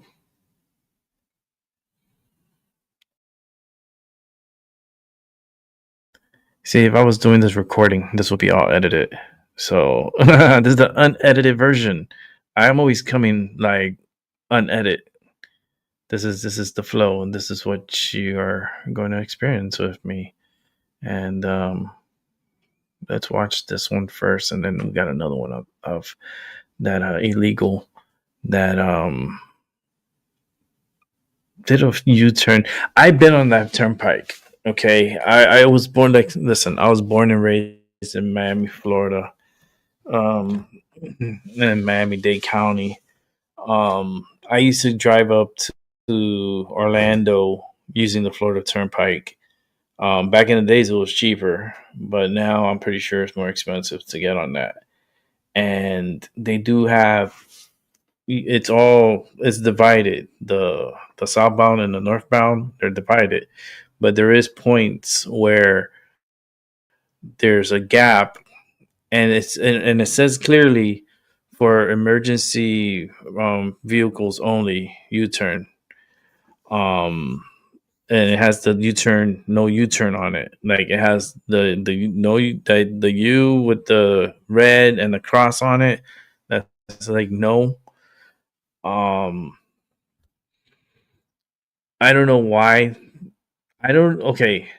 See, if I was doing this recording, this would be all edited. So this is the unedited version. I'm always coming like unedited. This is the flow, and this is what you are going to experience with me. And let's watch this one first, and then we got another one of that illegal that did a U-turn. I've been on that turnpike. Okay, I was born I was born and raised in Miami, Florida, in Miami-Dade County. I used to drive up to Orlando using the Florida Turnpike. Back in the days, it was cheaper, but now I'm pretty sure it's more expensive to get on that. And they do have, it's divided. The southbound and the northbound, they're divided. But there is points where there's a gap, and it says clearly for emergency vehicles only, U-turn. And it has the U-turn, no U-turn on it. Like, it has the U with the red and the cross on it. That's like no. I don't know why. Okay.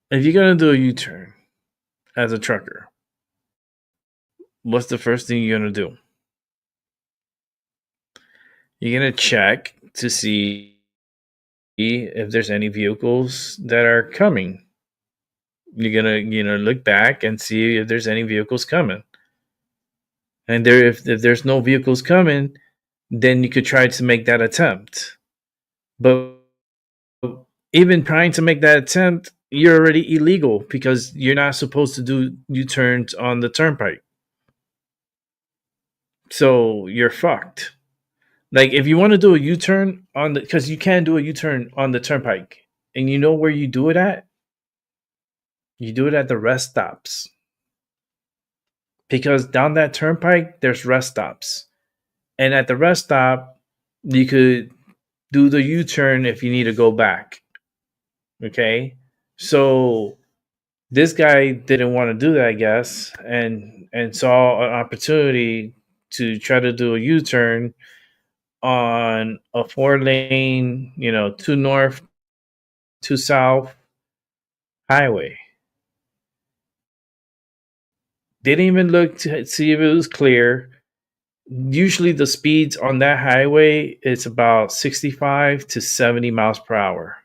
If you're gonna do a U-turn as a trucker, what's the first thing you're gonna do? You're gonna check to see if there's any vehicles that are coming. You're gonna, look back and see if there's any vehicles coming. And if there's no vehicles coming, then you could try to make that attempt. But even trying to make that attempt, you're already illegal because you're not supposed to do U-turns on the turnpike. So you're fucked. Like, if you want to do a U-turn because you can do a U-turn on the turnpike, and you know where you do it at? You do it at the rest stops. Because down that turnpike, there's rest stops. And at the rest stop, you could do the U-turn if you need to go back. Okay? So this guy didn't want to do that, I guess, and saw an opportunity to try to do a U-turn on a 4-lane, 2 north, 2 south highway. Didn't even look to see if it was clear. Usually the speeds on that highway is about 65 to 70 miles per hour.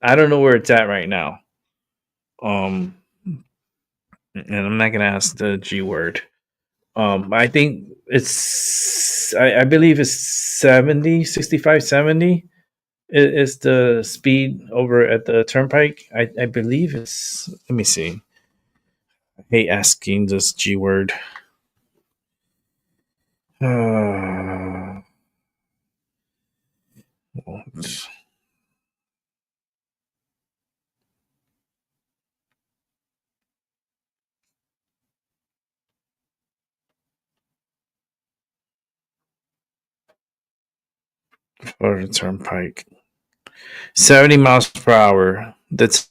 I don't know where it's at right now. And I'm not gonna ask the G word. I think I believe it's 65, 70 is the speed over at the turnpike. I believe it's, let me see. I hate asking this G word. Or the turnpike. 70 miles per hour. That's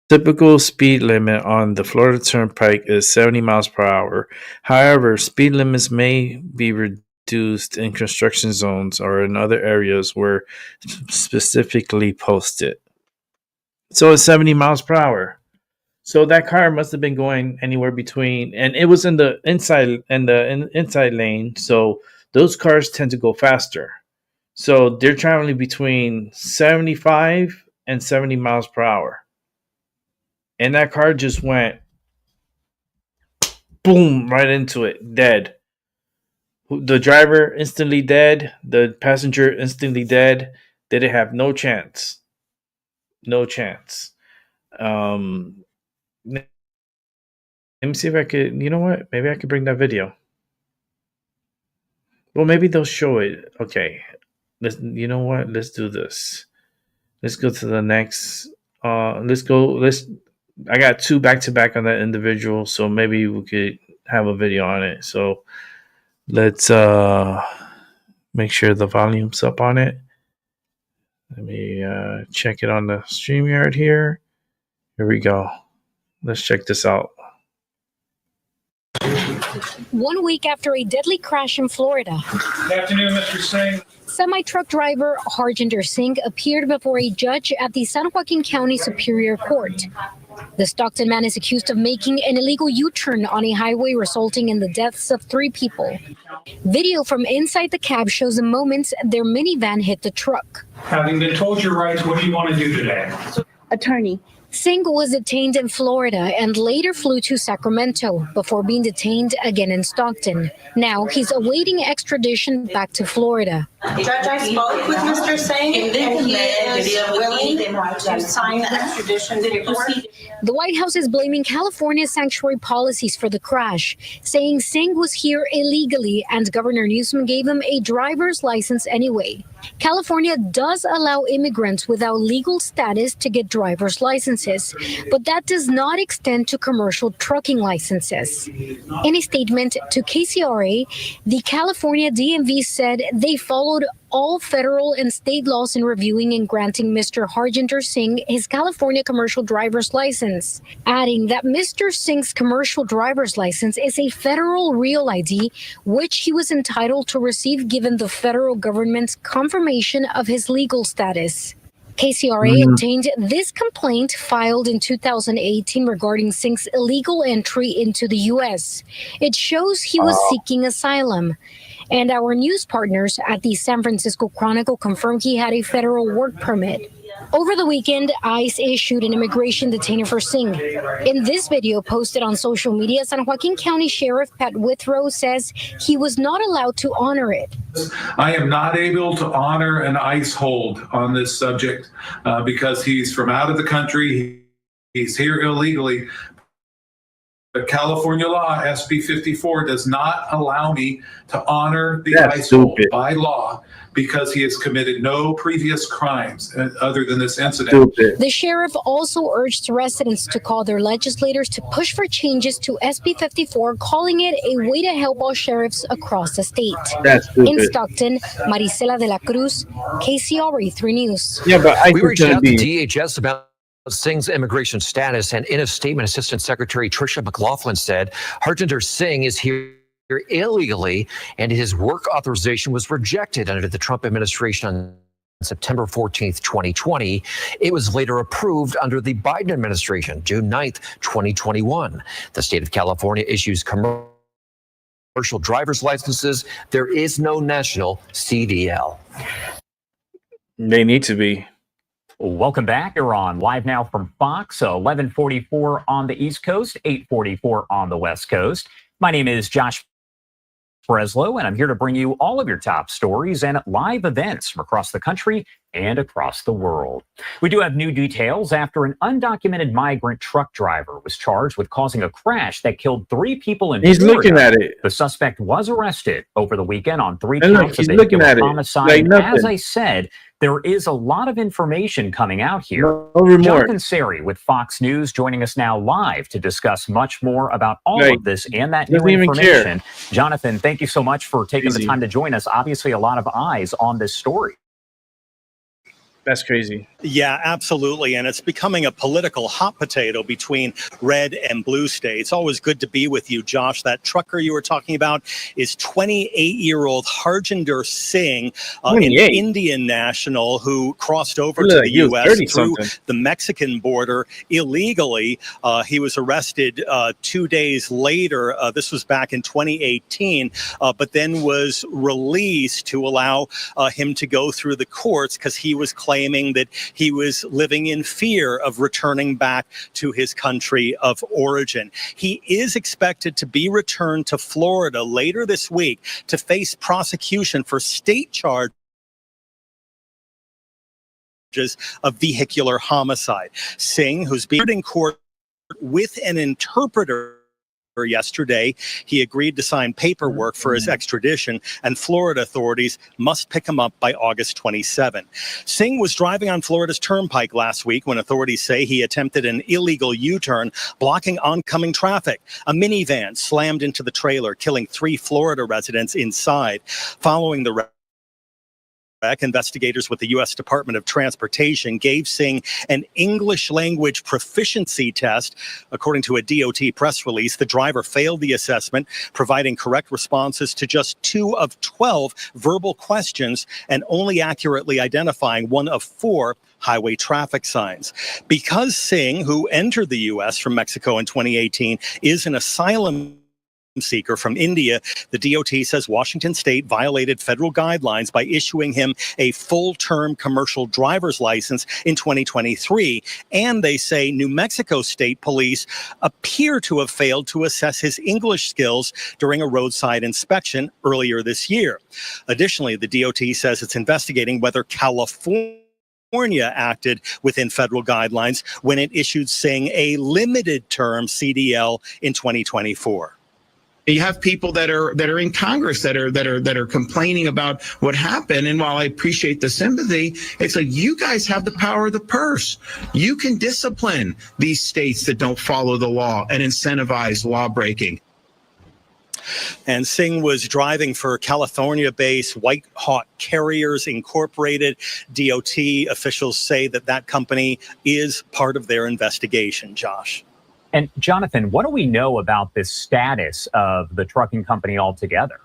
typical speed limit on the Florida Turnpike is 70 miles per hour. However, speed limits may be reduced in construction zones or in other areas where specifically posted. So it's 70 miles per hour. So that car must have been going anywhere between, and it was in the inside lane. So those cars tend to go faster. So they're traveling between 75 and 70 miles per hour. And that car just went boom right into it, dead. The driver instantly dead. The passenger instantly dead. They didn't have no chance. No chance. Let me see if I could, you know what? Maybe I could bring that video. Well, maybe they'll show it. Okay. You know what? Let's do this. Let's go to the next. I got 2 back-to-back on that individual, so maybe we could have a video on it. So let's make sure the volume's up on it. Let me check it on the StreamYard here. Here we go. Let's check this out. 1 week after a deadly crash in Florida. Good afternoon, Mr. Singh. Semi-truck driver Harjinder Singh appeared before a judge at the San Joaquin County Superior Court. The Stockton man is accused of making an illegal U-turn on a highway, resulting in the deaths of 3 people. Video from inside the cab shows the moments their minivan hit the truck. Having been told your rights, what do you want to do today? Attorney. Singh was detained in Florida and later flew to Sacramento before being detained again in Stockton. Now he's awaiting extradition back to Florida. Judge, I spoke with Mr. Singh and he is willing to sign the extradition paperwork. The White House is blaming California's sanctuary policies for the crash, saying Singh was here illegally and Governor Newsom gave him a driver's license anyway. California does allow immigrants without legal status to get driver's licenses, but that does not extend to commercial trucking licenses. In a statement to KCRA, the California DMV said they followed all federal and state laws in reviewing and granting Mr. Harjinder Singh his California commercial driver's license, adding that Mr. Singh's commercial driver's license is a federal real ID, which he was entitled to receive given the federal government's confirmation of his legal status. KCRA obtained this complaint filed in 2018 regarding Singh's illegal entry into the U.S. It shows he was seeking asylum. And our news partners at the San Francisco Chronicle confirmed he had a federal work permit. Over the weekend, ICE issued an immigration detainer for Singh. In this video posted on social media, San Joaquin County Sheriff Pat Withrow says he was not allowed to honor it. I am not able to honor an ICE hold on this subject because he's from out of the country. He's here illegally. The California law, SB 54, does not allow me to honor the ICE hold by law because he has committed no previous crimes other than this incident. The sheriff also urged residents to call their legislators to push for changes to SB 54, calling it a way to help all sheriffs across the state. In Stockton, Marisela de la Cruz, KCRA 3 News. Yeah, but we reached out to DHS about Singh's immigration status, and in a statement, Assistant Secretary Tricia McLaughlin said Harjinder Singh is here illegally, and his work authorization was rejected under the Trump administration on September 14th, 2020. It was later approved under the Biden administration, June 9th, 2021. The state of California issues commercial driver's licenses. There is no national CDL. They need to be. Welcome back. You're on live now from Fox, 11:44 on the East Coast, 8:44 on the West Coast. My name is Josh Breslow, and I'm here to bring you all of your top stories and live events from across the country and across the world. We do have new details after an undocumented migrant truck driver was charged with causing a crash that killed 3 people in He's Florida. looking at it. The suspect was arrested over the weekend on 3 And look, counts of he's looking vehicular at it homicide. like And nothing. as I said, there is a lot of information coming out here. No remorse. Jonathan Seri with Fox News joining us now live to discuss much more about all Right. of this and that new Doesn't even care. information. Jonathan, thank you so much for taking the Easy. time to join us. Obviously, a lot of eyes on this story. That's crazy. Yeah, absolutely. And it's becoming a political hot potato between red and blue states. Always good to be with you, Josh. That trucker you were talking about is 28-year-old Harjinder Singh, an 28? Indian national who crossed over Look to like the he was U.S. 30 through something. the Mexican border illegally. He was arrested 2 days later. This was back in 2018, but then was released to allow him to go through the courts because he was claiming that he was living in fear of returning back to his country of origin. He is expected to be returned to Florida later this week to face prosecution for state charges of vehicular homicide. Singh, who's being in court with an interpreter yesterday, he agreed to sign paperwork for his extradition, and Florida authorities must pick him up by August 27. Singh was driving on Florida's turnpike last week when authorities say he attempted an illegal U-turn, blocking oncoming traffic. A minivan slammed into the trailer, killing 3 Florida residents inside. Following the wreck, investigators with the U.S. Department of Transportation gave Singh an English language proficiency test. According to a DOT press release, the driver failed the assessment, providing correct responses to just 2 of 12 verbal questions and only accurately identifying 1 of 4 highway traffic signs. Because Singh, who entered the U.S. from Mexico in 2018, is an asylum seeker from India, the DOT says Washington state violated federal guidelines by issuing him a full-term commercial driver's license in 2023. And they say New Mexico State Police appear to have failed to assess his English skills during a roadside inspection earlier this year. Additionally, the DOT says it's investigating whether California acted within federal guidelines when it issued Singh a limited term CDL in 2024. You have people that are in Congress that are complaining about what happened. And while I appreciate the sympathy, it's like, you guys have the power of the purse. You can discipline these states that don't follow the law and incentivize law breaking. And Singh was driving for California-based White Hawk Carriers Incorporated. DOT officials say that company is part of their investigation, Josh. And Jonathan, what do we know about this status of the trucking company altogether?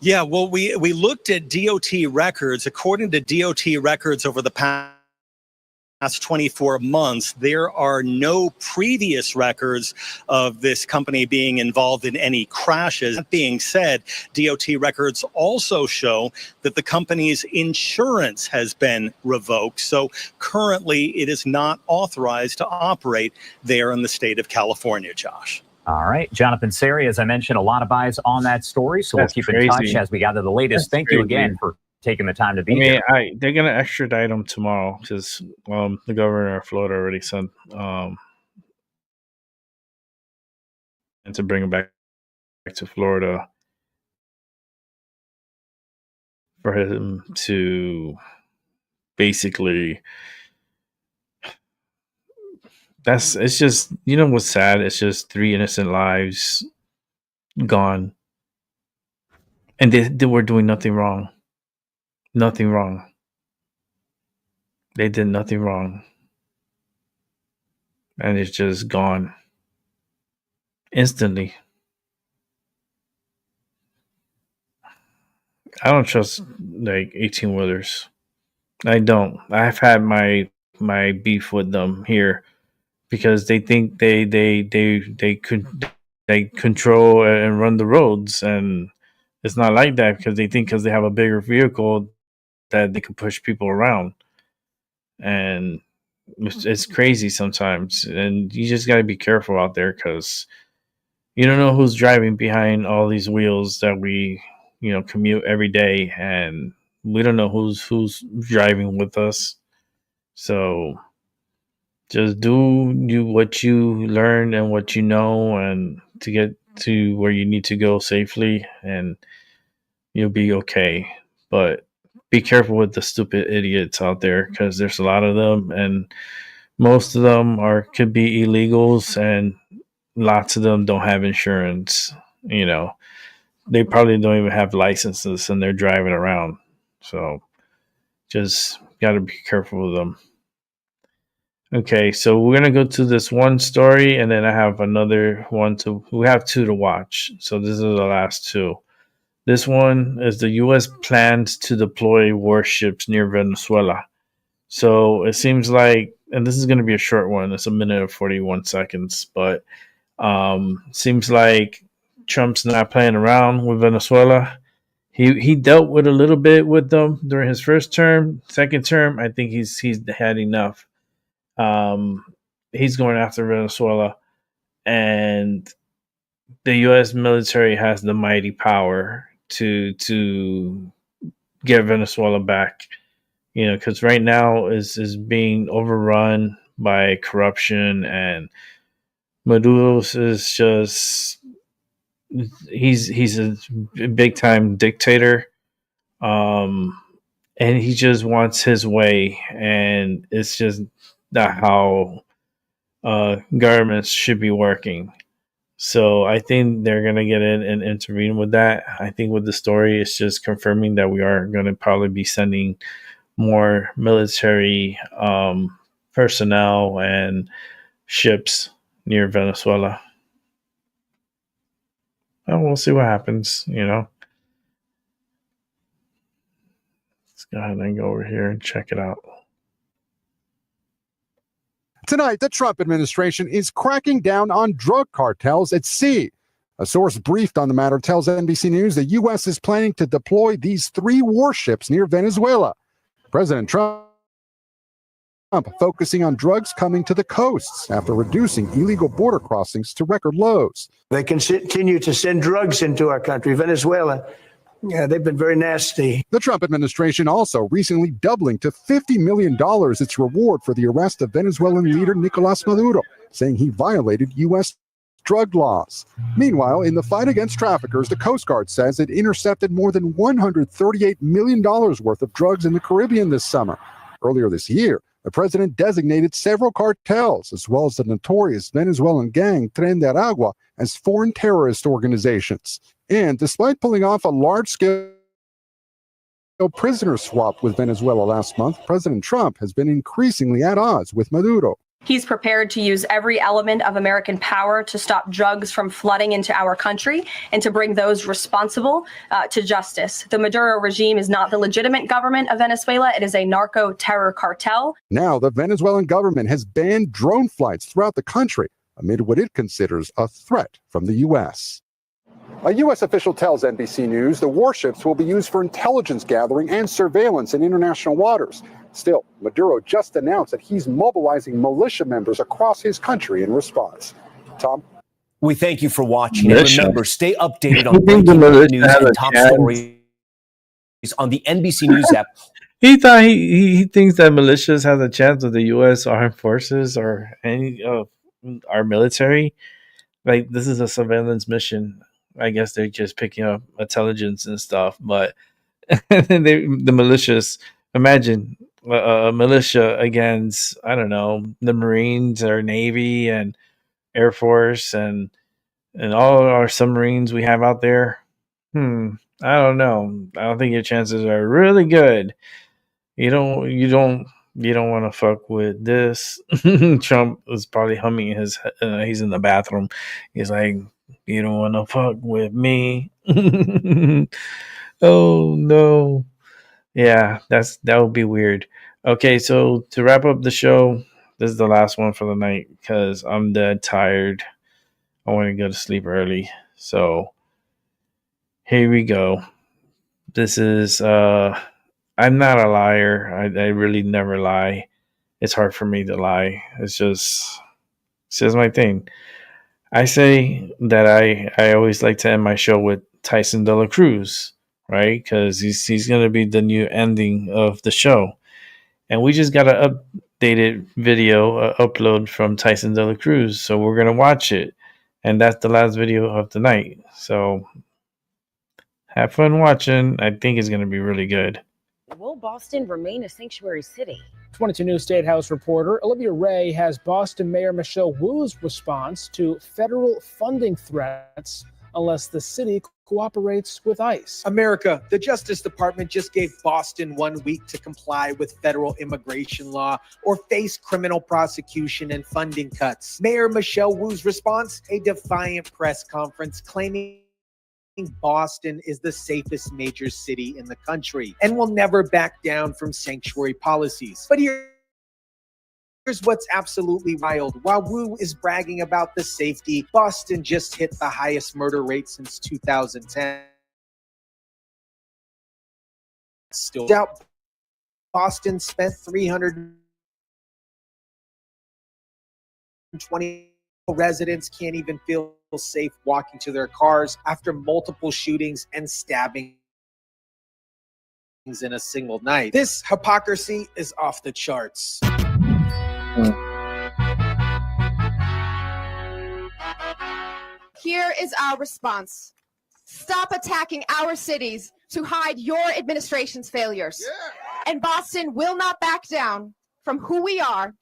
Yeah, well, we looked at DOT records. According to DOT records over the past last 24 months, there are no previous records of this company being involved in any crashes. That being said, DOT records also show that the company's insurance has been revoked. So currently it is not authorized to operate there in the state of California, Josh. All right, Jonathan Seri, as I mentioned, a lot of eyes on that story, so That's we'll keep in touch crazy. as we gather the latest. That's Thank you crazy. again for taking the time to be here. They're gonna extradite him tomorrow because the governor of Florida already sent and to bring him back to Florida for him to basically. It's just, you know what's sad? It's just 3 innocent lives gone, and they were doing nothing wrong. Nothing wrong. They did nothing wrong. And it's just gone. Instantly. I don't trust like 18-wheelers. I don't. I've had my beef with them here because they think they control and run the roads, and it's not like that because they think because they have a bigger vehicle that they can push people around. And it's crazy sometimes, and you just got to be careful out there because you don't know who's driving behind all these wheels that we commute every day, and we don't know who's driving with us. So just do what you learn and what you know, and to get to where you need to go safely, and you'll be okay. But be careful with the stupid idiots out there because there's a lot of them, and most of them could be illegals, and lots of them don't have insurance. They probably don't even have licenses, and they're driving around. So just got to be careful with them. Okay, so we're gonna go to this one story, and then I have another one we have 2 to watch. So this is the last 2. This one is the U.S. plans to deploy warships near Venezuela. So it seems like, and this is going to be a short one. It's 1 minute and 41 seconds, but seems like Trump's not playing around with Venezuela. He dealt with a little bit with them during his first term. Second term, I think he's had enough. He's going after Venezuela, and the U.S. military has the mighty power to get Venezuela back. Because right now is being overrun by corruption, and Maduro is just he's a big time dictator, and he just wants his way, and it's just not how governments should be working. So I think they're going to get in and intervene with that. I think with the story, it's just confirming that we are going to probably be sending more military personnel and ships near Venezuela. Well, we'll see what happens, Let's go ahead and go over here and check it out. Tonight, the Trump administration is cracking down on drug cartels at sea. A source briefed on the matter tells NBC News the U.S. is planning to deploy these 3 warships near Venezuela. President Trump focusing on drugs coming to the coasts after reducing illegal border crossings to record lows. They continue to send drugs into our country, Venezuela. Yeah, they've been very nasty. The Trump administration also recently doubling to $50 million its reward for the arrest of Venezuelan leader Nicolas Maduro, saying he violated U.S. drug laws. Meanwhile, in the fight against traffickers, the Coast Guard says it intercepted more than $138 million worth of drugs in the Caribbean this summer. Earlier this year, the president designated several cartels, as well as the notorious Venezuelan gang Tren de Aragua, as foreign terrorist organizations. And despite pulling off a large-scale prisoner swap with Venezuela last month, President Trump has been increasingly at odds with Maduro. He's prepared to use every element of American power to stop drugs from flooding into our country and to bring those responsible to justice. The Maduro regime is not the legitimate government of Venezuela. It is a narco-terror cartel. Now, the Venezuelan government has banned drone flights throughout the country amid what it considers a threat from the U.S. A U.S. official tells NBC News the warships will be used for intelligence gathering and surveillance in international waters. Still, Maduro just announced that he's mobilizing militia members across his country in response. Tom? We thank you for watching. Militia. And remember, stay updated You on think breaking the militia news has a and top chance? stories on the NBC News app. He thought he thinks that militias has a chance with the U.S. armed forces or any of our military. Like, this is a surveillance mission. I guess they're just picking up intelligence and stuff. But the militias, imagine a militia against, I don't know, the Marines or Navy and Air Force and all our submarines we have out there. I don't know. I don't think your chances are really good. You don't want to fuck with this. Trump was probably humming his. He's in the bathroom. He's like, "You don't want to fuck with me." Oh no. Yeah, that would be weird. Okay, so to wrap up the show, this is the last one for the night because I'm dead tired. I want to go to sleep early. So here we go. This is I'm not a liar. I really never lie. It's hard for me to lie. It's just my thing. I say that I always like to end my show with Tyson De La Cruz, right? Because he's going to be the new ending of the show. And we just got an updated video upload from Tyson De La Cruz. So we're going to watch it. And that's the last video of the night. So have fun watching. I think it's going to be really good. Will Boston remain a sanctuary city? 22 News State House reporter Olivia Ray has Boston Mayor Michelle Wu's response to federal funding threats unless the city cooperates with ICE. America, the Justice Department just gave Boston 1 week to comply with federal immigration law or face criminal prosecution and funding cuts. Mayor Michelle Wu's response, a defiant press conference claiming Boston is the safest major city in the country and will never back down from sanctuary policies. But here's what's absolutely wild. While Wu is bragging about the safety, Boston just hit the highest murder rate since 2010. Still doubt Boston spent $320. Residents can't even feel safe walking to their cars after multiple shootings and stabbings in a single night. This hypocrisy is off the charts. Here is our response. Stop attacking our cities to hide your administration's failures. And Boston will not back down from who we are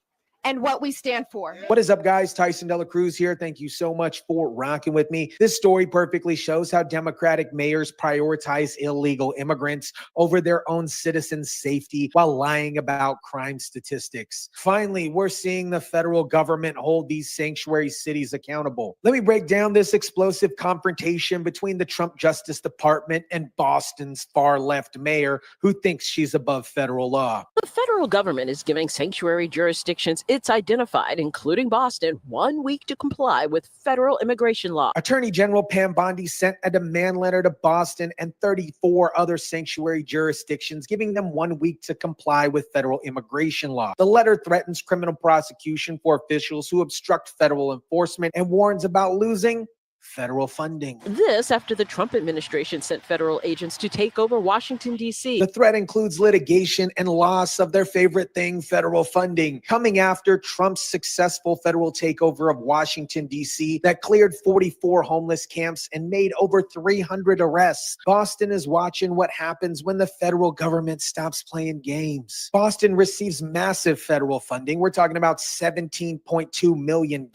and what we stand for. What is up, guys? Tyson De La Cruz here. Thank you so much for rocking with me. This story perfectly shows how Democratic mayors prioritize illegal immigrants over their own citizens' safety while lying about crime statistics. Finally, we're seeing the federal government hold these sanctuary cities accountable. Let me break down this explosive confrontation between the Trump Justice Department and Boston's far-left mayor who thinks she's above federal law. The federal government is giving sanctuary jurisdictions it's identified, including Boston, 1 week to comply with federal immigration law. Attorney General Pam Bondi sent a demand letter to Boston and 34 other sanctuary jurisdictions, giving them 1 week to comply with federal immigration law. The letter threatens criminal prosecution for officials who obstruct federal enforcement and warns about losing federal funding. This after the Trump administration sent federal agents to take over Washington, D.C. The threat includes litigation and loss of their favorite thing, federal funding, coming after Trump's successful federal takeover of Washington, D.C. that cleared 44 homeless camps and made over 300 arrests. Boston is watching what happens when the federal government stops playing games. Boston receives massive federal funding. We're talking about $17.2 million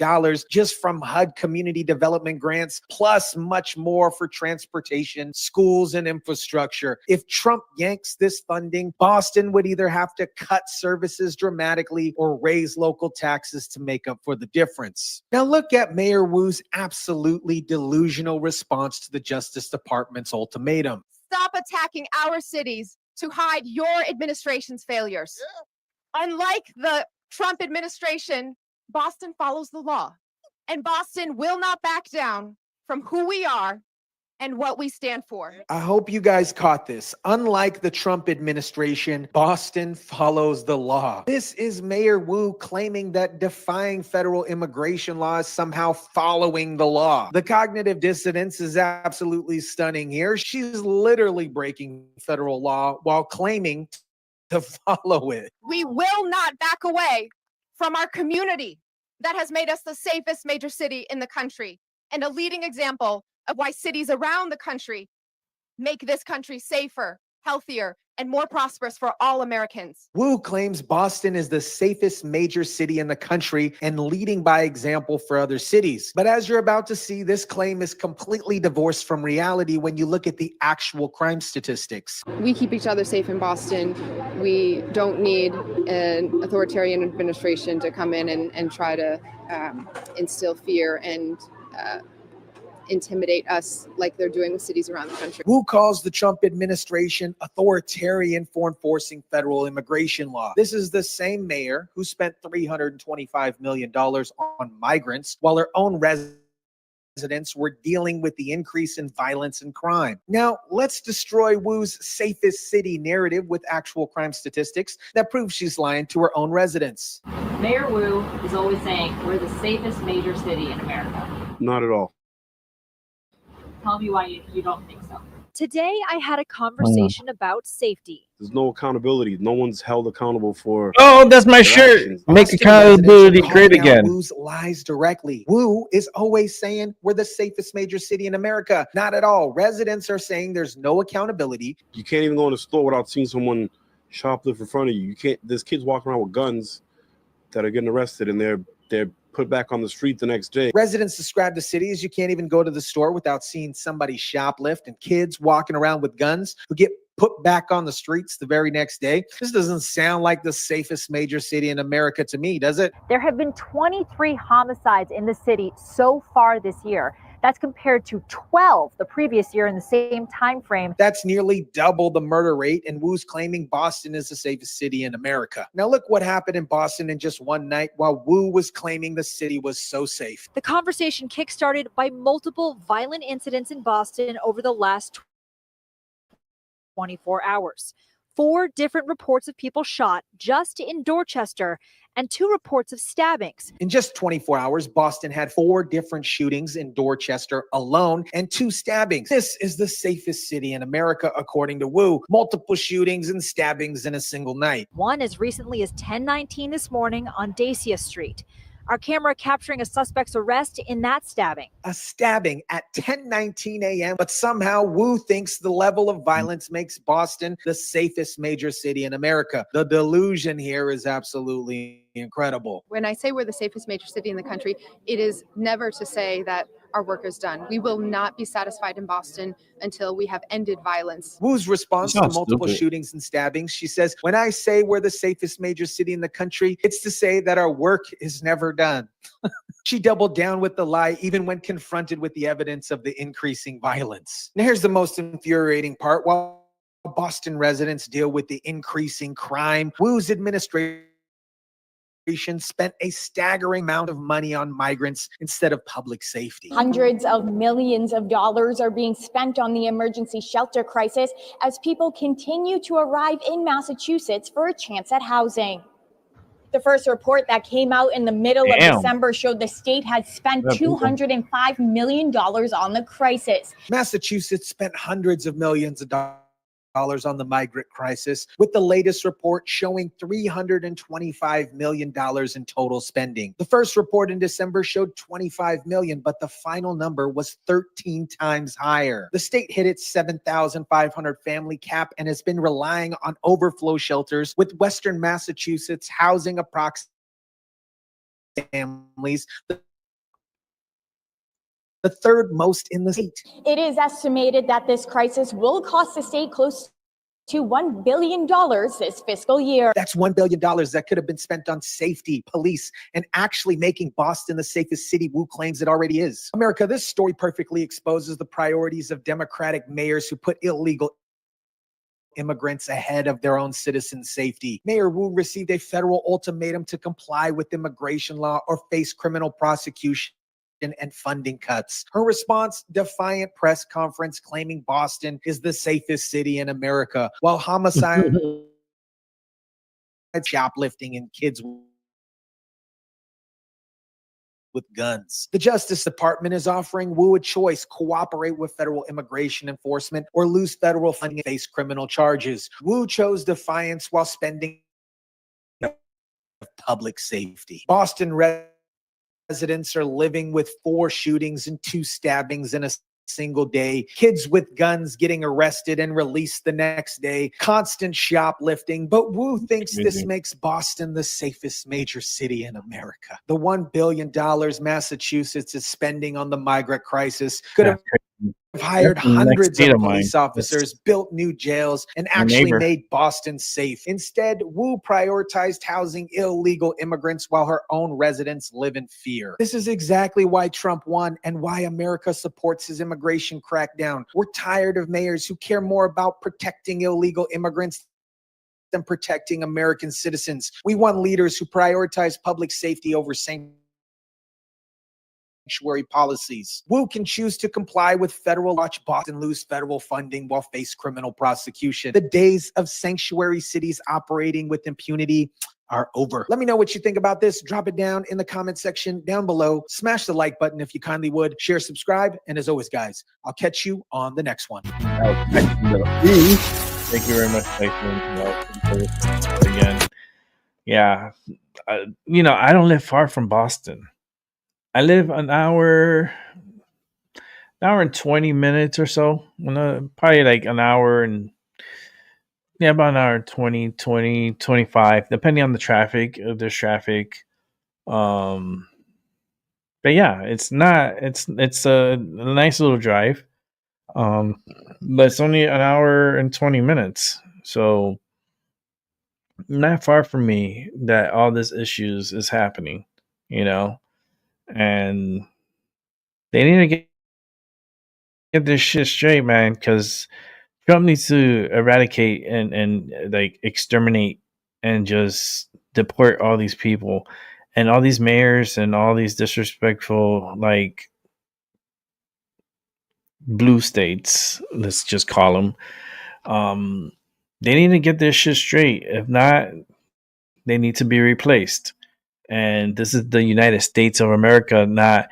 just from HUD community development grants grants, plus much more for transportation, schools, and infrastructure. If Trump yanks this funding, Boston would either have to cut services dramatically or raise local taxes to make up for the difference. Now look at Mayor Wu's absolutely delusional response to the Justice Department's ultimatum. Stop attacking our cities to hide your administration's failures. Unlike the Trump administration, Boston follows the law, and Boston will not back down from who we are and what we stand for. I hope you guys caught this. Unlike the Trump administration, Boston follows the law. This is Mayor Wu claiming that defying federal immigration law is somehow following the law. The cognitive dissonance is absolutely stunning here. She's literally breaking federal law while claiming to follow it. We will not back away from our community that has made us the safest major city in the country and a leading example of why cities around the country make this country safer, healthier, and more prosperous for all Americans. Wu claims Boston is the safest major city in the country and leading by example for other cities. But as you're about to see, this claim is completely divorced from reality when you look at the actual crime statistics. We keep each other safe in Boston. We don't need an authoritarian administration to come in and try to instill fear and intimidate us like they're doing with cities around the country. Wu calls the Trump administration authoritarian for enforcing federal immigration law. This is the same mayor who spent $325 million on migrants while her own residents were dealing with the increase in violence and crime. Now, let's destroy Wu's safest city narrative with actual crime statistics that prove she's lying to her own residents. Mayor Wu is always saying we're the safest major city in America. Not at all. Tell me why you don't think so. Today, I had a conversation about safety. There's no accountability. No one's held accountable for. Oh, that's my their shirt. actions. Make accountability great again. Wu's lies directly. Wu is always saying we're the safest major city in America. Not at all. Residents are saying there's no accountability. You can't even go in a store without seeing someone shoplift in front of you. You can't. There's kids walking around with guns that are getting arrested, and they're put back on the street the next day. Residents describe the city as you can't even go to the store without seeing somebody shoplift, and kids walking around with guns who get put back on the streets the very next day. This doesn't sound like the safest major city in America to me, does it? There have been 23 homicides in the city so far this year. That's compared to 12 the previous year in the same time frame. That's nearly double the murder rate, and Wu's claiming Boston is the safest city in America. Now look what happened in Boston in just one night while Wu was claiming the city was so safe. The conversation kickstarted by multiple violent incidents in Boston over the last 24 hours. 4 different reports of people shot just in Dorchester and 2 reports of stabbings. In just 24 hours, Boston had 4 different shootings in Dorchester alone and 2 stabbings. This is the safest city in America, according to Wu. Multiple shootings and stabbings in a single night. One as recently as 10:19 this morning on Dacia Street. Our camera capturing a suspect's arrest in that stabbing. A stabbing at 10:19 a.m., but somehow Wu thinks the level of violence makes Boston the safest major city in America. The delusion here is absolutely incredible. When I say we're the safest major city in the country, it is never to say that our work is done. We will not be satisfied in Boston until we have ended violence. Wu's response to multiple shootings and stabbings, she says, when I say we're the safest major city in the country, it's to say that our work is never done. She doubled down with the lie even when confronted with the evidence of the increasing violence. Now here's the most infuriating part. While Boston residents deal with the increasing crime, Wu's administration spent a staggering amount of money on migrants instead of public safety. Hundreds of millions of dollars are being spent on the emergency shelter crisis as people continue to arrive in Massachusetts for a chance at housing. The first report that came out in the middle of December showed the state had spent $205 million on the crisis. Massachusetts spent hundreds of millions of dollars on the migrant crisis, with the latest report showing $325 million in total spending. The first report in December showed $25 million, but the final number was 13 times higher. The state hit its 7,500 family cap and has been relying on overflow shelters, with Western Massachusetts housing approximately families. the third most in the state. It is estimated that this crisis will cost the state close to $1 billion this fiscal year. That's $1 billion that could have been spent on safety, police, and actually making Boston the safest city Wu claims it already is. America, this story perfectly exposes the priorities of Democratic mayors who put illegal immigrants ahead of their own citizens' safety. Mayor Wu received a federal ultimatum to comply with immigration law or face criminal prosecution and funding cuts. Her response, defiant press conference claiming Boston is the safest city in America, while homicide, shoplifting, and kids with guns. The Justice Department is offering Wu a choice: cooperate with federal immigration enforcement or lose federal funding and face criminal charges. Wu chose defiance while spending public safety. Boston residents are living with 4 shootings and 2 stabbings in a single day, kids with guns getting arrested and released the next day, constant shoplifting. But Wu thinks this makes Boston the safest major city in America. The $1 billion Massachusetts is spending on the migrant crisis could have hired hundreds of police officers, built new jails, and actually made Boston safe. Instead, Wu prioritized housing illegal immigrants while her own residents live in fear. This is exactly why Trump won and why America supports his immigration crackdown. We're tired of mayors who care more about protecting illegal immigrants than protecting American citizens. We want leaders who prioritize public safety over sanctuary policies. Wu can choose to comply with federal law, watch Boston lose federal funding while face criminal prosecution. The days of sanctuary cities operating with impunity are over. Let me know what you think about this. Drop it down in the comment section down below. Smash the like button if you kindly would. Share, subscribe, and as always, guys, I'll catch you on the next one. Thank you very much, again. Yeah, I don't live far from Boston. I live an hour and 20 minutes or so. Probably like an hour and about an hour and 25, depending on the traffic. If there's traffic. But yeah, it's a nice little drive. But it's only an hour and 20 minutes. So not far from me that all this issues is happening, and they need to get this shit straight, man, because Trump needs to eradicate and like exterminate and just deport all these people and all these mayors and all these disrespectful, like, blue states, let's just call them. They need to get this shit straight. If not, they need to be replaced. And this is the United States of America, not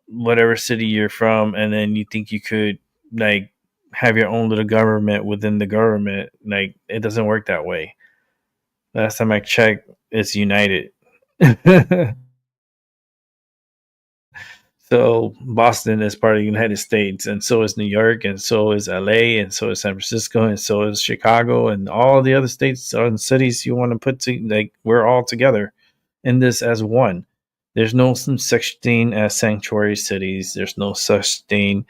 whatever city you're from, and then you think you could like have your own little government within the government. Like, it doesn't work that way. Last time I checked, it's united. So Boston is part of the United States, and so is New York, and so is LA, and so is San Francisco, and so is Chicago, and all the other states and cities you want to put to, like, we're all together in this as one. There's no such thing as sanctuary cities. There's no such thing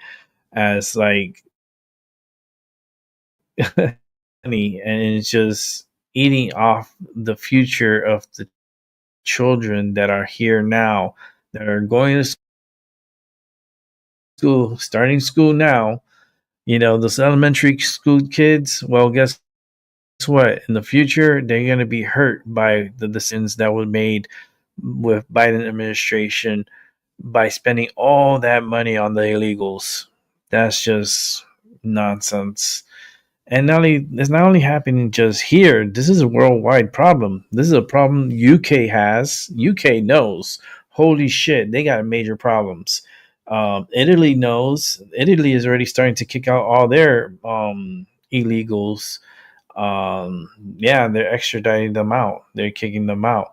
as like money, and it's just eating off the future of the children that are here now, that are going to school, starting school now. Those elementary school kids, well, guess what? In the future, they're going to be hurt by the decisions that were made with Biden administration by spending all that money on the illegals. That's just nonsense. And it's not only happening just here. This is a worldwide problem. This is a problem UK has. UK knows. Holy shit, they got major problems. Italy knows. Italy is already starting to kick out all their illegals. They're extraditing them out. They're kicking them out.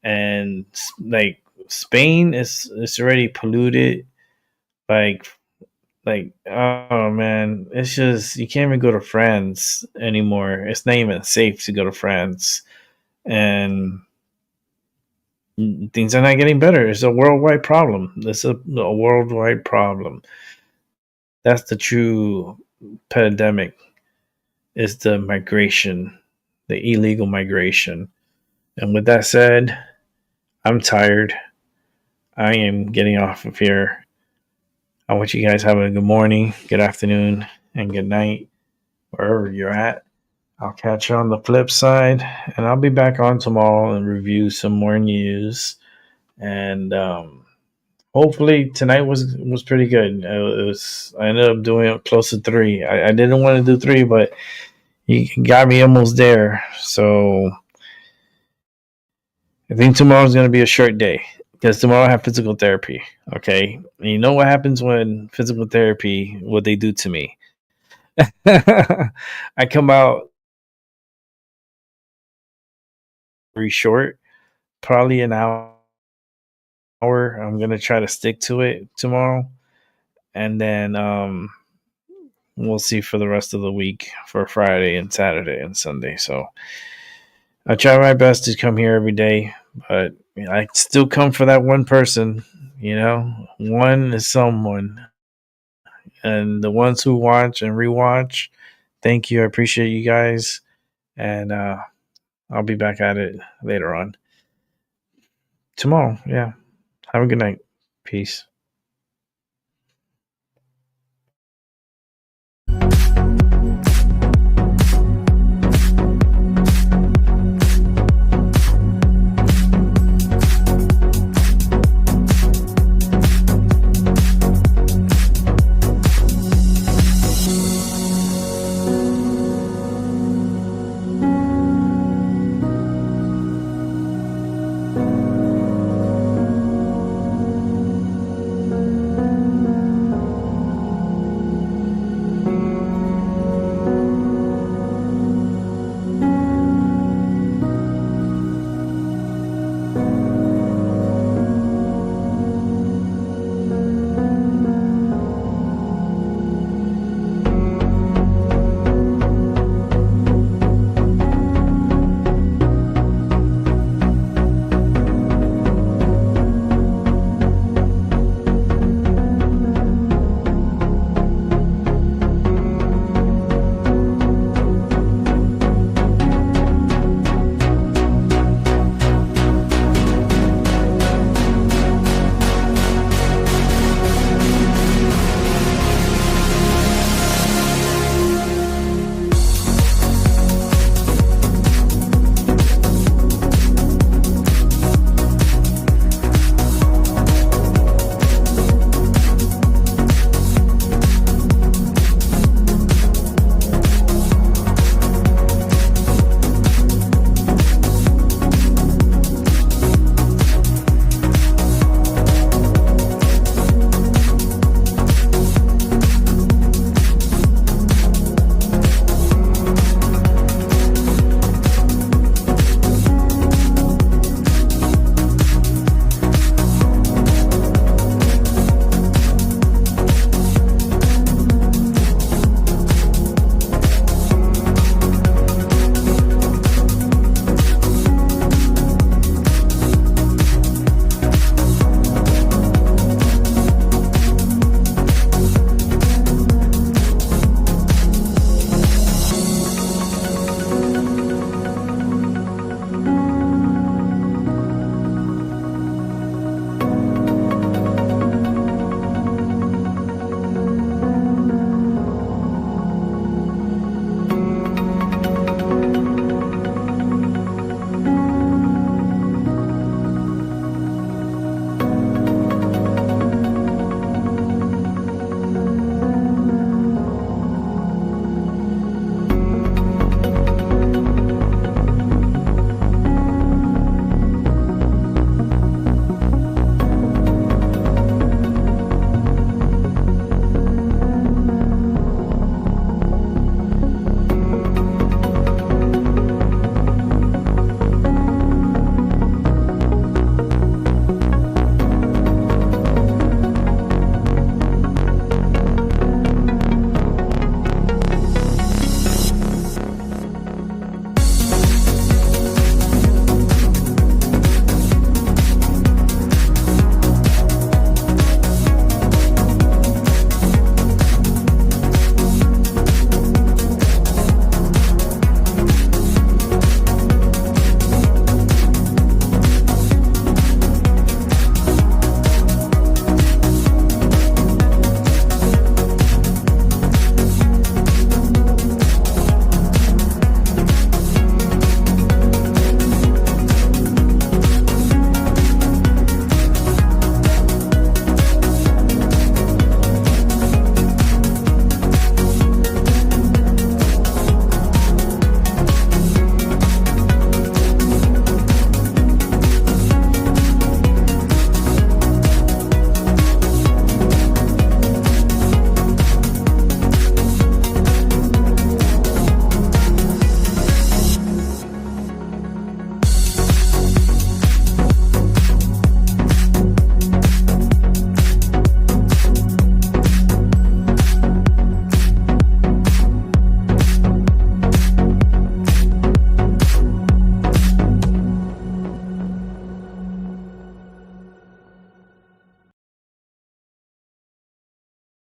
And like Spain is already polluted. Like, oh man, it's just, you can't even go to France anymore. It's not even safe to go to France. And things are not getting better. It's a worldwide problem. It's a worldwide problem. That's the true pandemic. Is the migration, the illegal migration. And with that said, I'm tired. I am getting off of here. I want you guys having a good morning, good afternoon, and good night, wherever you're at. I'll catch you on the flip side, and I'll be back on tomorrow and review some more news. And hopefully tonight was pretty good. I ended up doing it close to 3. I didn't want to do 3, but you got me almost there. So I think tomorrow's going to be a short day because tomorrow I have physical therapy. Okay. And you know what happens when physical therapy, what they do to me? I come out very short, probably an hour. I'm going to try to stick to it tomorrow. And then we'll see for the rest of the week for Friday and Saturday and Sunday. So I try my best to come here every day, but I still come for that one person. One is someone. And the ones who watch and rewatch, thank you. I appreciate you guys. And I'll be back at it later on. Tomorrow. Yeah. Have a good night. Peace.